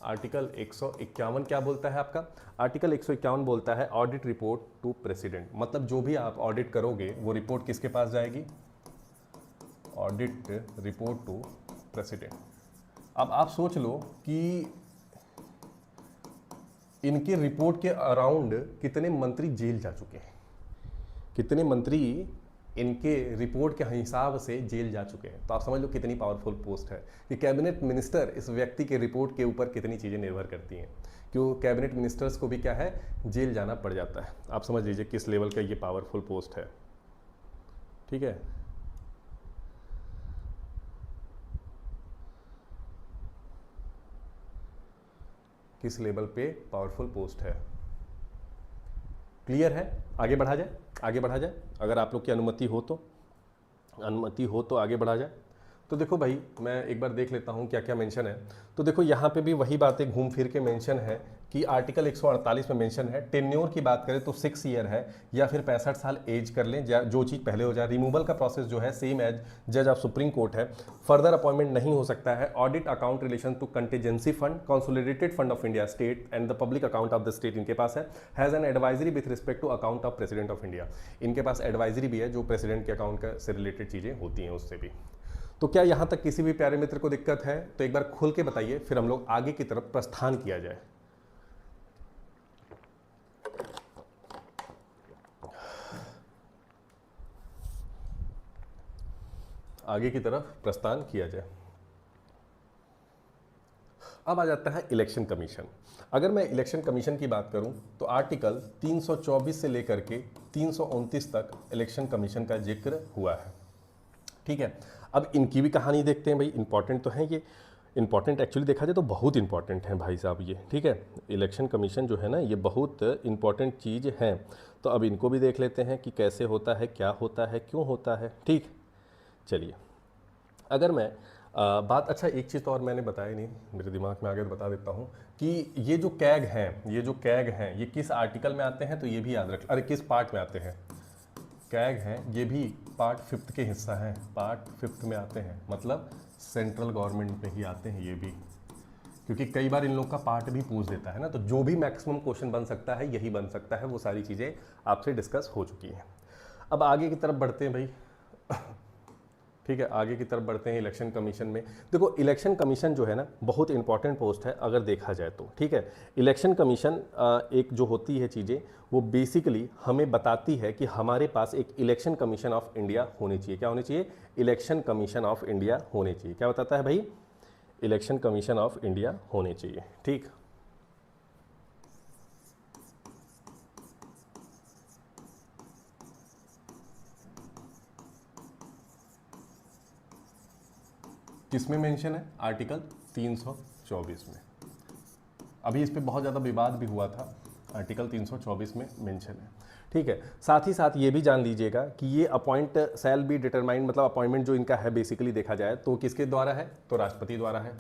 Article 151 क्या बोलता है आपका? आर्टिकल 151 बोलता है ऑडिट रिपोर्ट टू प्रेसिडेंट, मतलब जो भी आप ऑडिट करोगे वो रिपोर्ट किसके पास जाएगी? Audit report to president. अब आप सोच लो कि इनके रिपोर्ट के अराउंड कितने मंत्री जेल जा चुके हैं, कितने मंत्री इनके रिपोर्ट के हिसाब से जेल जा चुके हैं। तो आप समझ लो कितनी पावरफुल पोस्ट है कि कैबिनेट मिनिस्टर इस व्यक्ति के रिपोर्ट के ऊपर कितनी चीज़ें निर्भर करती हैं, क्यों कैबिनेट मिनिस्टर्स को भी क्या है, जेल जाना पड़ जाता है। आप समझ लीजिए किस लेवल का ये पावरफुल पोस्ट है। ठीक है, किस लेवल पे पावरफुल पोस्ट है। क्लियर है? आगे बढ़ा जाए, आगे बढ़ा जाए, अगर आप लोग की अनुमति हो तो आगे बढ़ा जाए। तो देखो भाई मैं एक बार देख लेता हूँ क्या क्या मेंशन है। तो देखो यहाँ पे भी वही बातें घूम फिर के मेंशन है कि आर्टिकल 148 में मेंशन है टेन्योर की बात करें तो 6 ईयर है या फिर 65 साल एज कर लें, जो चीज़ पहले हो जाए। रिमूवल का प्रोसेस जो है सेम एज जज ऑफ सुप्रीम कोर्ट है। फर्दर अपॉइंटमेंट नहीं हो सकता है। Audit account relation to contingency fund, consolidated fund of India, state and the public account of the state इनके पास है। Has an advisory with respect to account of president of India, इनके पास advisory भी है जो प्रेसिडेंट के account से रिलेटेड चीज़ें होती हैं उससे भी। तो क्या यहाँ तक किसी भी प्यारे मित्र को दिक्कत है? तो एक बार खुल के बताइए, फिर हम लोग आगे की तरफ प्रस्थान किया जाए। आगे की तरफ प्रस्थान किया जाए। अब आ जाता है इलेक्शन कमीशन। अगर मैं इलेक्शन कमीशन की बात करूं तो आर्टिकल 324 से लेकर के 329 तक इलेक्शन कमीशन का जिक्र हुआ है। ठीक है, अब इनकी भी कहानी देखते हैं भाई। इंपॉर्टेंट तो है ये, इंपॉर्टेंट एक्चुअली देखा जाए तो बहुत इंपॉर्टेंट है भाई साहब ये। ठीक है, इलेक्शन कमीशन जो है ना ये बहुत इंपॉर्टेंट चीज़ है। तो अब इनको भी देख लेते हैं कि कैसे होता है, क्या होता है, क्यों होता है। ठीक, चलिए अगर मैं बात, अच्छा एक चीज़ तो और मैंने बताया नहीं, मेरे दिमाग में आ गया तो बता देता हूँ कि ये जो कैग हैं ये किस आर्टिकल में आते हैं, तो ये भी याद रख, अरे किस पार्ट में आते हैं। कैग हैं ये भी पार्ट 5 के हिस्सा हैं, पार्ट 5 में आते हैं, मतलब सेंट्रल गवर्नमेंट में ही आते हैं ये भी, क्योंकि कई बार इन लोग का पार्ट भी पूछ देता है ना। तो जो भी मैक्सिमम क्वेश्चन बन सकता है यही बन सकता है, वो सारी चीज़ें आपसे डिस्कस हो चुकी हैं। अब आगे की तरफ बढ़ते हैं भाई। ठीक है, आगे की तरफ बढ़ते हैं इलेक्शन कमीशन में। देखो इलेक्शन कमीशन जो है ना बहुत इंपॉर्टेंट पोस्ट है अगर देखा जाए तो। ठीक है, इलेक्शन कमीशन एक जो होती है चीज़ें वो बेसिकली हमें बताती है कि हमारे पास एक इलेक्शन कमीशन ऑफ इंडिया होनी चाहिए। क्या होनी चाहिए? इलेक्शन कमीशन ऑफ इंडिया होने चाहिए। क्या बताता है भाई? इलेक्शन कमीशन ऑफ इंडिया होने चाहिए। ठीक, किसमें मेंशन है? आर्टिकल 324 में। अभी इस पे बहुत ज़्यादा विवाद भी हुआ था, आर्टिकल 324 में मेंशन है। ठीक है, साथ ही साथ ये भी जान लीजिएगा कि ये अपॉइंट शैल बी डिटरमाइंड, मतलब अपॉइंटमेंट जो इनका है बेसिकली देखा जाए तो किसके द्वारा है? तो राष्ट्रपति द्वारा है।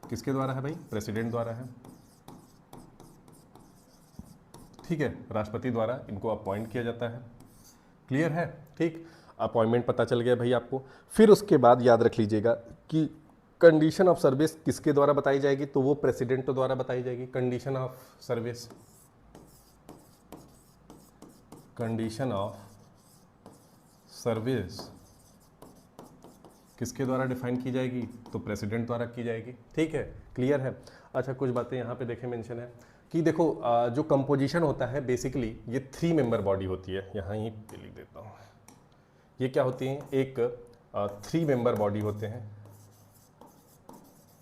किसके द्वारा है भाई? प्रेसिडेंट द्वारा है। ठीक है, राष्ट्रपति द्वारा इनको अपॉइंट किया जाता है। क्लियर है? ठीक, अपॉइंटमेंट पता चल गया भाई आपको। फिर उसके बाद याद रख लीजिएगा कि कंडीशन ऑफ सर्विस किसके द्वारा बताई जाएगी? तो वो प्रेसिडेंट द्वारा बताई जाएगी। Condition of service, condition of service किसके द्वारा डिफाइन की जाएगी? तो प्रेसिडेंट द्वारा की जाएगी। ठीक है, क्लियर है? अच्छा कुछ बातें यहाँ पे देखें मेंशन है कि देखो जो कंपोजिशन होता है बेसिकली ये 3 मेंबर बॉडी होती है। यहाँ ही पे लिख देता हूँ, ये क्या होती हैं? एक 3 मेंबर बॉडी होते हैं,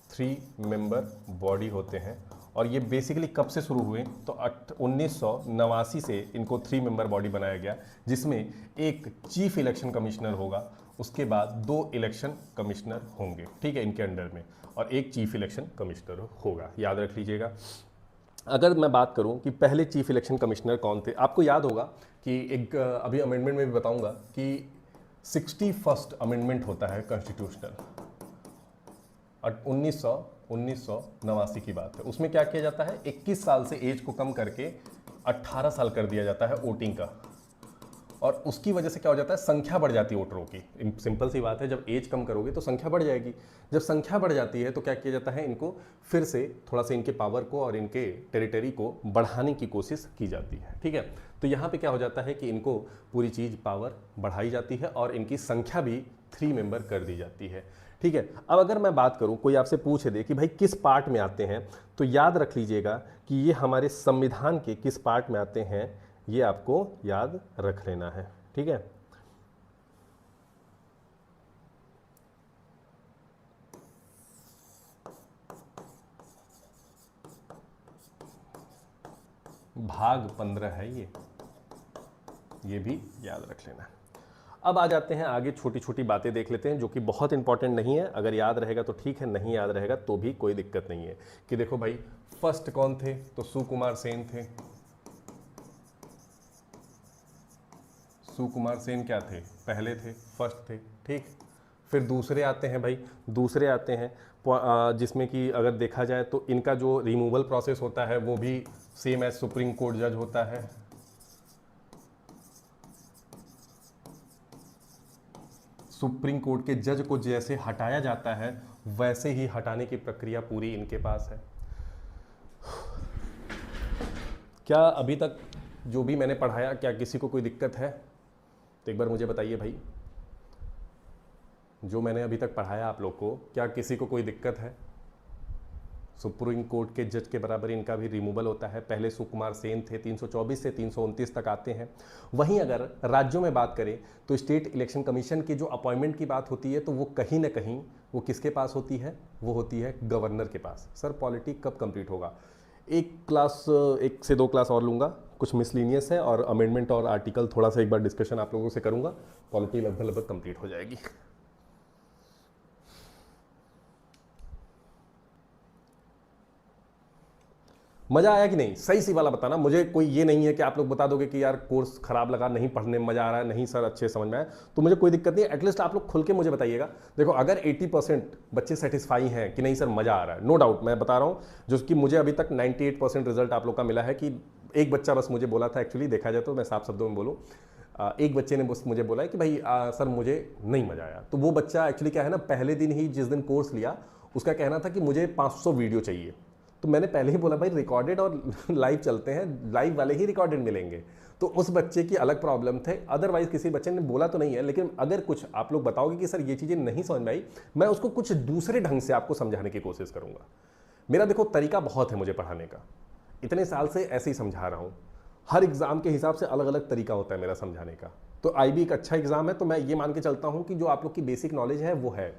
3 मेंबर बॉडी होते हैं। और ये बेसिकली कब से शुरू हुए? तो 1989 से इनको 3 मेंबर बॉडी बनाया गया, जिसमें एक चीफ इलेक्शन कमिश्नर होगा, उसके बाद 2 इलेक्शन कमिश्नर होंगे। ठीक है, इनके अंडर में, और एक चीफ इलेक्शन कमिश्नर होगा। याद रख लीजिएगा। अगर मैं बात करूं कि पहले चीफ इलेक्शन कमिश्नर कौन थे, आपको याद होगा कि एक अभी अमेंडमेंट में भी बताऊंगा कि 61st अमेंडमेंट होता है कॉन्स्टिट्यूशनल, 1989 की बात है। उसमें क्या किया जाता है? 21 साल से एज को कम करके 18 साल कर दिया जाता है वोटिंग का। और उसकी वजह से क्या हो जाता है, संख्या बढ़ जाती है वोटरों की। सिंपल सी बात है, जब एज कम करोगे तो संख्या बढ़ जाएगी। जब संख्या बढ़ जाती है तो क्या किया जाता है, इनको फिर से थोड़ा सा इनके पावर को और इनके टेरिटरी को बढ़ाने की कोशिश की जाती है। ठीक है, तो यहाँ पे क्या हो जाता है कि इनको पूरी चीज़ पावर बढ़ाई जाती है और इनकी संख्या भी 3 मेंबर कर दी जाती है। ठीक है, अब अगर मैं बात करूं, कोई आपसे पूछ दे कि भाई किस पार्ट में आते हैं, तो याद रख लीजिएगा कि ये हमारे संविधान के किस पार्ट में आते हैं, ये आपको याद रख लेना है। ठीक है, भाग 15 है ये भी याद रख लेना है। अब आ जाते हैं आगे, छोटी छोटी बातें देख लेते हैं जो कि बहुत इंपॉर्टेंट नहीं है। अगर याद रहेगा तो ठीक है, नहीं याद रहेगा तो भी कोई दिक्कत नहीं है। कि देखो भाई, फर्स्ट कौन थे, तो सुकुमार सेन थे। सुकुमार सेन क्या थे, पहले थे, फर्स्ट थे। ठीक, फिर दूसरे आते हैं भाई, दूसरे आते हैं जिसमें कि अगर देखा जाए तो इनका जो रिमूवल प्रोसेस होता है वो भी सेम एज सुप्रीम कोर्ट जज होता है। सुप्रीम कोर्ट के जज को जैसे हटाया जाता है वैसे ही हटाने की प्रक्रिया पूरी इनके पास है। क्या अभी तक जो भी मैंने पढ़ाया, क्या किसी को कोई दिक्कत है? तो एक बार मुझे बताइए भाई, जो मैंने अभी तक पढ़ाया आप लोग को, क्या किसी को कोई दिक्कत है? सुप्रीम कोर्ट के जज के बराबर इनका भी रिमूवल होता है। पहले सुकुमार सेन थे, 324 से 329 तक आते हैं। वहीं अगर राज्यों में बात करें तो स्टेट इलेक्शन कमीशन की जो अपॉइंटमेंट की बात होती है तो वो कहीं ना कहीं वो किसके पास होती है, वो होती है गवर्नर के पास। सर पॉलिटी कब कंप्लीट होगा? एक से दो क्लास और लूँगा, कुछ मिसलिनियस है और अमेंडमेंट और आर्टिकल थोड़ा सा एक बार डिस्कशन आप लोगों से करूँगा, पॉलिटी लगभग कंप्लीट हो जाएगी। मजा आया कि नहीं? सही सी वाला बताना मुझे। कोई ये नहीं है कि आप लोग बता दोगे कि यार कोर्स खराब लगा, नहीं पढ़ने में मजा आ रहा है, नहीं सर अच्छे समझ में आया, तो मुझे कोई दिक्कत नहीं है। एटलीस्ट आप लोग खुल के मुझे बताइएगा। देखो अगर 80% बच्चे सेटिस्फाई हैं कि नहीं सर मजा आ रहा है, नो डाउट मैं बता रहा हूँ, जो कि मुझे अभी तक 98% रिजल्ट आप लोग का मिला है। कि एक बच्चा बस मुझे बोला था, एक्चुअली देखा जाए तो मैं साफ शब्दों में बोलूँ, एक बच्चे ने बस मुझे बोला है कि भाई सर मुझे नहीं मजा आया। तो वो बच्चा एक्चुअली क्या है ना, पहले दिन ही जिस दिन कोर्स लिया उसका कहना था कि मुझे 500 वीडियो चाहिए। तो मैंने पहले ही बोला भाई रिकॉर्डेड और लाइव चलते हैं, लाइव वाले ही रिकॉर्डेड मिलेंगे। तो उस बच्चे की अलग प्रॉब्लम थे, अदरवाइज किसी बच्चे ने बोला तो नहीं है। लेकिन अगर कुछ आप लोग बताओगे कि सर ये चीज़ें नहीं समझ में आई, मैं उसको कुछ दूसरे ढंग से आपको समझाने की कोशिश करूँगा। मेरा देखो तरीका बहुत है मुझे पढ़ाने का, इतने साल से ऐसे ही समझा रहा हूँ। हर एग्ज़ाम के हिसाब से अलग अलग तरीका होता है मेरा समझाने का। तो IB एक अच्छा एग्ज़ाम है, तो मैं ये मान के चलता हूँ कि जो आप लोग की बेसिक नॉलेज है वो है,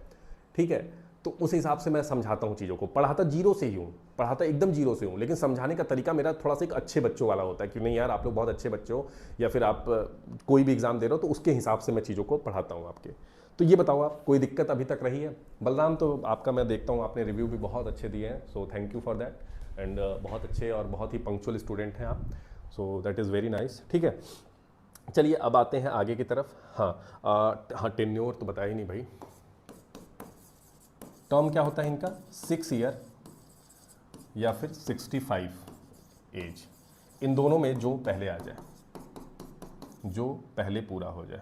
ठीक है। तो उस हिसाब से मैं समझाता हूँ चीज़ों को। पढ़ाता जीरो से ही हूँ, पढ़ाता एकदम जीरो से हूँ, लेकिन समझाने का तरीका मेरा थोड़ा सा एक अच्छे बच्चों वाला होता है कि नहीं यार आप लोग बहुत अच्छे बच्चे हो, या फिर आप कोई भी एग्ज़ाम दे रहे हो तो उसके हिसाब से मैं चीज़ों को पढ़ाता हूँ आपके। तो ये बताओ आप, कोई दिक्कत अभी तक रही है? बलराम तो आपका मैं देखता हूँ आपने रिव्यू भी बहुत अच्छे दिए हैं, so thank you for that. And बहुत अच्छे और बहुत ही पंक्चुअल स्टूडेंट हैं आप, so that is very nice. ठीक है, चलिए अब आते हैं आगे की तरफ। हाँ टेन्योर तो बताया ही नहीं भाई। टर्म क्या होता है इनका? 6 ईयर या फिर 65 एज, इन दोनों में जो पहले आ जाए, जो पहले पूरा हो जाए।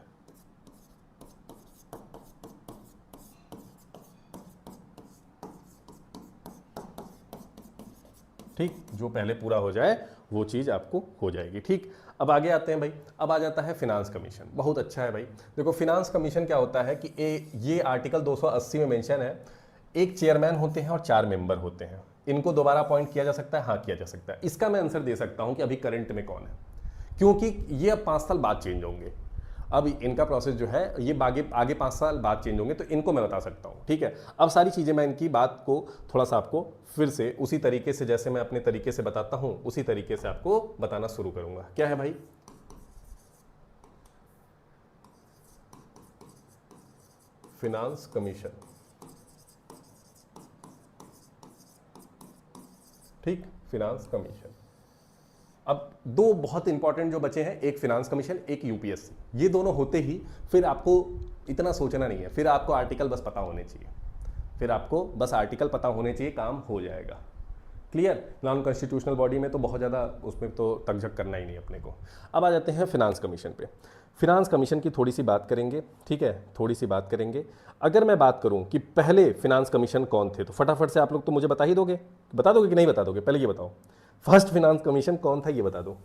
ठीक, जो पहले पूरा हो जाए वो चीज़ आपको हो जाएगी। ठीक, अब आगे आते हैं भाई। अब आ जाता है फिनांस कमीशन। बहुत अच्छा है भाई। देखो फिनांस कमीशन क्या होता है कि ये आर्टिकल 280 में मेंशन है, एक चेयरमैन होते हैं और 4 मेंबर होते हैं। इनको दोबारा अपॉइंट किया जा सकता है? हाँ किया जा सकता है। इसका मैं आंसर दे सकता हूं कि अभी करंट में कौन है, क्योंकि ये अब 5 साल बाद चेंज होंगे। अब इनका प्रोसेस जो है ये आगे 5 साल बाद चेंज होंगे, तो इनको मैं बता सकता हूँ। ठीक है, अब सारी चीज़ें मैं इनकी बात को थोड़ा सा आपको फिर से उसी तरीके से, जैसे मैं अपने तरीके से बताता हूँ उसी तरीके से आपको बताना शुरू करूँगा। क्या है भाई? Finance commission. ठीक, फिनांस कमीशन। अब दो बहुत इंपॉर्टेंट जो बचे हैं, एक फिनांस कमीशन, एक यूपीएससी। ये दोनों होते ही फिर आपको इतना सोचना नहीं है, फिर आपको आर्टिकल बस पता होने चाहिए, फिर आपको बस आर्टिकल पता होने चाहिए, काम हो जाएगा। क्लियर। नॉन कॉन्स्टिट्यूशनल बॉडी में तो बहुत ज़्यादा उसमें तो तकझक करना ही नहीं अपने को। अब आ जाते हैं फिनांस कमीशन पे। फिनांस कमीशन की थोड़ी सी बात करेंगे, ठीक है, थोड़ी सी बात करेंगे। अगर मैं बात करूं कि पहले फिनांस कमीशन कौन थे, तो फटाफट से आप लोग तो मुझे बता ही दोगे, बता दोगे कि नहीं बता दोगे? पहले ये बताओ, फर्स्ट फिनांस कमीशन कौन था, ये बता दो।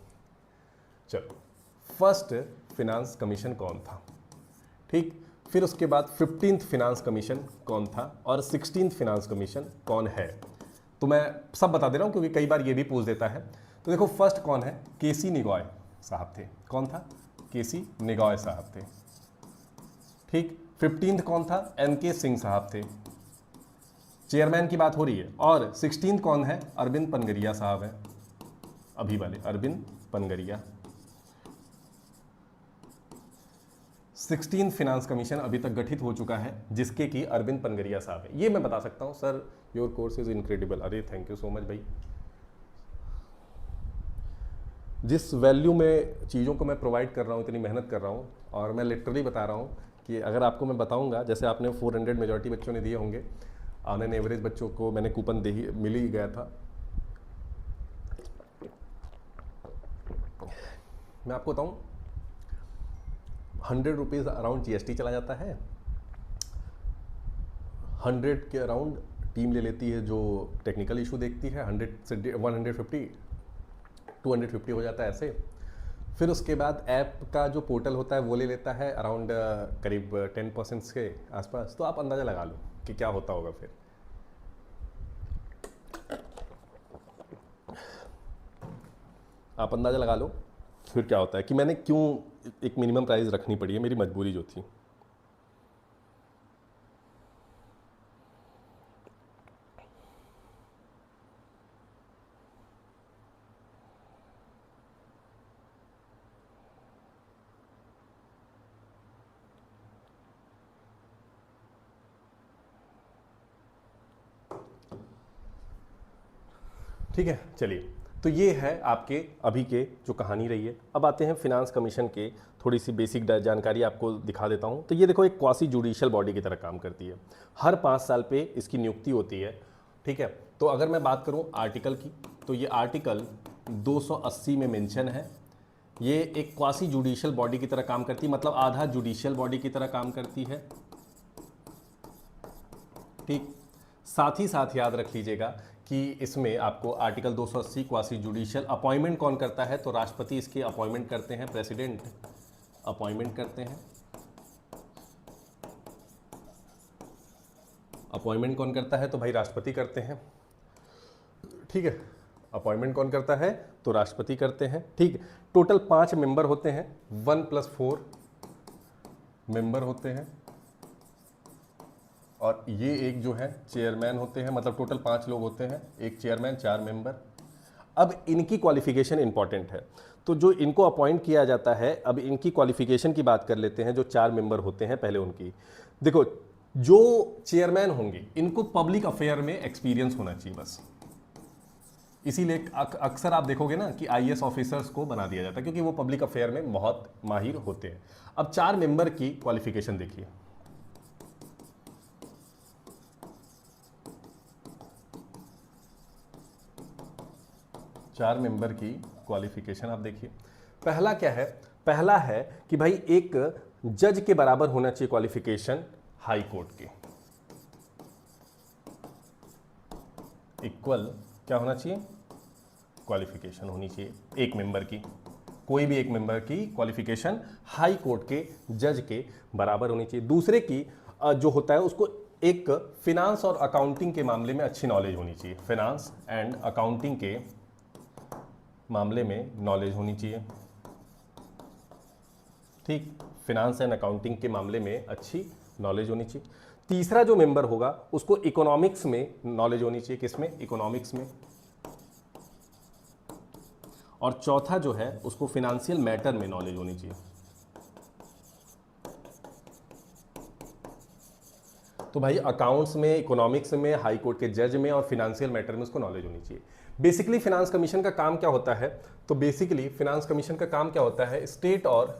चलो, फर्स्ट फिनांस कमीशन कौन था, ठीक। फिर उसके बाद 15th फिनांस कमीशन कौन था और 16th फिनांस कमीशन कौन है। तो मैं सब बता दे रहा हूं क्योंकि कई बार ये भी पूछ देता है। तो देखो, फर्स्ट कौन है, केसी निगॉय साहब थे। कौन था? केसी निगॉय साहब थे, ठीक। 15th कौन था? एनके सिंह साहब थे, चेयरमैन की बात हो रही है। और 16th कौन है? अरविंद पनगरिया साहब है, अभी वाले अरविंद पनगरिया। 16th फिनांस कमीशन अभी तक गठित हो चुका है, जिसके कि अरविंद पनगरिया साहब है। ये मैं बता सकता हूं, sir your course is incredible. अरे थैंक यू सो मच भाई। जिस वैल्यू में चीज़ों को मैं प्रोवाइड कर रहा हूँ, इतनी मेहनत कर रहा हूँ, और मैं लिटरली बता रहा हूँ कि अगर आपको मैं बताऊँगा, जैसे आपने 400 मेजॉरिटी बच्चों ने दिए होंगे, ऑन एन एवरेज बच्चों को मैंने कूपन मिल ही गया था। मैं आपको बताऊँ, 100 रुपीज़ अराउंड जीएसटी चला जाता है, 100 के अराउंड टीम ले लेती है जो टेक्निकल इशू देखती है, 100 से 150 250 हो जाता है ऐसे। फिर उसके बाद ऐप का जो पोर्टल होता है वो ले लेता है अराउंड करीब 10% के आसपास। तो आप अंदाज़ा लगा लो कि क्या होता होगा। फिर आप अंदाज़ा लगा लो फिर क्या होता है कि मैंने क्यों एक मिनिमम प्राइस रखनी पड़ी है, मेरी मजबूरी जो थी। ठीक है, चलिए, तो ये है आपके अभी के जो कहानी रही है। अब आते हैं फिनांस कमीशन के, थोड़ी सी बेसिक जानकारी आपको दिखा देता हूँ। तो ये देखो, एक क्वासी जुडिशियल बॉडी की तरह काम करती है, हर 5 साल पे इसकी नियुक्ति होती है, ठीक है। तो अगर मैं बात करूँ आर्टिकल की, तो ये आर्टिकल 280 में मेंशन है। ये एक क्वासी जुडिशियल बॉडी की तरह काम करती है, मतलब आधा जुडिशियल बॉडी की तरह काम करती है, ठीक। साथ ही साथ याद रख लीजिएगा कि इसमें आपको आर्टिकल 280 क्वासी जुडिशियल अपॉइंटमेंट कौन करता है, तो राष्ट्रपति इसके अपॉइंटमेंट करते हैं, प्रेसिडेंट अपॉइंटमेंट करते हैं। अपॉइंटमेंट कौन करता है, तो भाई राष्ट्रपति करते हैं, ठीक है। अपॉइंटमेंट कौन करता है, तो राष्ट्रपति करते हैं, ठीक। टोटल 5 मेंबर होते हैं, 1+4 मेंबर होते हैं, और ये एक जो है चेयरमैन होते हैं, मतलब टोटल 5 लोग होते हैं, एक चेयरमैन, 4 मेंबर। अब इनकी क्वालिफिकेशन इंपॉर्टेंट है, तो जो इनको अपॉइंट किया जाता है, अब इनकी क्वालिफिकेशन की बात कर लेते हैं। जो 4 मेंबर होते हैं पहले उनकी, देखो, जो चेयरमैन होंगे इनको पब्लिक अफेयर में एक्सपीरियंस होना चाहिए बस। इसीलिए अक्सर आप देखोगे ना कि आईएएस ऑफिसर्स को बना दिया जाता है, क्योंकि वो पब्लिक अफेयर में बहुत माहिर होते हैं। अब 4 मेंबर की क्वालिफिकेशन देखिए, चार मेंबर की क्वालिफिकेशन आप देखिए। पहला क्या है, पहला है कि भाई एक जज के बराबर होना चाहिए क्वालिफिकेशन हाई कोर्ट की, इक्वल क्या होना चाहिए, क्वालिफिकेशन होनी चाहिए एक मेंबर की, कोई भी एक मेंबर की क्वालिफिकेशन हाई कोर्ट के जज के बराबर होनी चाहिए। दूसरे की जो होता है उसको एक फिनांस और अकाउंटिंग के मामले में अच्छी नॉलेज होनी चाहिए, फिनांस एंड अकाउंटिंग के मामले में नॉलेज होनी चाहिए, ठीक। फिनांस एंड अकाउंटिंग के मामले में अच्छी नॉलेज होनी चाहिए। तीसरा जो मेंबर होगा उसको इकोनॉमिक्स में नॉलेज होनी चाहिए, किसमें, इकोनॉमिक्स में। और चौथा जो है उसको फिनेंशियल मैटर में नॉलेज होनी चाहिए। तो भाई अकाउंट्स में, इकोनॉमिक्स में, हाई कोर्ट के जज में और फिनेंशियल मैटर में उसको नॉलेज होनी चाहिए। बेसिकली फिनांस कमीशन का काम क्या होता है, तो बेसिकली फिनांस कमीशन का काम क्या होता है, स्टेट और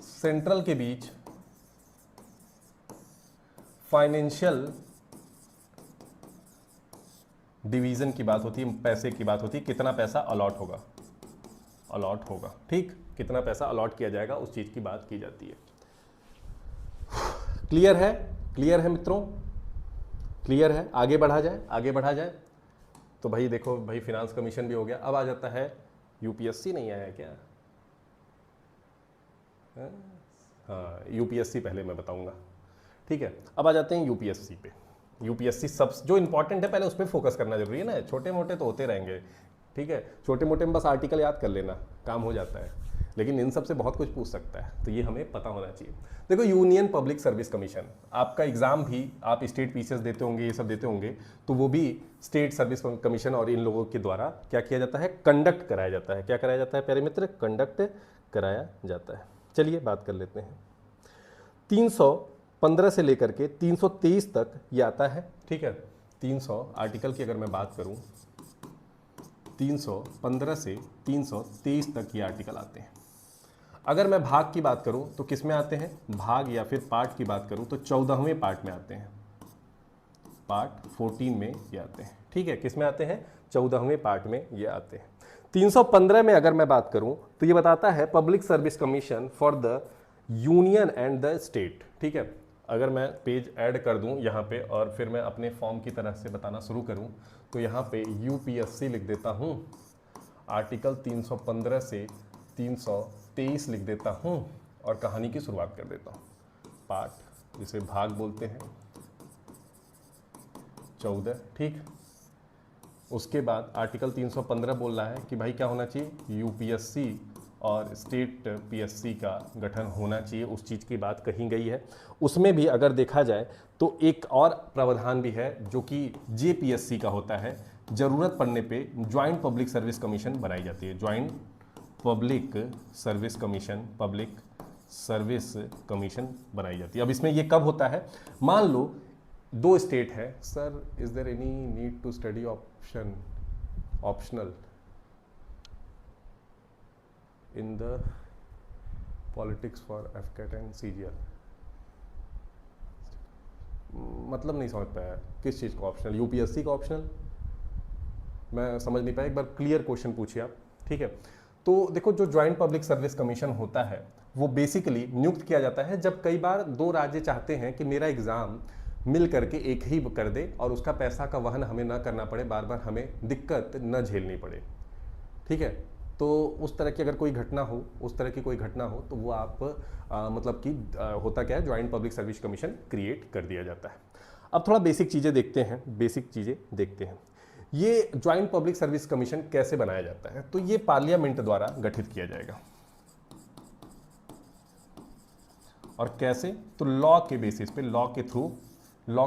सेंट्रल के बीच फाइनेंशियल डिवीजन की बात होती है, पैसे की बात होती है, कितना पैसा अलॉट होगा, ठीक, कितना पैसा अलॉट किया जाएगा उस चीज की बात की जाती है। क्लियर है मित्रों, क्लियर है? आगे बढ़ा जाए। तो भाई देखो भाई, फिनांस कमीशन भी हो गया। अब आ जाता है यूपीएससी। नहीं आया क्या? हाँ, यूपीएससी पहले मैं बताऊंगा, ठीक है। अब आ जाते हैं यूपीएससी पे। यूपीएससी सब जो इंपॉर्टेंट है पहले उस पर फोकस करना जरूरी है ना, छोटे मोटे तो होते रहेंगे, ठीक है, छोटे मोटे में बस आर्टिकल याद कर लेना, काम हो जाता है, लेकिन इन सब से बहुत कुछ पूछ सकता है, तो ये हमें पता होना चाहिए। देखो, यूनियन पब्लिक सर्विस कमीशन, आपका एग्जाम भी, आप स्टेट पीसीएस देते होंगे, ये सब देते होंगे, तो वो भी स्टेट सर्विस कमीशन और इन लोगों के द्वारा क्या किया जाता है, कंडक्ट कराया जाता है। क्या कराया जाता है प्यारे मित्र? कंडक्ट कराया जाता है। चलिए बात कर लेते हैं। 315 से लेकर के 323 तक ये आता है, ठीक है। 300 आर्टिकल की अगर मैं बात करूं, 315 से 323 तक ये आर्टिकल आते हैं। अगर मैं भाग की बात करूं तो किस में आते हैं? भाग या फिर पार्ट की बात करूं तो 14वें पार्ट में आते हैं, पार्ट 14 में ये आते हैं, ठीक है। किस में आते हैं? 14वें पार्ट में ये आते हैं। 315 में अगर मैं बात करूं तो ये बताता है public service commission for the union and the state, ठीक है। अगर मैं पेज ऐड कर दूं यहाँ पे और फिर मैं अपने फॉर्म की तरह से बताना शुरू करूं तो यहाँ पे यूपीएससी लिख देता हूँ, आर्टिकल 315 से 323 लिख देता हूँ और कहानी की शुरुआत कर देता हूँ। पार्ट, जिसे भाग बोलते हैं, 14, ठीक। उसके बाद आर्टिकल 315 बोल रहा है कि भाई क्या होना चाहिए, यूपीएससी और स्टेट पीएससी का गठन होना चाहिए, उस चीज़ की बात कही गई है। उसमें भी अगर देखा जाए तो एक और प्रावधान भी है जो कि जेपीएससी का होता है, ज़रूरत पड़ने पे ज्वाइंट पब्लिक सर्विस कमीशन बनाई जाती है, ज्वाइंट पब्लिक सर्विस कमीशन बनाई जाती है। अब इसमें ये कब होता है? मान लो 2 स्टेट है, sir is there any need to study optional in the politics for AFCAT and CGL? मतलब नहीं समझ पाया, किस चीज़ का ऑप्शनल? यूपीएससी का ऑप्शनल? मैं समझ नहीं पाया, एक बार क्लियर क्वेश्चन पूछिए आप, ठीक है। तो देखो, जो ज्वाइंट पब्लिक सर्विस कमीशन होता है वो बेसिकली नियुक्त किया जाता है जब कई बार 2 राज्य चाहते हैं कि मेरा एग्जाम मिल करके एक ही कर दे और उसका पैसा का वहन हमें ना करना पड़े, बार बार हमें दिक्कत न झेलनी पड़े, ठीक है। तो उस तरह की अगर कोई घटना हो, उस तरह की कोई घटना हो तो वो आप मतलब कि होता क्या है, joint public service commission create कर दिया जाता है। अब थोड़ा बेसिक चीज़ें देखते हैं। ये ज्वाइंट पब्लिक सर्विस कमीशन कैसे बनाया जाता है? तो ये पार्लियामेंट द्वारा गठित किया जाएगा। और कैसे? तो लॉ के बेसिस पे, लॉ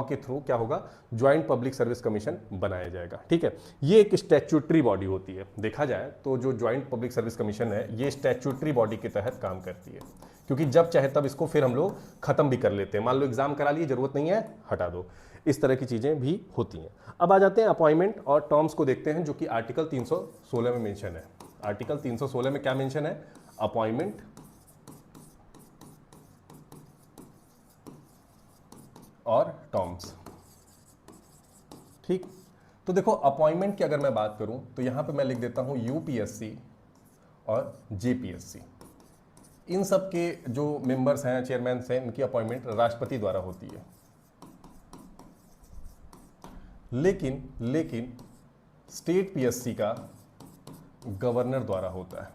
के थ्रू क्या होगा, ज्वाइंट पब्लिक सर्विस कमीशन बनाया जाएगा, ठीक है। ये एक स्टैट्यूटरी बॉडी होती है, देखा जाए तो जो ज्वाइंट पब्लिक सर्विस कमीशन है ये स्टैट्यूटरी बॉडी के तहत काम करती है, क्योंकि जब चाहे तब इसको फिर हम लोग खत्म भी कर लेते हैं। मान लो एग्जाम करा लिए, जरूरत नहीं है, हटा दो, इस तरह की चीजें भी होती हैं। अब आ जाते हैं अपॉइंटमेंट और टर्म्स को देखते हैं, जो कि आर्टिकल 316 में मेंशन है। आर्टिकल 316 में क्या मेंशन है? अपॉइंटमेंट और टर्म्स, ठीक। तो देखो, अपॉइंटमेंट की अगर मैं बात करूं तो यहां पे मैं लिख देता हूं यूपीएससी और जेपीएससी। इन सब के जो मेंबर्स हैं, चेयरमैन हैं, इनकी अपॉइंटमेंट राष्ट्रपति द्वारा होती है। लेकिन स्टेट पीएससी का गवर्नर द्वारा होता है।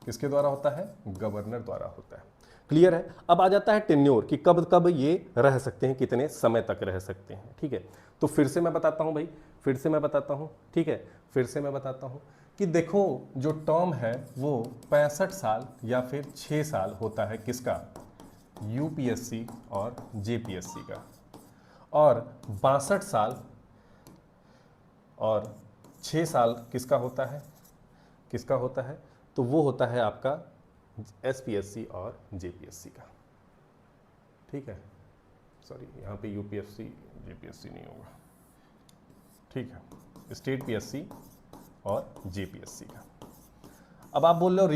किसके द्वारा होता है? गवर्नर द्वारा होता है। क्लियर है? अब आ जाता है टेन्योर कि कब कब ये रह सकते हैं, कितने समय तक रह सकते हैं, ठीक है। तो फिर से मैं बताता हूं भाई, ठीक है, फिर से मैं बताता हूं कि देखो, जो टर्म है वो 65 साल या फिर 6 साल होता है, किसका? यूपीएससी और जेपीएससी का। और 62 साल और 6 साल किसका होता है? तो वो होता है आपका एसपीएससी और जेपीएससी का, ठीक है। सॉरी, यहाँ पे यूपीएससी जेपीएससी नहीं होगा, ठीक है, स्टेट पीएससी और जेपीएससी का। अब आप बोल रहे हो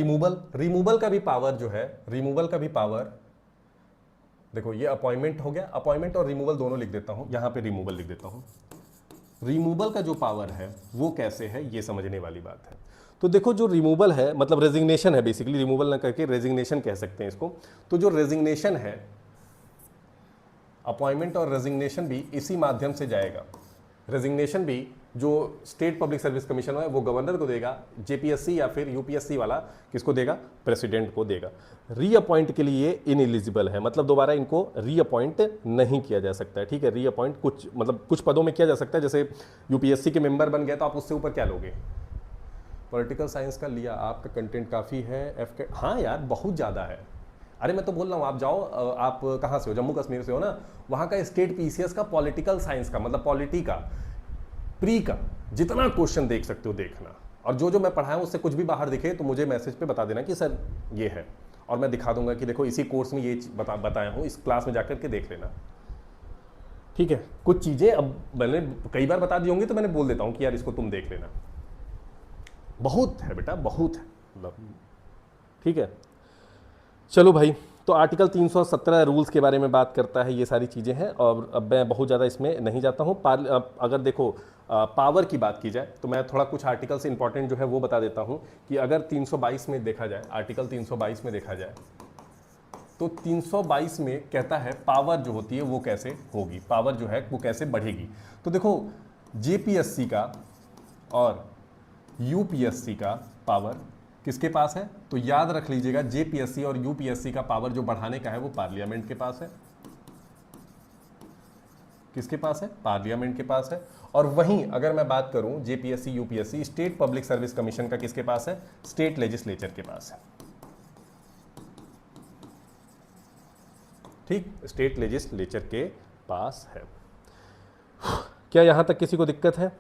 रिमूवल का भी पावर जो है, देखो ये अपॉइंटमेंट हो गया, अपॉइंटमेंट और रिमूवल दोनों लिख देता हूं, यहां पे रिमूवल लिख देता हूं। रिमूवल का जो पावर है वो कैसे है, ये समझने वाली बात है। तो देखो जो रिमूवल है मतलब रेजिग्नेशन है, बेसिकली रिमूवल ना करके रेजिग्नेशन कह सकते हैं इसको। तो जो रेजिग्नेशन है, अपॉइंटमेंट और रेजिग्नेशन भी इसी माध्यम से जाएगा। रेजिग्नेशन भी जो स्टेट पब्लिक सर्विस कमीशन है वो गवर्नर को देगा, जेपीएससी या फिर यूपीएससी वाला किसको देगा, प्रेसिडेंट को देगा। रीअपॉइंट के लिए इनएलिजिबल है, मतलब दोबारा इनको रीअपॉइंट नहीं किया जा सकता है, ठीक है। रीअपॉइंट कुछ मतलब कुछ पदों में किया जा सकता है, जैसे यूपीएससी के मेंबर बन गया तो आप उससे ऊपर क्या लोगे, पॉलिटिकल साइंस का लिया, आपका कंटेंट काफ़ी है, एफ के, हाँ यार बहुत ज़्यादा है। अरे मैं तो बोल रहा हूँ, आप जाओ, आप कहाँ से हो, जम्मू कश्मीर से हो ना, वहाँ का स्टेट पीसीएस का पॉलिटिकल साइंस का मतलब पॉलिटी का प्री का जितना क्वेश्चन देख सकते हो देखना, और जो जो मैं पढ़ाया उससे कुछ भी बाहर दिखे तो मुझे मैसेज पे बता देना कि सर ये है, और मैं दिखा दूंगा कि देखो इसी कोर्स में ये बताया हूँ, इस क्लास में जाकर के देख लेना, ठीक है। कुछ चीज़ें अब मैंने कई बार बता दी होंगी तो मैंने बोल देता हूँ कि यार इसको तुम देख लेना, बहुत है बेटा, बहुत है मतलब, ठीक है। चलो भाई, तो आर्टिकल 317 रूल्स के बारे में बात करता है, ये सारी चीज़ें हैं, और अब मैं बहुत ज़्यादा इसमें नहीं जाता हूँ। अगर देखो पावर की बात की जाए तो मैं थोड़ा कुछ आर्टिकल से इंपॉर्टेंट जो है वो बता देता हूँ कि अगर 322 में देखा जाए, आर्टिकल 322 में देखा जाए तो 322 में कहता है पावर जो होती है वो कैसे होगी, पावर जो है वो कैसे बढ़ेगी। तो देखो जेपीएससी का और यूपीएससी का पावर किसके पास है, तो याद रख लीजिएगा जेपीएससी और यूपीएससी का पावर जो बढ़ाने का है वो पार्लियामेंट के पास है। किसके पास है, पार्लियामेंट के पास है। और वहीं अगर मैं बात करूं JPSC UPSC state public service commission का किसके पास है, स्टेट लेजिस्लेचर के पास है, ठीक, स्टेट लेजिस्लेचर के पास है। क्या यहां तक किसी को दिक्कत है?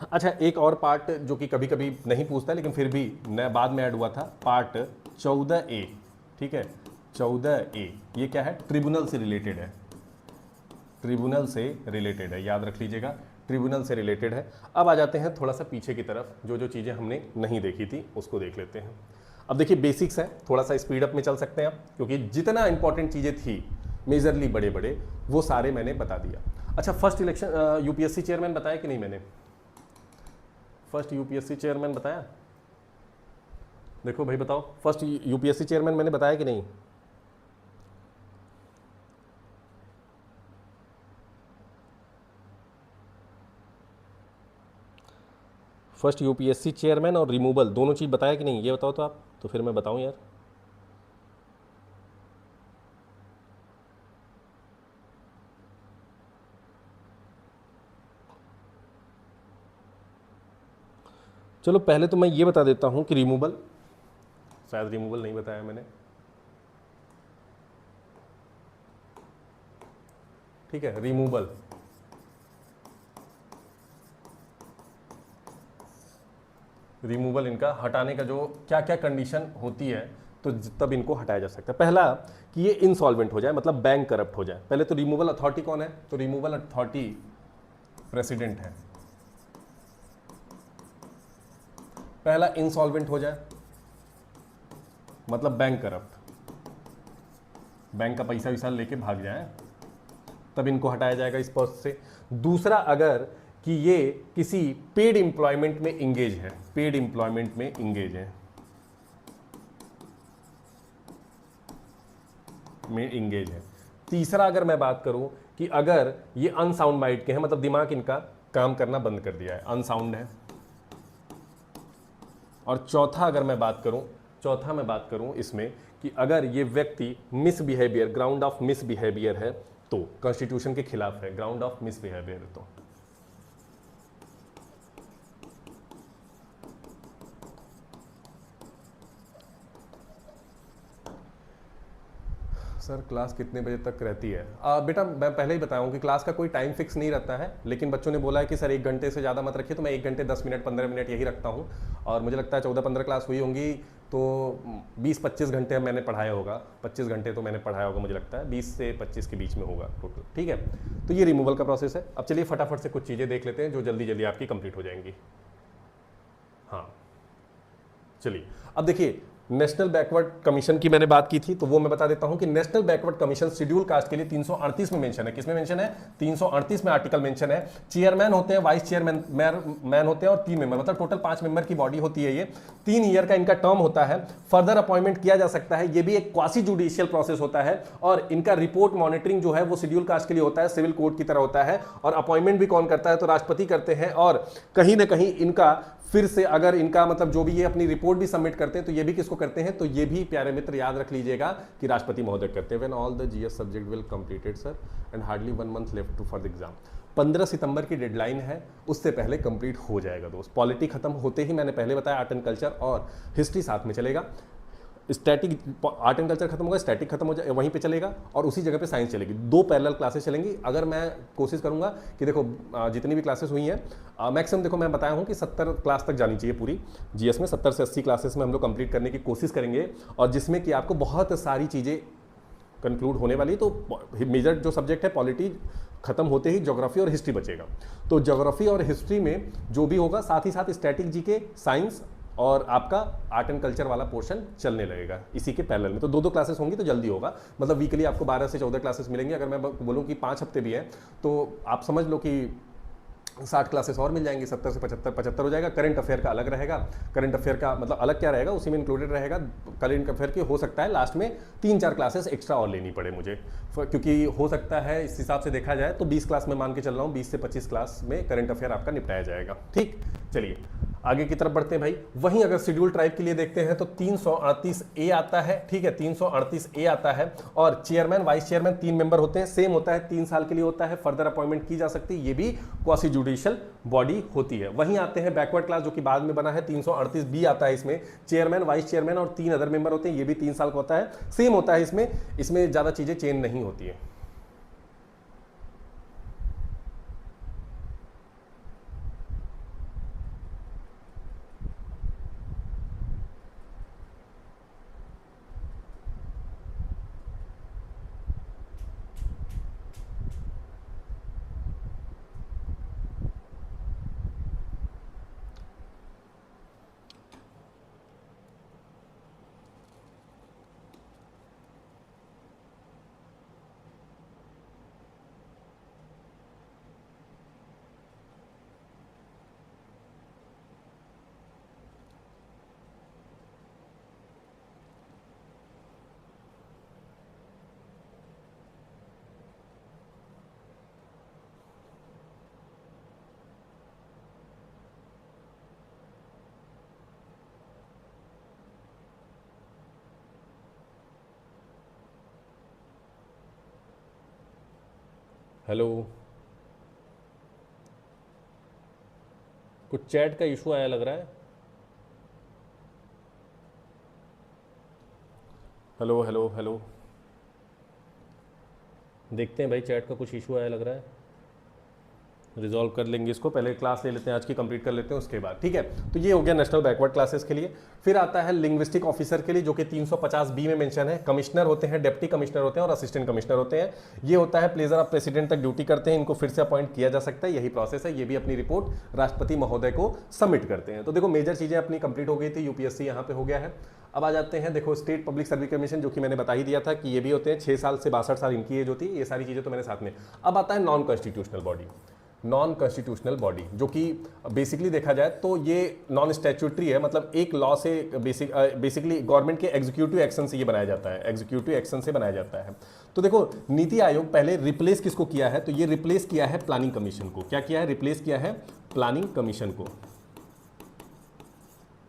अच्छा, एक और पार्ट जो कि कभी कभी नहीं पूछता लेकिन फिर भी नया बाद में ऐड हुआ था, पार्ट 14A, ठीक है, 14A ये क्या है, ट्रिब्यूनल से रिलेटेड है, ट्रिब्यूनल से रिलेटेड है, याद रख लीजिएगा, ट्रिब्यूनल से रिलेटेड है। अब आ जाते हैं थोड़ा सा पीछे की तरफ, जो जो चीज़ें हमने नहीं देखी थी उसको देख लेते हैं। अब देखिए बेसिक्स है, थोड़ा सा स्पीड अप में चल सकते हैं आप, क्योंकि जितना इंपॉर्टेंट चीज़ें थी मेजरली बड़े बड़े वो सारे मैंने बता दिया। अच्छा, फर्स्ट इलेक्शन यूपीएससी चेयरमैन बताया कि नहीं मैंने, फर्स्ट यूपीएससी चेयरमैन बताया, देखो भाई बताओ, फर्स्ट यूपीएससी चेयरमैन मैंने बताया कि नहीं? फर्स्ट यूपीएससी चेयरमैन और रिमूवल दोनों चीज़ बताया कि नहीं, ये बताओ तो आप, तो फिर मैं बताऊं यार। चलो पहले तो मैं ये बता देता हूं कि रिमूवल, शायद रिमूवल नहीं बताया मैंने, ठीक है, रिमूवल, रिमूवल इनका हटाने का जो क्या क्या कंडीशन होती है तो तब इनको हटाया जा सकता है। पहला कि ये इंसॉल्वेंट हो जाए, मतलब बैंक करप्ट हो जाए। पहले तो रिमूवल अथॉरिटी कौन है, तो रिमूवल अथॉरिटी प्रेसिडेंट है। पहला इंसॉल्वेंट हो जाए मतलब बैंक करप्ट, बैंक का पैसा वैसा लेके भाग जाए, तब इनको हटाया जाएगा इस पोस्ट से। दूसरा, अगर कि ये किसी पेड एम्प्लॉयमेंट में इंगेज है, पेड एम्प्लॉयमेंट में इंगेज है, में इंगेज है। तीसरा, अगर मैं बात करूं कि अगर ये अनसाउंड माइंड के हैं, मतलब दिमाग इनका काम करना बंद कर दिया है, अनसाउंड है। और चौथा, अगर मैं बात करूं, चौथा मैं बात करूं इसमें कि अगर ये व्यक्ति मिसबिहेवियर, ग्राउंड ऑफ मिसबिहेवियर है तो कॉन्स्टिट्यूशन के खिलाफ है, ग्राउंड ऑफ मिसबिहेवियर है तो। सर क्लास कितने बजे तक रहती है? बेटा मैं पहले ही बताया हूँ कि क्लास का कोई टाइम फिक्स नहीं रहता है, लेकिन बच्चों ने बोला है कि सर 1 घंटे से ज़्यादा मत रखिए, तो मैं 1 घंटे 10 मिनट 15 मिनट यही रखता हूँ। और मुझे लगता है 14-15 क्लास हुई होंगी तो 20-25 घंटे मैंने पढ़ाया होगा, 25 घंटे तो मैंने पढ़ाया होगा, मुझे लगता है 20 से 25 के बीच में होगा टोटल, ठीक है। तो ये रिमूवल का प्रोसेस है। अब चलिए फटाफट से कुछ चीज़ें देख लेते हैं जो जल्दी जल्दी आपकी कंप्लीट हो जाएंगी। हाँ चलिए, अब देखिए नेशनल बैकवर्ड कमीशन की मैंने बात की थी, तो वो मैं बता देता हूं कि national backward commission schedule caste के लिए 338 में मेंशन है। किसमें मेंशन है? 338 में आर्टिकल मेंशन है। चेयरमैन होते हैं, वाइस चेयरमैन मैन होते हैं और 3 मेंबर, मतलब टोटल 5 मेंबर की बॉडी होती है। ये 3 ईयर का इनका टर्म होता है। फर्दर अपॉइंटमेंट किया जा सकता है। ये भी एक क्वासी जुडिशियल प्रोसेस होता है और इनका रिपोर्ट मॉनिटरिंग जो है वो शेड्यूल कास्ट के लिए होता है, सिविल कोर्ट की तरह होता है। और अपॉइंटमेंट भी कौन करता है? तो राष्ट्रपति करते हैं। और कहीं ना कहीं इनका फिर से अगर इनका मतलब जो भी ये अपनी रिपोर्ट भी सबमिट करते हैं तो ये भी किसको करते हैं? तो ये भी प्यारे मित्र याद रख लीजिएगा कि राष्ट्रपति महोदय करते हैं। When all the GS subject will completed sir and hardly 1 month left to for the exam. 15 सितंबर की डेडलाइन है, उससे पहले कंप्लीट हो जाएगा दोस्त। पॉलिटी खत्म होते ही मैंने पहले बताया आर्ट एंड कल्चर और हिस्ट्री साथ में चलेगा। स्टैटिक आर्ट एंड कल्चर खत्म होगा, स्टैटिक खत्म हो जाए वहीं पे चलेगा और उसी जगह पे साइंस चलेगी। 2 पैरेलल क्लासेस चलेंगी। अगर मैं कोशिश करूंगा कि देखो जितनी भी क्लासेस हुई हैं मैक्सिमम, देखो मैं बताया हूं कि 70 क्लास तक जानी चाहिए पूरी जीएस में। 70 से 80 क्लासेस में हम लोग कंप्लीट करने की कोशिश करेंगे और जिसमें कि आपको बहुत सारी चीज़ें कंक्लूड होने वाली। तो मेजर जो सब्जेक्ट है पॉलिटी खत्म होते ही ज्योग्राफी और हिस्ट्री बचेगा। तो ज्योग्राफी और हिस्ट्री में जो भी होगा, साथ ही साथ स्टैटिक जीके, साइंस और आपका आर्ट एंड कल्चर वाला पोर्शन चलने लगेगा इसी के पैरेलल में। तो 2 क्लासेस होंगी तो जल्दी होगा। मतलब वीकली आपको 12 से 14 क्लासेस मिलेंगी। अगर मैं बोलूँ कि 5 हफ्ते भी है तो आप समझ लो कि 60 क्लासेस और मिल जाएंगी। 70 से 75 हो जाएगा। करंट अफेयर का अलग रहेगा। करंट अफेयर का मतलब अलग क्या रहेगा, उसी में इंक्लूडेड रहेगा। करंट अफेयर की हो सकता है लास्ट में 3-4 क्लासेस एक्स्ट्रा और लेनी पड़े मुझे, क्योंकि हो सकता है इस हिसाब से देखा जाए तो 20 क्लास में मान के चल रहा हूँ, 20 से 25 क्लास में करंट अफेयर आपका निपटाया जाएगा। ठीक, चलिए आगे की तरफ बढ़ते हैं भाई। वहीं अगर शेड्यूल ट्राइब के लिए देखते हैं तो 338 ए आता है। ठीक है, 338 ए आता है और चेयरमैन वाइस चेयरमैन 3 मेंबर होते हैं। सेम होता है, 3 साल के लिए होता है। फर्दर अपॉइंटमेंट की जा सकती है। ये भी क्वासी जुडिशियल बॉडी होती है। वहीं आते हैं बैकवर्ड क्लास जो कि बाद में बना है, 338 बी आता है। इसमें चेयरमैन वाइस चेयरमैन और 3 अदर मेंबर होते हैं। ये भी 3 साल का होता है। सेम होता है इसमें ज्यादा चीजें चेंज नहीं होती है। हेलो, कुछ चैट का इशू आया लग रहा है। हेलो हेलो हेलो, देखते हैं भाई, चैट का कुछ इशू आया लग रहा है। रिजॉल्व कर लेंगे इसको, पहले क्लास ले लेते हैं आज की, कंप्लीट कर लेते हैं उसके बाद। ठीक है, तो ये हो गया नेशनल बैकवर्ड क्लासेस के लिए। फिर आता है लिंग्विस्टिक ऑफिसर के लिए जो कि 350 बी में मेंशन है। कमिश्नर होते हैं, डिप्टी कमिश्नर होते हैं और असिस्टेंट कमिश्नर होते हैं। ये होता है प्लेजर ऑफ प्रेसिडेंट तक ड्यूटी करते हैं। इनको फिर से अपॉइंट किया जा सकता है, यही प्रोसेस है। ये भी अपनी रिपोर्ट राष्ट्रपति महोदय को सबमिट करते हैं। तो देखो मेजर चीजें अपनी कंप्लीट हो गई थी। यूपीएससी यहाँ पे हो गया है। अब आ जाते हैं, देखो स्टेट पब्लिक सर्विस कमीशन जो कि मैंने बता ही दिया था कि ये भी होते हैं। 6 साल से 62 साल इनकी एज होती है। ये सारी चीजें तो मैंने साथ में। अब आता है non constitutional body. Non constitutional body जो कि बेसिकली देखा जाए तो ये नॉन स्टैट्यूटरी है, मतलब एक लॉ से बेसिकली गवर्नमेंट के एग्जीक्यूटिव एक्शन से ये बनाया जाता है। एग्जीक्यूटिव एक्शन से बनाया जाता है। तो देखो नीति आयोग पहले रिप्लेस किसको किया है? तो ये रिप्लेस किया है प्लानिंग कमीशन को। क्या किया है? रिप्लेस किया है प्लानिंग कमीशन को।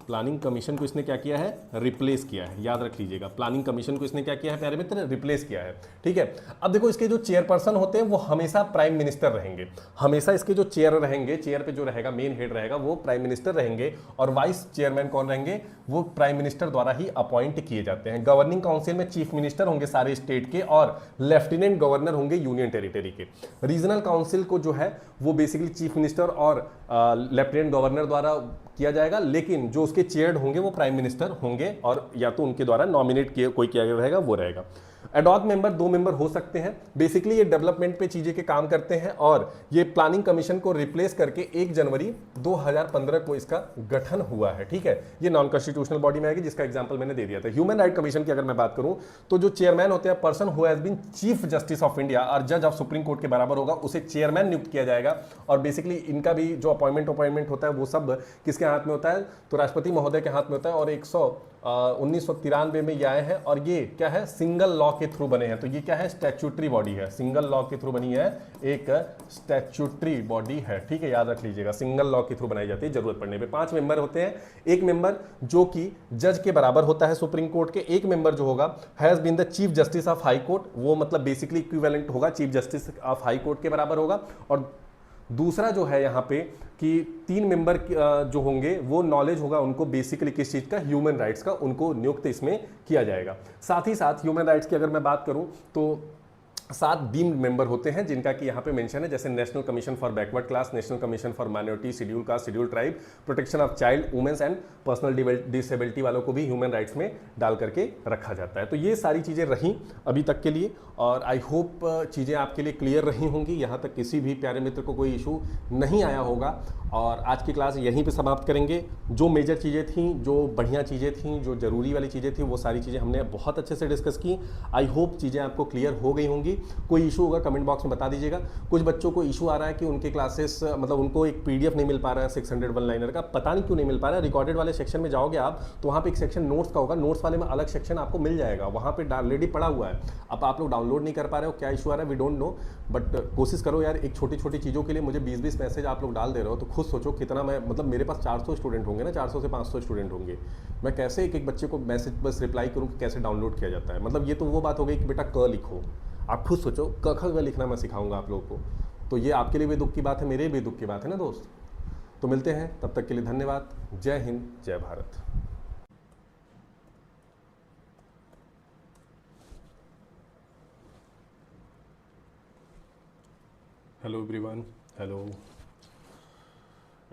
प्लानिंग कमीशन को इसने क्या किया है? रिप्लेस किया है। याद रख लीजिएगा, प्लानिंग कमीशन को इसने क्या किया है प्यारे मित्र? रिप्लेस किया है। ठीक है, अब देखो इसके जो चेयरपर्सन होते हैं वो हमेशा प्राइम मिनिस्टर रहेंगे। हमेशा इसके जो चेयर रहेंगे, चेयर पे जो रहेगा मेन हेड रहेगा वो प्राइम मिनिस्टर रहेंगे। और वाइस चेयरमैन कौन रहेंगे? वो प्राइम मिनिस्टर द्वारा ही अपॉइंट किए जाते हैं। गवर्निंग काउंसिल में चीफ मिनिस्टर होंगे सारे स्टेट के और लेफ्टिनेंट गवर्नर होंगे यूनियन टेरिटरी के। रीजनल काउंसिल को जो है वो बेसिकली चीफ मिनिस्टर और लेफ्टिनेंट गवर्नर द्वारा किया जाएगा, लेकिन जो उसके चेयर्ड होंगे वो प्राइम मिनिस्टर होंगे और या तो उनके द्वारा नॉमिनेट किया कोई किया गया रहेगा वो रहेगा। एडॉक मेंबर 2 मेंबर हो सकते हैं। बेसिकली ये डेवलपमेंट पे चीजें के काम करते हैं और ये प्लानिंग कमीशन को रिप्लेस करके 1 जनवरी 2015 को इसका गठन हुआ है। ठीक है, ये नॉन कॉन्स्टिट्यूशनल बॉडी में आएगी, जिसका एग्जांपल मैंने दे दिया था। ह्यूमन राइट कमीशन की अगर मैं बात करूं तो जो चेयरमैन होते हैं, person who has been chief justice of India और जज ऑफ सुप्रीम कोर्ट के बराबर होगा, उसे चेयरमैन नियुक्त किया जाएगा। और बेसिकली इनका भी जो अपॉइंटमेंट होता है वो सब किसके हाथ में होता है, तो राष्ट्रपति महोदय के हाथ में होता है। और 1993 में ये आए हैं और ये क्या है, सिंगल लॉ के थ्रू बने हैं। तो ये क्या है, स्टैट्यूटरी बॉडी है, सिंगल लॉ के थ्रू बनी है, एक स्टैट्यूटरी बॉडी है। ठीक है, याद रख लीजिएगा, सिंगल लॉ के थ्रू बनाई जाती है जरूरत पड़ने पे। 5 मेंबर होते हैं, एक मेंबर जो कि जज के बराबर होता है सुप्रीम कोर्ट के, एक मेंबर जो होगा has been the chief justice of high court, वो मतलब बेसिकली इक्विवेलेंट होगा, chief justice of high court के बराबर होगा। और दूसरा जो है यहाँ पे कि 3 मेंबर जो होंगे वो नॉलेज होगा उनको बेसिकली किस चीज का, ह्यूमन राइट्स का, उनको नियुक्त इसमें किया जाएगा। साथ ही साथ ह्यूमन राइट्स की अगर मैं बात करूं तो 7 डीम्ड मेंबर होते हैं, जिनका कि यहाँ पे मेंशन है, जैसे national commission for backward class, national commission for minority, schedule caste, schedule tribe, protection of child, womens and personal disability वालों को भी ह्यूमन राइट्स में डाल करके रखा जाता है। तो ये सारी चीज़ें रहीं अभी तक के लिए, और आई होप चीज़ें आपके लिए क्लियर रही होंगी। यहाँ तक किसी भी प्यारे मित्र को कोई इशू नहीं आया होगा। और आज की क्लास यहीं पे समाप्त करेंगे। जो मेजर चीज़ें थी, जो बढ़िया चीज़ें थी, जो ज़रूरी वाली चीज़ें थी, वो सारी चीज़ें हमने बहुत अच्छे से डिस्कस की। आई होप चीज़ें आपको क्लियर हो गई होंगी। कोई इशू होगा कमेंट बॉक्स में बता दीजिएगा। कुछ बच्चों को इशू आ रहा है कि उनके क्लासेस मतलब उनको एक PDF नहीं मिल पा रहा है 600 वन लाइनर का, पता नहीं क्यों नहीं मिल पा रहा है। रिकॉर्डेड वाले सेक्शन में जाओगे आप तो वहाँ पे एक सेक्शन नोट्स का होगा, नोट्स वाले में अलग सेक्शन आपको मिल जाएगा, वहाँ पे ऑलरेडी पड़ा हुआ है। अब आप लोग डाउनलोड नहीं कर पा रहे हो, क्या इशू आ रहा है वी डोंट नो, बट कोशिश करो यार। एक छोटी छोटी चीज़ों के लिए मुझे 20-20 मैसेज आप लोग डाल दे रहे हो, तो खुद सोचो कितना मैं, मतलब मेरे पास 400 स्टूडेंट होंगे ना, 400 से 500 स्टूडेंट होंगे, मैं कैसे एक एक बच्चे को मैसेज बस रिप्लाई करूँ कि कैसे डाउनलोड किया जाता है। मतलब ये तो वो बात हो गई कि बेटा क लिखो, आप खुद सोचो, क ख ग लिखना मैं सिखाऊंगा आप लोगों को। तो ये आपके लिए भी दुख की बात है, मेरे भी दुख की बात है ना दोस्त। तो मिलते हैं, तब तक के लिए धन्यवाद। जय हिंद, जय भारत। Hello everyone, hello.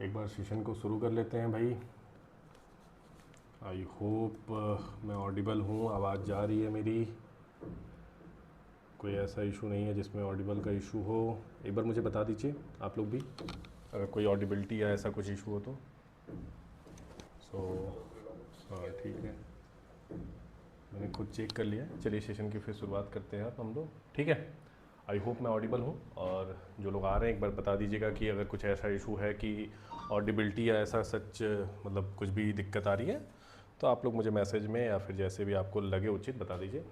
एक बार सेशन को शुरू कर लेते हैं भाई। आई होप मैं ऑडिबल हूँ, आवाज़ जा रही है मेरी, कोई ऐसा इशू नहीं है जिसमें ऑडिबल का इशू हो। एक बार मुझे बता दीजिए आप लोग भी, अगर कोई ऑडिबिलिटी या ऐसा कुछ इशू हो तो। हाँ ठीक है, मैंने खुद चेक कर लिया। चलिए सेशन की फिर शुरुआत करते हैं आप हम लोग, ठीक है। आई होप मैं ऑडिबल हूँ, और जो लोग आ रहे हैं एक बार बता दीजिएगा कि अगर कुछ ऐसा इशू है कि ऑडिबिलिटी या ऐसा सच मतलब कुछ भी दिक्कत आ रही है, तो आप लोग मुझे मैसेज में या फिर जैसे भी आपको लगे उचित बता दीजिए।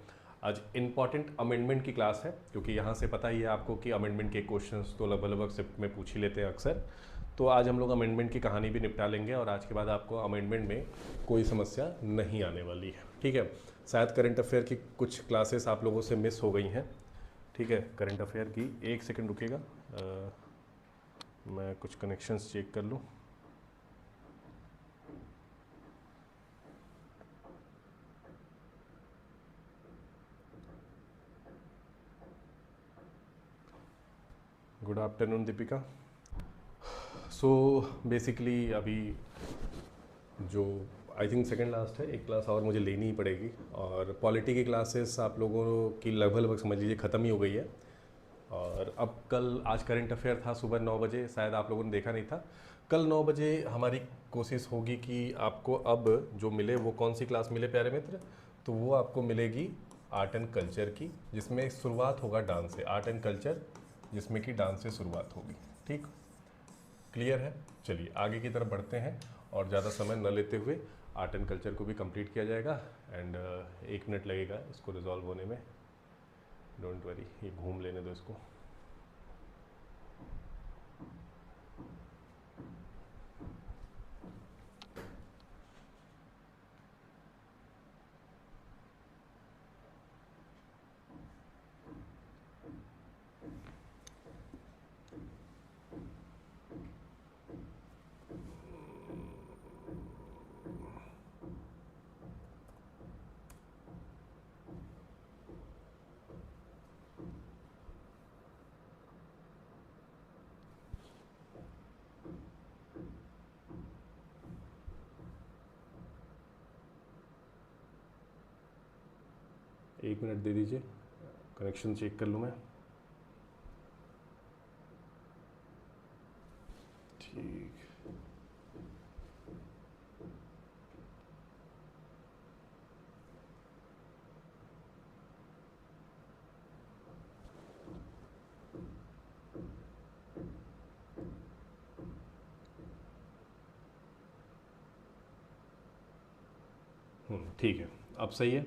आज इंपॉर्टेंट अमेंडमेंट की क्लास है, क्योंकि यहाँ से पता ही है आपको कि अमेंडमेंट के क्वेश्चंस तो लगभग शिफ्ट में पूछ ही लेते हैं अक्सर। तो आज हम लोग अमेंडमेंट की कहानी भी निपटा लेंगे, और आज के बाद आपको अमेंडमेंट में कोई समस्या नहीं आने वाली है, ठीक है। शायद करंट अफेयर की कुछ क्लासेस आप लोगों से मिस हो गई हैं, ठीक है। करंट अफेयर की 1 सेकंड रुकिएगा, मैं कुछ कनेक्शंस चेक कर लूँ। Good afternoon Deepika. So basically अभी जो आई थिंक सेकेंड लास्ट है, एक क्लास और मुझे लेनी ही पड़ेगी, और पॉलिटी की क्लासेस आप लोगों की लगभग समझ लीजिए ख़त्म ही हो गई है। और अब कल, आज करंट अफेयर था सुबह 9 बजे, शायद आप लोगों ने देखा नहीं था। कल 9 बजे हमारी कोशिश होगी कि आपको अब जो मिले वो कौन सी क्लास मिले प्यारे मित्र, तो वो आपको मिलेगी आर्ट एंड कल्चर की, जिसमें शुरुआत होगा डांस से। आर्ट एंड कल्चर जिसमें कि डांस से शुरुआत होगी, ठीक, क्लियर है। चलिए आगे की तरफ बढ़ते हैं, और ज़्यादा समय न लेते हुए आर्ट एंड कल्चर को भी कंप्लीट किया जाएगा। एंड 1 मिनट लगेगा इसको रिजॉल्व होने में, डोंट वरी, ये घूम लेने दो इसको। एक मिनट दे दीजिए, कनेक्शन चेक कर लूँ मैं। ठीक, ठीक है, अब सही है।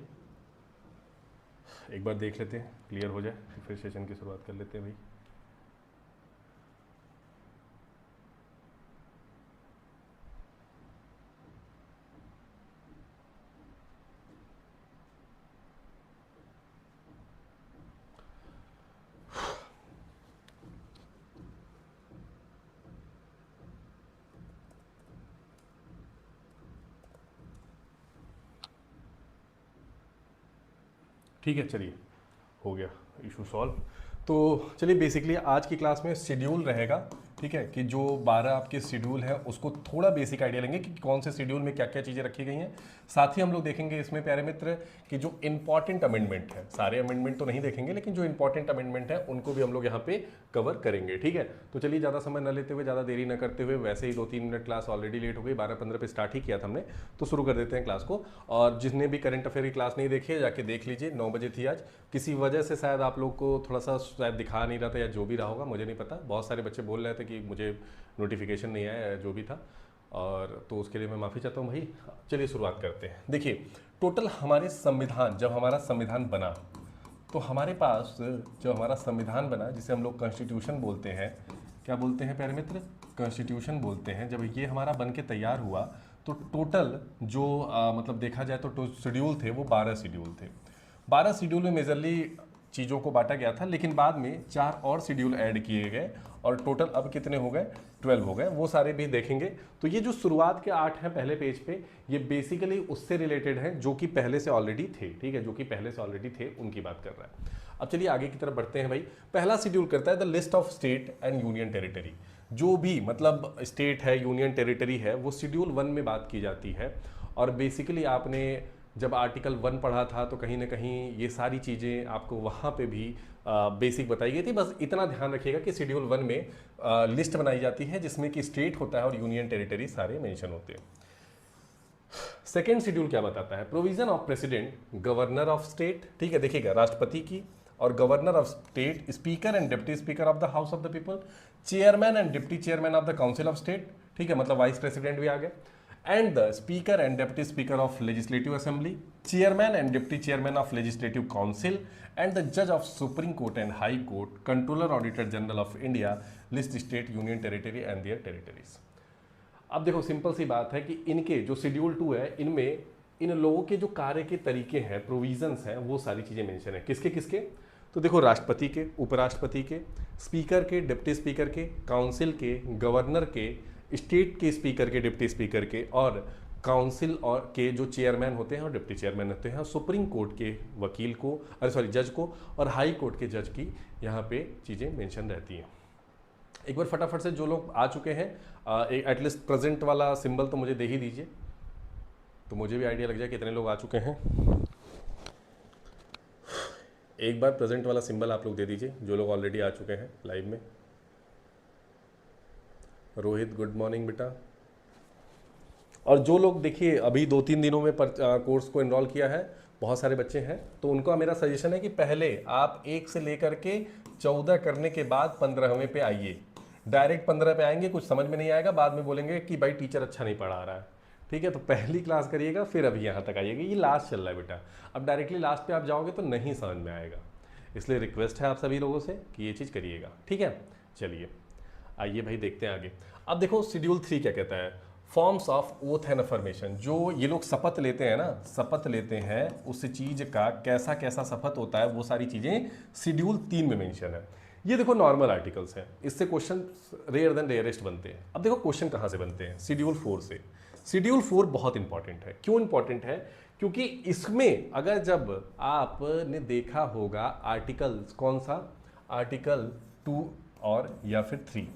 एक बार देख लेते हैं, क्लियर हो जाए फिर सेशन की शुरुआत कर लेते हैं भाई। ठीक है, चलिए हो गया इशू सॉल्व। तो चलिए बेसिकली आज की क्लास में शेड्यूल रहेगा, ठीक है, कि जो 12 आपके शेड्यूल है उसको थोड़ा बेसिक आइडिया लेंगे कि कौन से शेड्यूल में क्या क्या चीज़ें रखी गई हैं। साथ ही हम लोग देखेंगे इसमें प्यारे मित्र कि जो इंपॉर्टेंट अमेंडमेंट है, सारे अमेंडमेंट तो नहीं देखेंगे लेकिन जो इंपॉर्टेंट अमेंडमेंट है उनको भी हम लोग यहाँ पे कवर करेंगे, ठीक है। तो चलिए ज़्यादा समय न लेते हुए, ज़्यादा देरी न करते हुए, वैसे ही 2-3 मिनट क्लास ऑलरेडी लेट हो गई, 12-15 पे स्टार्ट ही किया था हमने, तो शुरू कर देते हैं क्लास को। और जिसने भी करंट अफेयर की क्लास नहीं देखी है जाके देख लीजिए, 9 बजे थी आज। किसी वजह से शायद आप लोग को थोड़ा सा शायद दिखा नहीं रहा था या जो भी रहा होगा, मुझे नहीं पता। बहुत सारे बच्चे बोल रहे थे कि मुझे नोटिफिकेशन नहीं आया या जो भी था, और तो उसके लिए मैं माफ़ी चाहता हूँ भाई। चलिए शुरुआत करते हैं। देखिए टोटल हमारे संविधान, जब हमारा संविधान बना तो हमारे पास जो हमारा संविधान बना, जिसे हम लोग कॉन्स्टिट्यूशन बोलते हैं, क्या बोलते हैं प्यारे मित्र, कॉन्स्टिट्यूशन बोलते हैं। जब ये हमारा बन के तैयार हुआ तो टोटल जो मतलब देखा जाए तो शेड्यूल थे वो 12 शेड्यूल थे। 12 शेड्यूल में मेजरली चीज़ों को बांटा गया था, लेकिन बाद में 4 और शेड्यूल ऐड किए गए और टोटल अब कितने हो गए, 12 हो गए। वो सारे भी देखेंगे। तो ये जो शुरुआत के 8 हैं पहले पेज पे, ये बेसिकली उससे रिलेटेड हैं जो कि पहले से ऑलरेडी थे, ठीक है, जो कि पहले से ऑलरेडी थे उनकी बात कर रहा है। अब चलिए आगे की तरफ बढ़ते हैं भाई। पहला शेड्यूल करता है the list of state and union territory. जो भी मतलब स्टेट है, यूनियन टेरिटरी है, वो शेड्यूल 1 में बात की जाती है। और बेसिकली आपने जब आर्टिकल 1 पढ़ा था तो कहीं ना कहीं ये सारी चीज़ें आपको वहाँ पे भी बेसिक बताई गई थी। बस इतना ध्यान रखिएगा कि शेड्यूल 1 में लिस्ट बनाई जाती है जिसमें कि स्टेट होता है और यूनियन टेरिटरी सारे मेंशन होते हैं। सेकेंड शेड्यूल क्या बताता है, provision of president, governor of state, ठीक है, देखिएगा राष्ट्रपति की और governor of state, speaker and deputy speaker of the house of the people, chairman and deputy chairman of the council of state, ठीक है, मतलब वाइस प्रेसिडेंट भी आ गए, and the speaker and deputy speaker of legislative assembly, chairman and deputy chairman of legislative council, and the judge of supreme court and high court, controller auditor general of India, list state union territory and their territories। अब देखो simple सी बात है कि इनके जो schedule 2 है, इनमें इन लोगों के जो कार्य के तरीके हैं, प्रोविजंस हैं, वो सारी चीज़ें मेंशन है। किसके किसके, तो देखो राष्ट्रपति के, उपराष्ट्रपति के, स्पीकर के, डिप्टी स्पीकर के, काउंसिल के, गवर्नर के, स्टेट के स्पीकर के, डिप्टी स्पीकर के, और काउंसिल और के जो चेयरमैन होते हैं और डिप्टी चेयरमैन होते हैं, सुप्रीम कोर्ट के वकील को, जज को, और हाई कोर्ट के जज की यहाँ पे चीज़ें मेंशन रहती हैं। एक बार फटाफट से जो लोग आ चुके हैं एटलीस्ट प्रेजेंट वाला सिंबल तो मुझे दे ही दीजिए, तो मुझे भी आइडिया लग जाए कितने लोग आ चुके हैं। एक बार प्रेजेंट वाला सिंबल आप लोग दे दीजिए जो लोग ऑलरेडी आ चुके हैं लाइव में। रोहित गुड मॉर्निंग बेटा। और जो लोग देखिए अभी 2-3 दिनों में कोर्स को एनरोल किया है, बहुत सारे बच्चे हैं, तो उनका मेरा सजेशन है कि पहले आप 1 से लेकर के 14 करने के बाद 15वें पे आइए। डायरेक्ट 15 पे आएंगे कुछ समझ में नहीं आएगा, बाद में बोलेंगे कि भाई टीचर अच्छा नहीं पढ़ा रहा है, ठीक है। तो पहली क्लास करिएगा फिर अभी यहाँ तक आइएगा, ये लास्ट चल रहा है बेटा। अब डायरेक्टली लास्ट पे आप जाओगे तो नहीं समझ में आएगा, इसलिए रिक्वेस्ट है आप सभी लोगों से कि ये चीज़ करिएगा, ठीक है। चलिए आइए भाई देखते हैं आगे। अब देखो शेड्यूल 3 क्या कहता है, forms of oath and affirmation. जो ये लोग शपथ लेते हैं ना, शपथ लेते हैं, उस चीज़ का कैसा कैसा शपथ होता है, वो सारी चीज़ें शेड्यूल 3 में मेंशन है। ये देखो नॉर्मल आर्टिकल्स हैं, इससे क्वेश्चन रेयर देन रेयरेस्ट बनते हैं। अब देखो क्वेश्चन कहाँ से बनते हैं, शेड्यूल 4 से। शेड्यूल 4 बहुत इंपॉर्टेंट है। क्यों इंपॉर्टेंट है, क्योंकि इसमें अगर जब आपने देखा होगा आर्टिकल, कौन सा, आर्टिकल 2 और या फिर 3,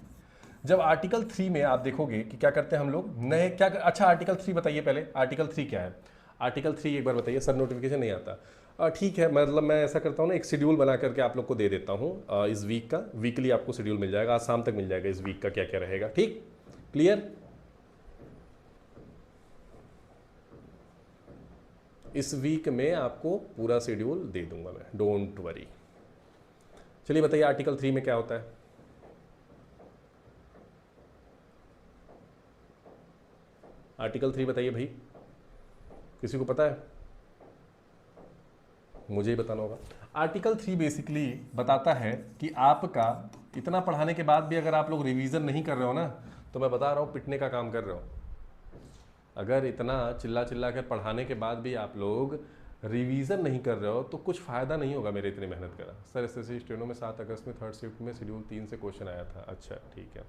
जब आर्टिकल 3 में आप देखोगे कि क्या करते हैं हम लोग नए अच्छा आर्टिकल 3 बताइए पहले, आर्टिकल 3 क्या है, आर्टिकल 3 एक बार बताइए, सर नोटिफिकेशन नहीं आता। ठीक है, मतलब मैं ऐसा करता हूँ ना, एक शेड्यूल बना करके आप लोग को दे देता हूँ इस वीक का। वीकली आपको शेड्यूल मिल जाएगा, आज शाम तक मिल जाएगा इस वीक का क्या क्या रहेगा। ठीक, क्लियर। इस वीक में आपको पूरा शेड्यूल दे दूंगा मैं, डोंट वरी। चलिए बताइए आर्टिकल 3 में क्या होता है। आर्टिकल 3 बताइए भाई, किसी को पता है? मुझे ही बताना होगा। आर्टिकल 3 बेसिकली बताता है कि आपका इतना पढ़ाने के बाद भी अगर आप लोग रिवीजन नहीं कर रहे हो ना, तो मैं बता रहा हूँ पिटने का काम कर रहे हो। अगर इतना चिल्ला चिल्ला कर पढ़ाने के बाद भी आप लोग रिवीजन नहीं कर रहे हो तो कुछ फ़ायदा नहीं होगा मेरे इतनी मेहनत करा। सर एसएससी स्टेनो में 7 अगस्त में 3rd शिफ्ट में शेड्यूल 3 से क्वेश्चन आया था। अच्छा ठीक है,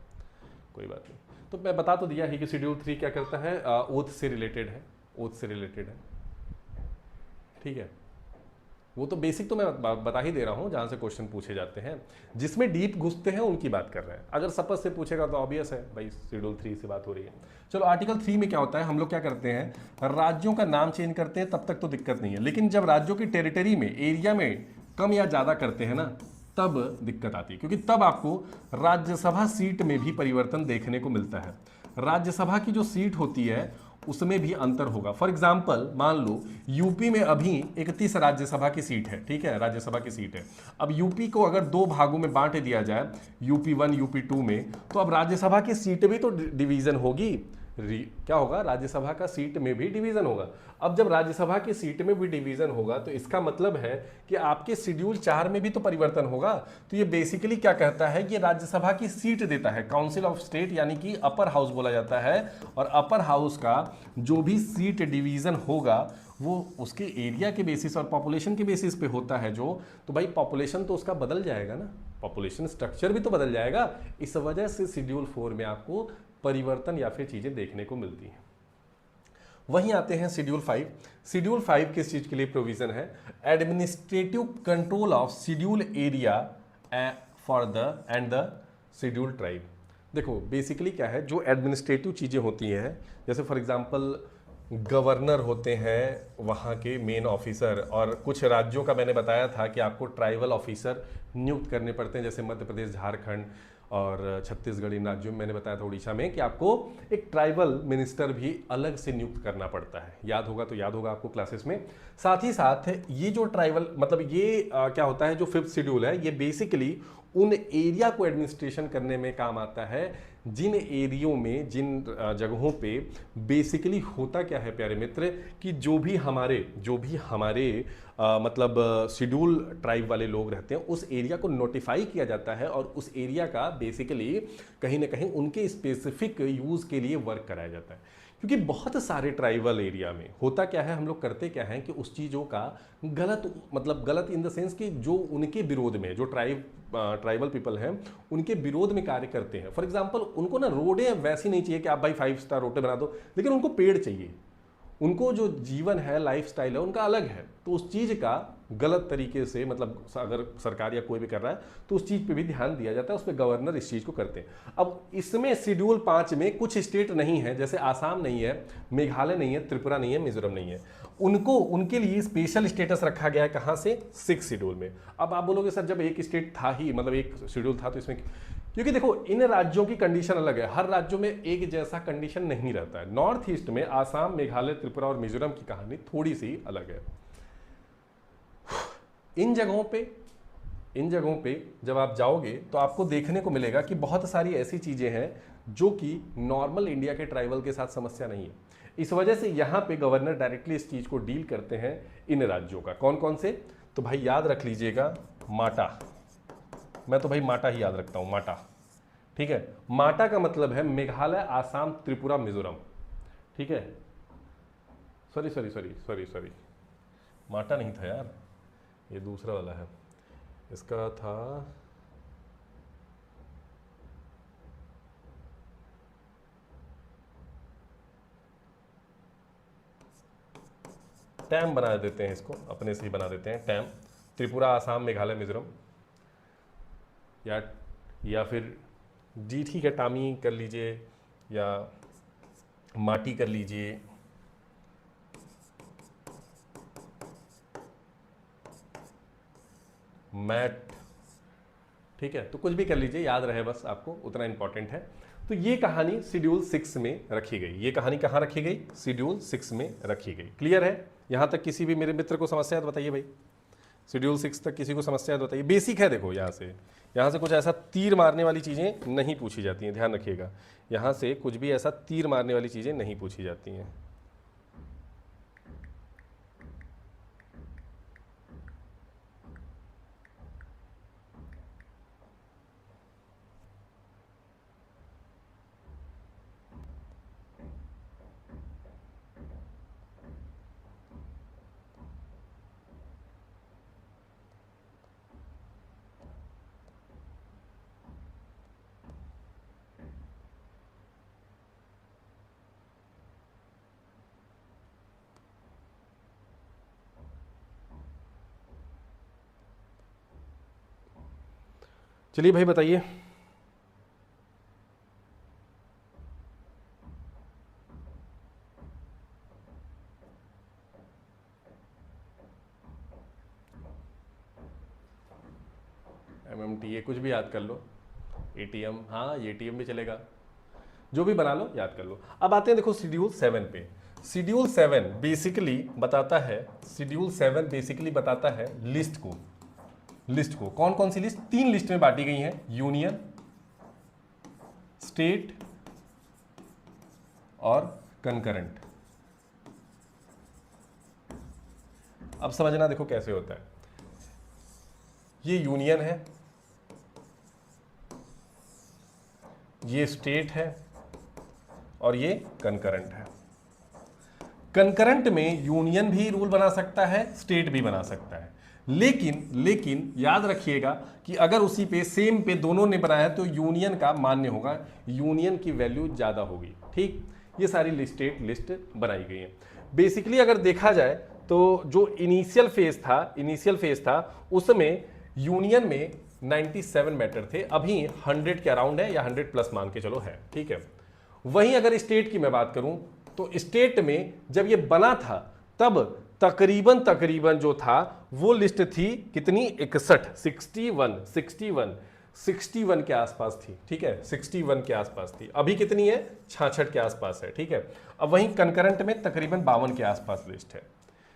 कोई बात नहीं। तो मैं बता तो दिया ही कि शेड्यूल 3 क्या करता है, ओथ से रिलेटेड है, ओथ से रिलेटेड है। ठीक है, वो तो बेसिक तो मैं बता ही दे रहा हूँ, जहाँ से क्वेश्चन पूछे जाते हैं, जिसमें डीप घुसते हैं उनकी बात कर रहे हैं। अगर सपस से पूछेगा तो ऑब्वियस है भाई, शेड्यूल 3 से बात हो रही है। चलो आर्टिकल 3 में क्या होता है, हम लोग क्या करते हैं, राज्यों का नाम चेंज करते हैं, तब तक तो दिक्कत नहीं है, लेकिन जब राज्यों की टेरिटरी में, एरिया में कम या ज़्यादा करते हैं ना, तब दिक्कत आती है, क्योंकि तब आपको राज्यसभा सीट में भी परिवर्तन देखने को मिलता है। राज्यसभा की जो सीट होती है उसमें भी अंतर होगा। फॉर एग्जाम्पल मान लो यूपी में अभी 31 राज्यसभा की सीट है, ठीक है, राज्यसभा की सीट है। अब यूपी को अगर 2 भागों में बांट दिया जाए, यूपी 1 यूपी 2 में, तो अब राज्यसभा की सीट भी तो डिवीजन होगी। क्या होगा, राज्यसभा का सीट में भी डिवीजन होगा। अब जब राज्यसभा की सीट में भी डिवीजन होगा तो इसका मतलब है कि आपके शेड्यूल 4 में भी तो परिवर्तन होगा। तो ये बेसिकली क्या कहता है कि राज्यसभा की सीट देता है, काउंसिल ऑफ स्टेट यानी कि अपर हाउस बोला जाता है, और अपर हाउस का जो भी सीट डिवीजन होगा वो उसके एरिया के बेसिस और पॉपुलेशन के बेसिस पे होता है जो, तो भाई पॉपुलेशन तो उसका बदल जाएगा ना, पॉपुलेशन स्ट्रक्चर भी तो बदल जाएगा। इस वजह से शेड्यूल 4 में आपको परिवर्तन या फिर चीजें देखने को मिलती हैं। वहीं आते हैं शेड्यूल 5। शेड्यूल 5 किस चीज के लिए प्रोविजन है, administrative control of schedule area for the end the schedule tribe. देखो बेसिकली क्या है, जो एडमिनिस्ट्रेटिव चीजें होती हैं, जैसे फॉर एग्जांपल गवर्नर होते हैं वहाँ के मेन ऑफिसर, और कुछ राज्यों का मैंने बताया था कि आपको ट्राइबल ऑफिसर नियुक्त करने पड़ते हैं, जैसे मध्य प्रदेश, झारखंड और छत्तीसगढ़, इन राज्यों में मैंने बताया था, उड़ीसा में, कि आपको एक ट्राइबल मिनिस्टर भी अलग से नियुक्त करना पड़ता है। याद होगा तो याद होगा आपको क्लासेस में। साथ ही साथ ये जो ट्राइबल मतलब ये क्या होता है, जो 5th शेड्यूल है, ये बेसिकली उन एरिया को एडमिनिस्ट्रेशन करने में काम आता है जिन एरियो में, जिन जगहों पे बेसिकली होता क्या है प्यारे मित्र, कि जो भी हमारे मतलब शेड्यूल ट्राइब वाले लोग रहते हैं, उस एरिया को नोटिफाई किया जाता है और उस एरिया का बेसिकली कहीं ना कहीं उनके स्पेसिफिक यूज़ के लिए वर्क कराया जाता है। क्योंकि बहुत सारे ट्राइबल एरिया में होता क्या है, हम लोग करते क्या है कि उस चीज़ों का गलत, मतलब गलत इन द सेंस कि जो उनके विरोध में, जो ट्राइबल पीपल हैं उनके विरोध में कार्य करते हैं। फॉर एग्जांपल उनको ना रोडें वैसी नहीं चाहिए कि आप भाई 5 स्टार रोडें बना दो, लेकिन उनको पेड़ चाहिए, उनको जो जीवन है, लाइफस्टाइल है, उनका अलग है। तो उस चीज़ का गलत तरीके से, मतलब अगर सरकार या कोई भी कर रहा है तो उस चीज़ पे भी ध्यान दिया जाता है, उस पर गवर्नर इस चीज़ को करते हैं। अब इसमें शेड्यूल 5 में कुछ स्टेट नहीं है, जैसे आसाम नहीं है, मेघालय नहीं है, त्रिपुरा नहीं है, मिजोरम नहीं है, उनके लिए स्पेशल स्टेटस रखा गया है। कहाँ से, 6 शेड्यूल में। अब आप बोलोगे सर जब एक स्टेट था ही, मतलब एक शेड्यूल था, तो इसमें, क्योंकि देखो इन राज्यों की कंडीशन अलग है, हर राज्यों में एक जैसा कंडीशन नहीं रहता है। नॉर्थ ईस्ट में आसाम, मेघालय, त्रिपुरा और मिजोरम की कहानी थोड़ी सी अलग है। इन जगहों पे जब आप जाओगे तो आपको देखने को मिलेगा कि बहुत सारी ऐसी चीजें हैं जो कि नॉर्मल इंडिया के ट्राइबल के साथ समस्या नहीं है। इस वजह से यहां पे गवर्नर डायरेक्टली इस चीज को डील करते हैं इन राज्यों का। कौन कौन से, तो भाई याद रख लीजिएगा, माटा, मैं तो भाई माटा ही याद रखता हूं, माटा, ठीक है। माटा का मतलब है मेघालय, आसाम, त्रिपुरा, मिजोरम, ठीक है। सॉरी, माटा नहीं था यार, ये दूसरा वाला है, इसका था टैम, बना देते हैं इसको, अपने से ही बना देते हैं टैम। त्रिपुरा, आसाम, मेघालय, मिजोरम, या फिर जी ठीक है, टामी कर लीजिए या माटी कर लीजिए। मैट, ठीक है। तो कुछ भी कर लीजिए, याद रहे बस आपको, उतना इंपॉर्टेंट है। तो ये कहानी शेड्यूल 6 में रखी गई। ये कहानी कहाँ रखी गई? शेड्यूल 6 में रखी गई। क्लियर है? यहाँ तक किसी भी मेरे मित्र को समस्या है तो बताइए भाई। शेड्यूल 6 तक किसी को समस्या है तो बताइए। बेसिक है, देखो यहाँ से कुछ ऐसा तीर मारने वाली चीज़ें नहीं पूछी जाती हैं, ध्यान रखिएगा। यहाँ से कुछ भी ऐसा तीर मारने वाली चीज़ें नहीं पूछी जाती हैं। चलिए भाई बताइए। MMTA कुछ भी याद कर लो, ATM, हाँ ATM भी चलेगा, जो भी बना लो याद कर लो। अब आते हैं देखो शेड्यूल 7 पे। शेड्यूल 7 बेसिकली बताता है, शेड्यूल 7 बेसिकली बताता है लिस्ट को। कौन कौन सी लिस्ट? 3 लिस्ट में बांटी गई हैं, यूनियन, स्टेट और कंकरेंट। अब समझना देखो कैसे होता है। ये यूनियन है, ये स्टेट है और ये कंकरेंट है। कंकरेंट में यूनियन भी रूल बना सकता है, स्टेट भी बना सकता है, लेकिन याद रखिएगा कि अगर उसी पे सेम पे दोनों ने बनाया है तो यूनियन का मान्य होगा, यूनियन की वैल्यू ज्यादा होगी। ठीक, ये सारी लिस्ट बनाई गई है। बेसिकली अगर देखा जाए तो जो इनिशियल फेज था उसमें यूनियन में 97 मैटर थे, अभी 100 के अराउंड है या 100 प्लस मान के चलो है, ठीक है। वहीं अगर स्टेट की मैं बात करूं तो स्टेट में जब ये बना था तब तकरीबन जो था वो लिस्ट थी कितनी? 61 के आसपास थी, ठीक है, 61 के आसपास थी। अभी कितनी है? 66 के आसपास है, ठीक है। अब वहीं कंकरेंट में तकरीबन 52 के आसपास लिस्ट है।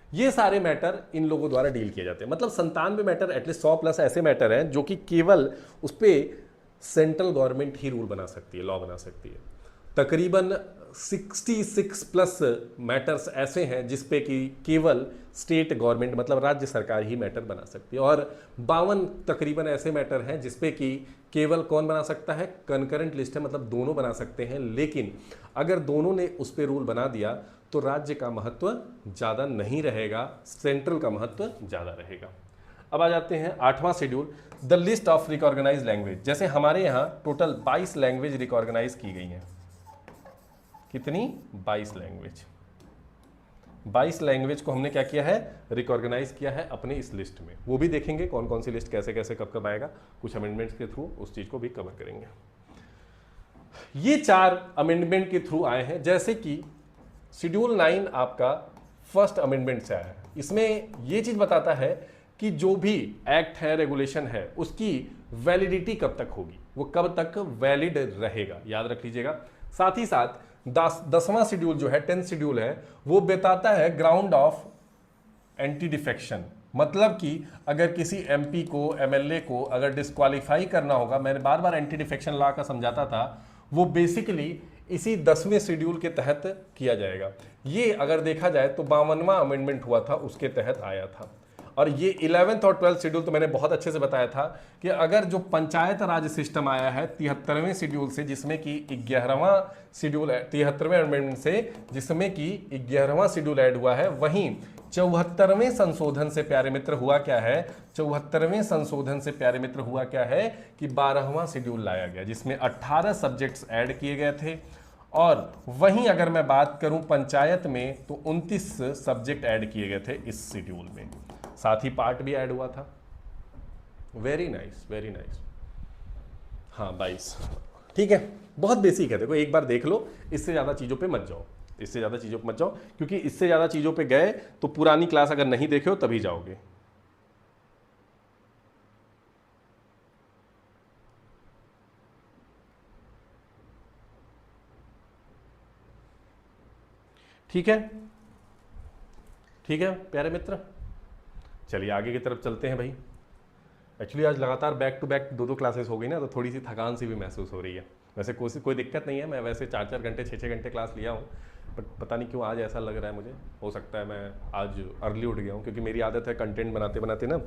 ये सारे मैटर इन लोगों द्वारा डील किए जाते हैं। मतलब 97 मैटर, एटलीस्ट 100 प्लस ऐसे मैटर हैं जो कि केवल उस पर सेंट्रल गवर्नमेंट ही रूल बना सकती है, लॉ बना सकती है। तकरीबन 66 प्लस मैटर्स ऐसे हैं जिसपे कि केवल स्टेट गवर्नमेंट मतलब राज्य सरकार ही मैटर बना सकती है, और 52 तकरीबन ऐसे मैटर हैं जिसपे कि केवल कौन बना सकता है? कंकरेंट लिस्ट है, मतलब दोनों बना सकते हैं। लेकिन अगर दोनों ने उस पर रूल बना दिया तो राज्य का महत्व ज़्यादा नहीं रहेगा, सेंट्रल का महत्व ज़्यादा रहेगा। अब आ जाते हैं 8वां schedule, the list of recognise language. जैसे हमारे यहाँ टोटल 22 लैंग्वेज रिकॉर्गनाइज की गई हैं। कितनी? 22 लैंग्वेज। 22 लैंग्वेज को हमने क्या किया है? रिकॉर्गनाइज किया है अपने इस लिस्ट में। वो भी देखेंगे कौन कौन सी लिस्ट कैसे कैसे कब कब आएगा, कुछ अमेंडमेंट्स के थ्रू उस चीज को भी कवर करेंगे। ये 4 अमेंडमेंट के थ्रू आए हैं। जैसे कि शेड्यूल 9 आपका फर्स्ट अमेंडमेंट से आया है। इसमें ये चीज बताता है कि जो भी एक्ट है, रेगुलेशन है, उसकी वैलिडिटी कब तक होगी, वो कब तक वैलिड रहेगा, याद रख लीजिएगा। साथ ही साथ 10वां शेड्यूल जो है, 10th शेड्यूल है, वो बताता है ग्राउंड ऑफ एंटी डिफेक्शन। मतलब कि अगर किसी एमपी को, एमएलए को अगर डिस्क्वालीफाई करना होगा, मैंने बार बार एंटी डिफेक्शन लॉ का समझाता था, वो बेसिकली इसी 10वें शेड्यूल के तहत किया जाएगा। ये अगर देखा जाए तो 52वां अमेंडमेंट हुआ था, उसके तहत आया था। और ये 11th और 12th शेड्यूल तो मैंने बहुत अच्छे से बताया था कि अगर जो पंचायत राज सिस्टम आया है 73वें शेड्यूल से, जिसमें कि 11वां शेड्यूल 73वें अमेंडमेंट से, जिसमें कि 11वां शेड्यूल ऐड हुआ है, वहीं 74वें संशोधन से प्यारे मित्र हुआ क्या है? 74वें संशोधन से प्यारे मित्र हुआ क्या है कि 12वां शेड्यूल लाया गया, जिसमें 18 सब्जेक्ट्स ऐड किए गए थे। और वहीं अगर मैं बात करूं पंचायत में तो 29 सब्जेक्ट ऐड किए गए थे इस शेड्यूल में, साथ ही पार्ट भी ऐड हुआ था। Very nice, very nice. हाँ 22, ठीक है, बहुत बेसिक है। देखो एक बार देख लो, इससे ज़्यादा चीज़ों पे मत जाओ, इससे ज़्यादा चीज़ों पे मत जाओ, क्योंकि इससे ज़्यादा चीज़ों पे गए तो पुरानी क्लास अगर नहीं देखे हो तभी जाओगे। ठीक है, ठीक है प्यारे मित्र, चलिए आगे की तरफ चलते हैं भाई। एक्चुअली आज लगातार बैक टू बैक 2-2 क्लासेस हो गई ना, तो थोड़ी सी थकान सी भी महसूस हो रही है। वैसे कोई दिक्कत नहीं है, मैं वैसे 4-4 घंटे 6-6 घंटे क्लास लिया हूँ, बट पता नहीं क्यों आज ऐसा लग रहा है मुझे। हो सकता है मैं आज अर्ली उठ गया हूँ, क्योंकि मेरी आदत है कंटेंट बनाते बनाते ना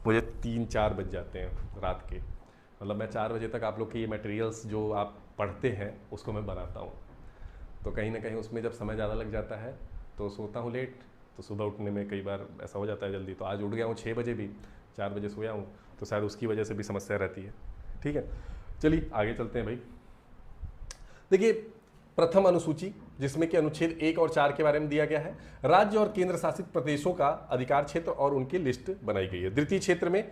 मुझे 3-4 बज जाते हैं रात के। मतलब मैं 4 बजे तक आप लोग के ये मटेरियल्स जो आप पढ़ते हैं उसको मैं बनाता हूँ, तो कहीं ना कहीं उसमें जब समय ज़्यादा लग जाता है तो सोता हूँ लेट, तो सुबह उठने में कई बार ऐसा हो जाता है जल्दी। तो आज उठ गया हूँ 6 बजे भी, 4 बजे सोया हूँ, तो शायद उसकी वजह से भी समस्या रहती है। ठीक है, चलिए आगे चलते हैं भाई। देखिए प्रथम अनुसूची जिसमें कि अनुच्छेद 1 और 4 के बारे में दिया गया है, राज्य और केंद्र शासित प्रदेशों का अधिकार क्षेत्र और उनकी लिस्ट बनाई गई है। द्वितीय क्षेत्र में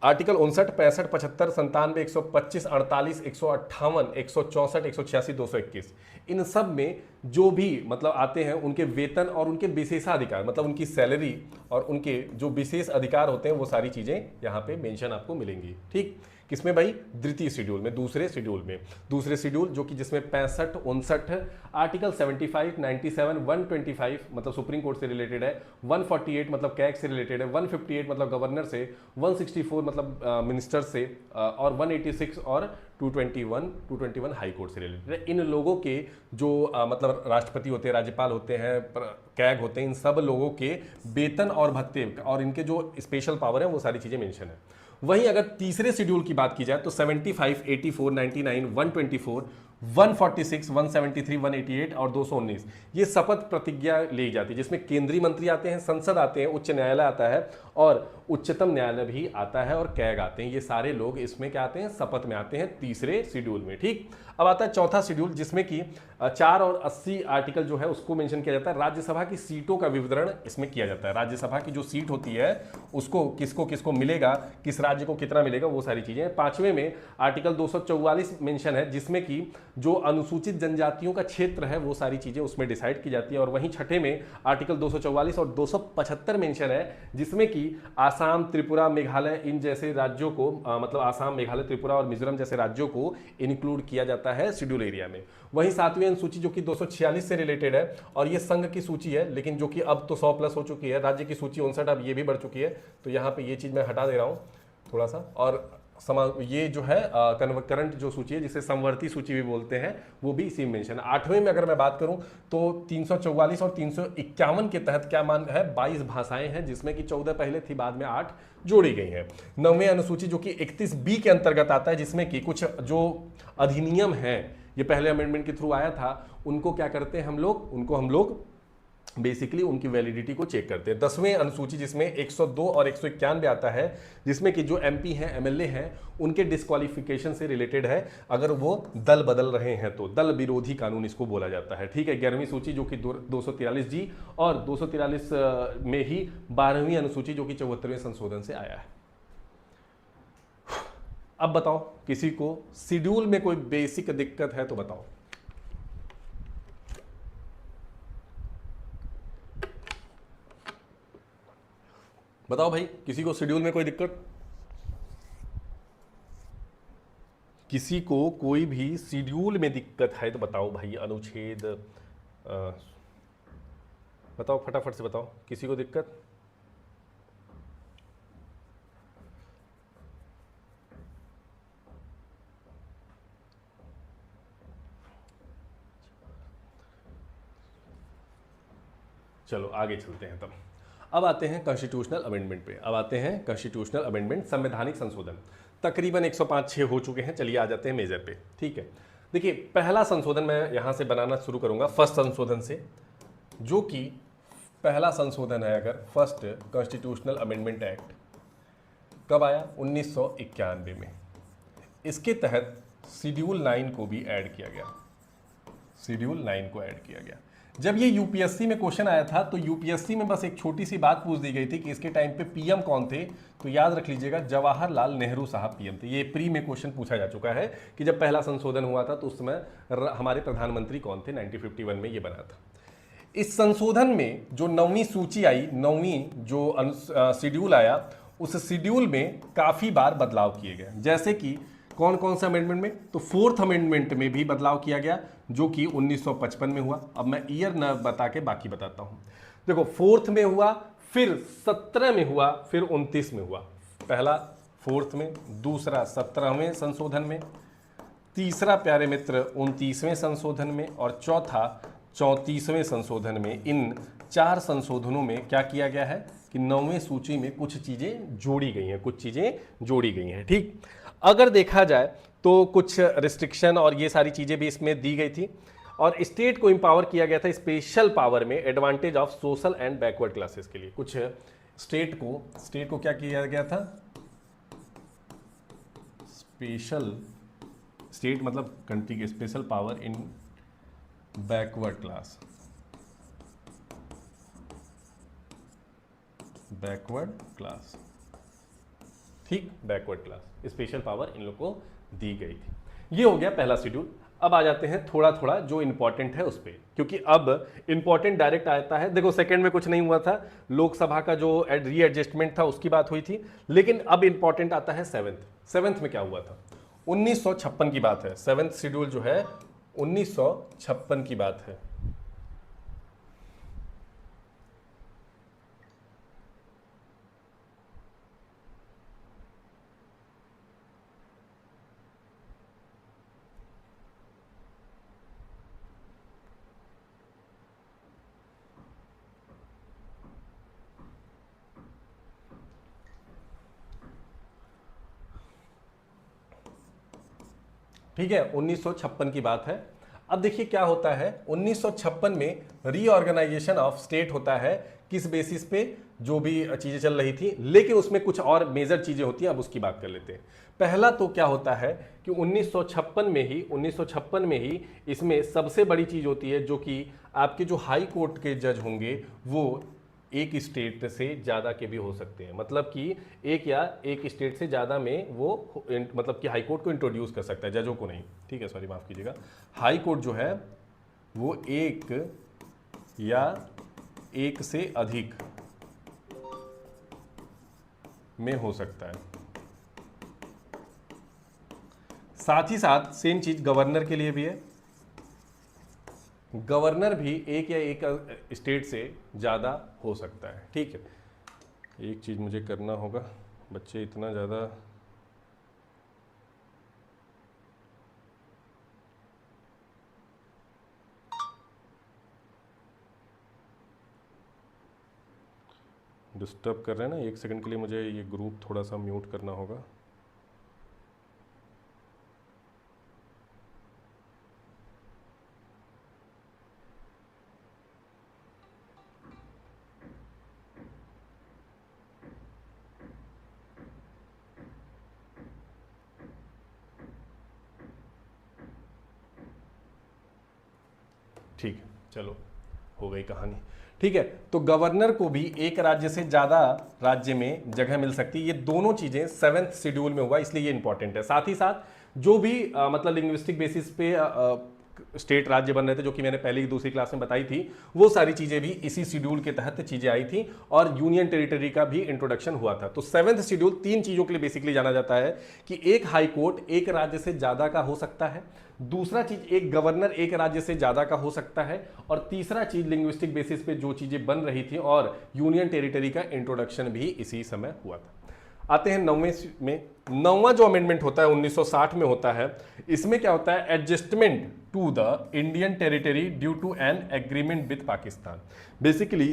आर्टिकल 59, 65, 75, 97, 125, 48, 158, 164, 186, 221, इन सब में जो भी मतलब आते हैं उनके वेतन और उनके विशेषाधिकार, मतलब उनकी सैलरी और उनके जो विशेष अधिकार होते हैं वो सारी चीज़ें यहाँ पे मेंशन आपको मिलेंगी। ठीक, किसमें भाई? द्वितीय शेड्यूल में, दूसरे शेड्यूल में। दूसरे शेड्यूल जो कि जिसमें 65, 59, आर्टिकल 75, 97, 125 मतलब सुप्रीम कोर्ट से रिलेटेड है, 148 मतलब कैग से रिलेटेड है, 158 मतलब गवर्नर से, 164 मतलब मिनिस्टर से, और 186 और 221 हाई कोर्ट से रिलेटेड है। इन लोगों के जो मतलब राष्ट्रपति होते हैं, राज्यपाल होते हैं, कैग होते हैं, इन सब लोगों के वेतन और भत्ते और इनके जो स्पेशल पावर है वो सारी चीज़ें मेंशन है। वहीं अगर तीसरे शेड्यूल की बात की जाए तो 75, 84, 99, 124, 146, 173, 188 और 219 ये शपथ प्रतिज्ञा ली जाती है, जिसमें केंद्रीय मंत्री आते हैं, संसद आते हैं, उच्च न्यायालय आता है और उच्चतम न्यायालय भी आता है और कैग आते हैं। ये सारे लोग इसमें क्या आते हैं? शपथ में आते हैं तीसरे शेड्यूल में। ठीक, अब आता है चौथा शेड्यूल जिसमें कि 4 और 80 आर्टिकल जो है उसको मेंशन किया जाता है। राज्यसभा की सीटों का विवरण इसमें किया जाता है। राज्यसभा की जो सीट होती है उसको किसको किसको मिलेगा, किस राज्य को कितना मिलेगा, वो सारी चीजें। पांचवें में आर्टिकल 244 मेंशन है जिसमें कि जो अनुसूचित जनजातियों का क्षेत्र है वो सारी चीजें उसमें डिसाइड की जाती है। और वहीं छठे में आर्टिकल 244 और 275 मेंशन है जिसमें कि आसाम, त्रिपुरा, मेघालय इन जैसे राज्यों को मतलब आसाम, मेघालय, त्रिपुरा और मिजोरम जैसे राज्यों को इंक्लूड किया जाता है शेड्यूल एरिया में। वहीं सातवीं अनुसूची जो कि 246 से रिलेटेड है और ये संघ की सूची है, लेकिन जो कि अब तो 100+ हो चुकी है। राज्य की सूची 59, अब ये भी बढ़ चुकी है, तो यहाँ पे ये चीज मैं हटा दे रहा हूँ थोड़ा सा। और ये जो है करंट जो सूची है जिसे समवर्ती सूची भी बोलते हैं वो भी इसी में मेंशन है। 8वें में अगर मैं बात करूं तो 344 और 351 के तहत क्या मान है? 22 भाषाएं हैं जिसमें कि 14 पहले थी, बाद में 8 जोड़ी गई हैं। 9वें अनुसूची जो कि 31B के अंतर्गत आता है जिसमें कि कुछ जो अधिनियम है ये पहले अमेंडमेंट के थ्रू आया था, उनको क्या करते हैं हम लोग बेसिकली उनकी वैलिडिटी को चेक करते हैं। 10वें अनुसूची जिसमें 102 और 191 आता है जिसमें कि जो MP हैं, MLA हैं, उनके डिस्क्वालिफिकेशन से रिलेटेड है अगर वो दल बदल रहे हैं तो, दल विरोधी कानून इसको बोला जाता है। ठीक है, 11वीं सूची जो कि 243G और 243 में ही 12वीं अनुसूची जो कि 74वें संशोधन से आया है। अब बताओ किसी को शेड्यूल में कोई बेसिक दिक्कत है तो बताओ। बताओ भाई, किसी को शेड्यूल में कोई दिक्कत? किसी को कोई भी शेड्यूल में दिक्कत है तो बताओ भाई। अनुच्छेद बताओ, फटाफट से बताओ, किसी को दिक्कत? चलो आगे चलते हैं। तब अब आते हैं कॉन्स्टिट्यूशनल अमेंडमेंट पे। अब आते हैं कॉन्स्टिट्यूशनल अमेंडमेंट, संवैधानिक संशोधन। तकरीबन 105-6 हो चुके हैं। चलिए आ जाते हैं मेजर पे। ठीक है, देखिए पहला संशोधन मैं यहाँ से बनाना शुरू करूँगा फर्स्ट संशोधन से, जो कि पहला संशोधन है अगर फर्स्ट कॉन्स्टिट्यूशनल अमेंडमेंट एक्ट कब आया? 1991 में। इसके तहत शेड्यूल 9 को भी ऐड किया गया। शेड्यूल 9 को ऐड किया गया। जब ये यूपीएससी में क्वेश्चन आया था तो यूपीएससी में बस एक छोटी सी बात पूछ दी गई थी कि इसके टाइम पे पीएम कौन थे, तो याद रख लीजिएगा जवाहरलाल नेहरू साहब पीएम थे। ये प्री में क्वेश्चन पूछा जा चुका है कि जब पहला संशोधन हुआ था तो उस समय हमारे प्रधानमंत्री कौन थे, 1951 में ये बना था। इस संशोधन में जो 9वीं सूची आई, 9वीं जो शेड्यूल आया, उस शेड्यूल में काफ़ी बार बदलाव किए गए। जैसे कि कौन कौन सा अमेंडमेंट में? तो फोर्थ अमेंडमेंट में भी बदलाव किया गया जो कि 1955 में हुआ। अब मैं ईयर न बता के बाकी बताता हूं। देखो, फोर्थ में हुआ, फिर 17 में हुआ, फिर 29 में हुआ। पहला फोर्थ में, दूसरा 17वें संशोधन में, तीसरा प्यारे मित्र 29वें संशोधन में, और चौथा 34वें संशोधन में। इन 4 संशोधनों में क्या किया गया है कि 9वें सूची में कुछ चीजें जोड़ी गई हैं, कुछ चीजें जोड़ी गई हैं। ठीक, अगर देखा जाए तो कुछ रिस्ट्रिक्शन और ये सारी चीजें भी इसमें दी गई थी, और स्टेट को एम्पावर किया गया था स्पेशल पावर में advantage of social and backward classes के लिए। कुछ स्टेट को क्या किया गया था? स्पेशल, स्टेट मतलब कंट्री के, special power in backward class, backward class. ठीक, बैकवर्ड क्लास, स्पेशल पावर इन लोग को दी गई थी। ये हो गया पहला शेड्यूल। अब आ जाते हैं थोड़ा थोड़ा जो इंपॉर्टेंट है उस पर, क्योंकि अब इंपॉर्टेंट डायरेक्ट आता है। देखो, सेकंड में कुछ नहीं हुआ था, लोकसभा का जो रीएडजस्टमेंट था उसकी बात हुई थी, लेकिन अब इंपॉर्टेंट आता है सेवेंथ में क्या हुआ था? 1956 की बात है। सेवेंथ शेड्यूल जो है 1956 की बात है। ठीक है, 1956 की बात है। अब देखिए क्या होता है, 1956 में रीऑर्गेनाइजेशन ऑफ स्टेट होता है। किस बेसिस पे? जो भी चीजें चल रही थी, लेकिन उसमें कुछ और मेजर चीजें होती हैं, अब उसकी बात कर लेते हैं। पहला तो क्या होता है कि 1956 में ही इसमें सबसे बड़ी चीज होती है, जो कि आपके जो हाई कोर्ट के जज होंगे वो एक स्टेट से ज़्यादा के भी हो सकते हैं। मतलब कि एक स्टेट से ज़्यादा में वो मतलब कि हाई कोर्ट को इंट्रोड्यूस कर सकता है, जजों को नहीं। ठीक है, सॉरी माफ़ कीजिएगा। हाई कोर्ट जो है वो एक या एक से अधिक में हो सकता है। साथ ही साथ सेम चीज़ गवर्नर के लिए भी है। गवर्नर भी एक या एक स्टेट से ज़्यादा हो सकता है। ठीक है, एक चीज़ मुझे करना होगा, बच्चे इतना ज़्यादा डिस्टर्ब कर रहे हैं ना। एक सेकंड के लिए मुझे ये ग्रुप थोड़ा सा म्यूट करना होगा। ठीक है, चलो हो गई कहानी। ठीक है, तो गवर्नर को भी एक राज्य से ज्यादा राज्य में जगह मिल सकती है। ये दोनों चीजें 7वें शेड्यूल में हुआ, इसलिए ये इंपॉर्टेंट है। साथ ही साथ जो भी मतलब लिंग्विस्टिक बेसिस पे स्टेट राज्य बन रहे थे, जो कि मैंने पहले की दूसरी क्लास में बताई थी, वो सारी चीजें भी इसी शेड्यूल के तहत चीजें आई थी, और यूनियन टेरिटरी का भी इंट्रोडक्शन हुआ था। तो 7वें शेड्यूल 3 चीजों के लिए बेसिकली जाना जाता है कि एक हाई कोर्ट एक राज्य से ज्यादा का हो सकता है, दूसरा चीज एक गवर्नर एक राज्य से ज्यादा का हो सकता है, और तीसरा चीज लिंग्विस्टिक बेसिस पे जो चीजें बन रही थी और यूनियन टेरिटरी का इंट्रोडक्शन भी इसी समय हुआ था। आते हैं 9वें में। 9वां जो अमेंडमेंट होता है 1960 में होता है। इसमें क्या होता है? Adjustment to the Indian territory due to an agreement with Pakistan. Basically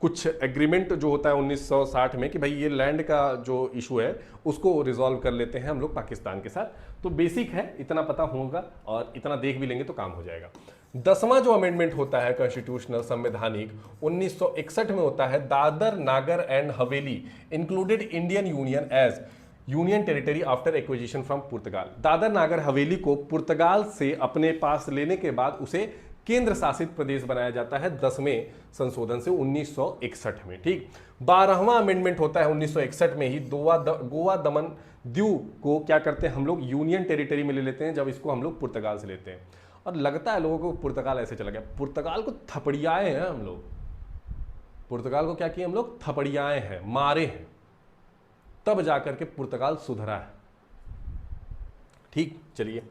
कुछ एग्रीमेंट जो होता है 1960 में कि भाई ये लैंड का जो इशू है उसको रिजॉल्व कर लेते हैं हम लोग पाकिस्तान के साथ। तो बेसिक है, इतना पता होगा और इतना देख भी लेंगे तो काम हो जाएगा। 10वां जो अमेंडमेंट होता है कॉन्स्टिट्यूशनल संवैधानिक 1961 में होता है। Dadar Nagar and Haveli included Indian union as union territory after acquisition from Portugal. Dadar Nagar Haveli को पुर्तगाल से अपने पास लेने के बाद उसे केंद्र शासित प्रदेश बनाया जाता है 10वें संशोधन से 1961 में। ठीक, 12वां अमेंडमेंट होता है 1961 में ही। गोवा दमन दीव को क्या करते हैं हम लोग? यूनियन टेरिटरी में ले लेते हैं, जब इसको हम लोग पुर्तगाल से लेते हैं। और लगता है लोगों को पुर्तगाल ऐसे चला गया, पुर्तगाल को थपड़ियाए हैं हम लोग। पुर्तगाल को क्या किए हम लोग? थपड़ियाए हैं, मारे हैं, तब जाकर के पुर्तगाल सुधरा है। ठीक, चलिए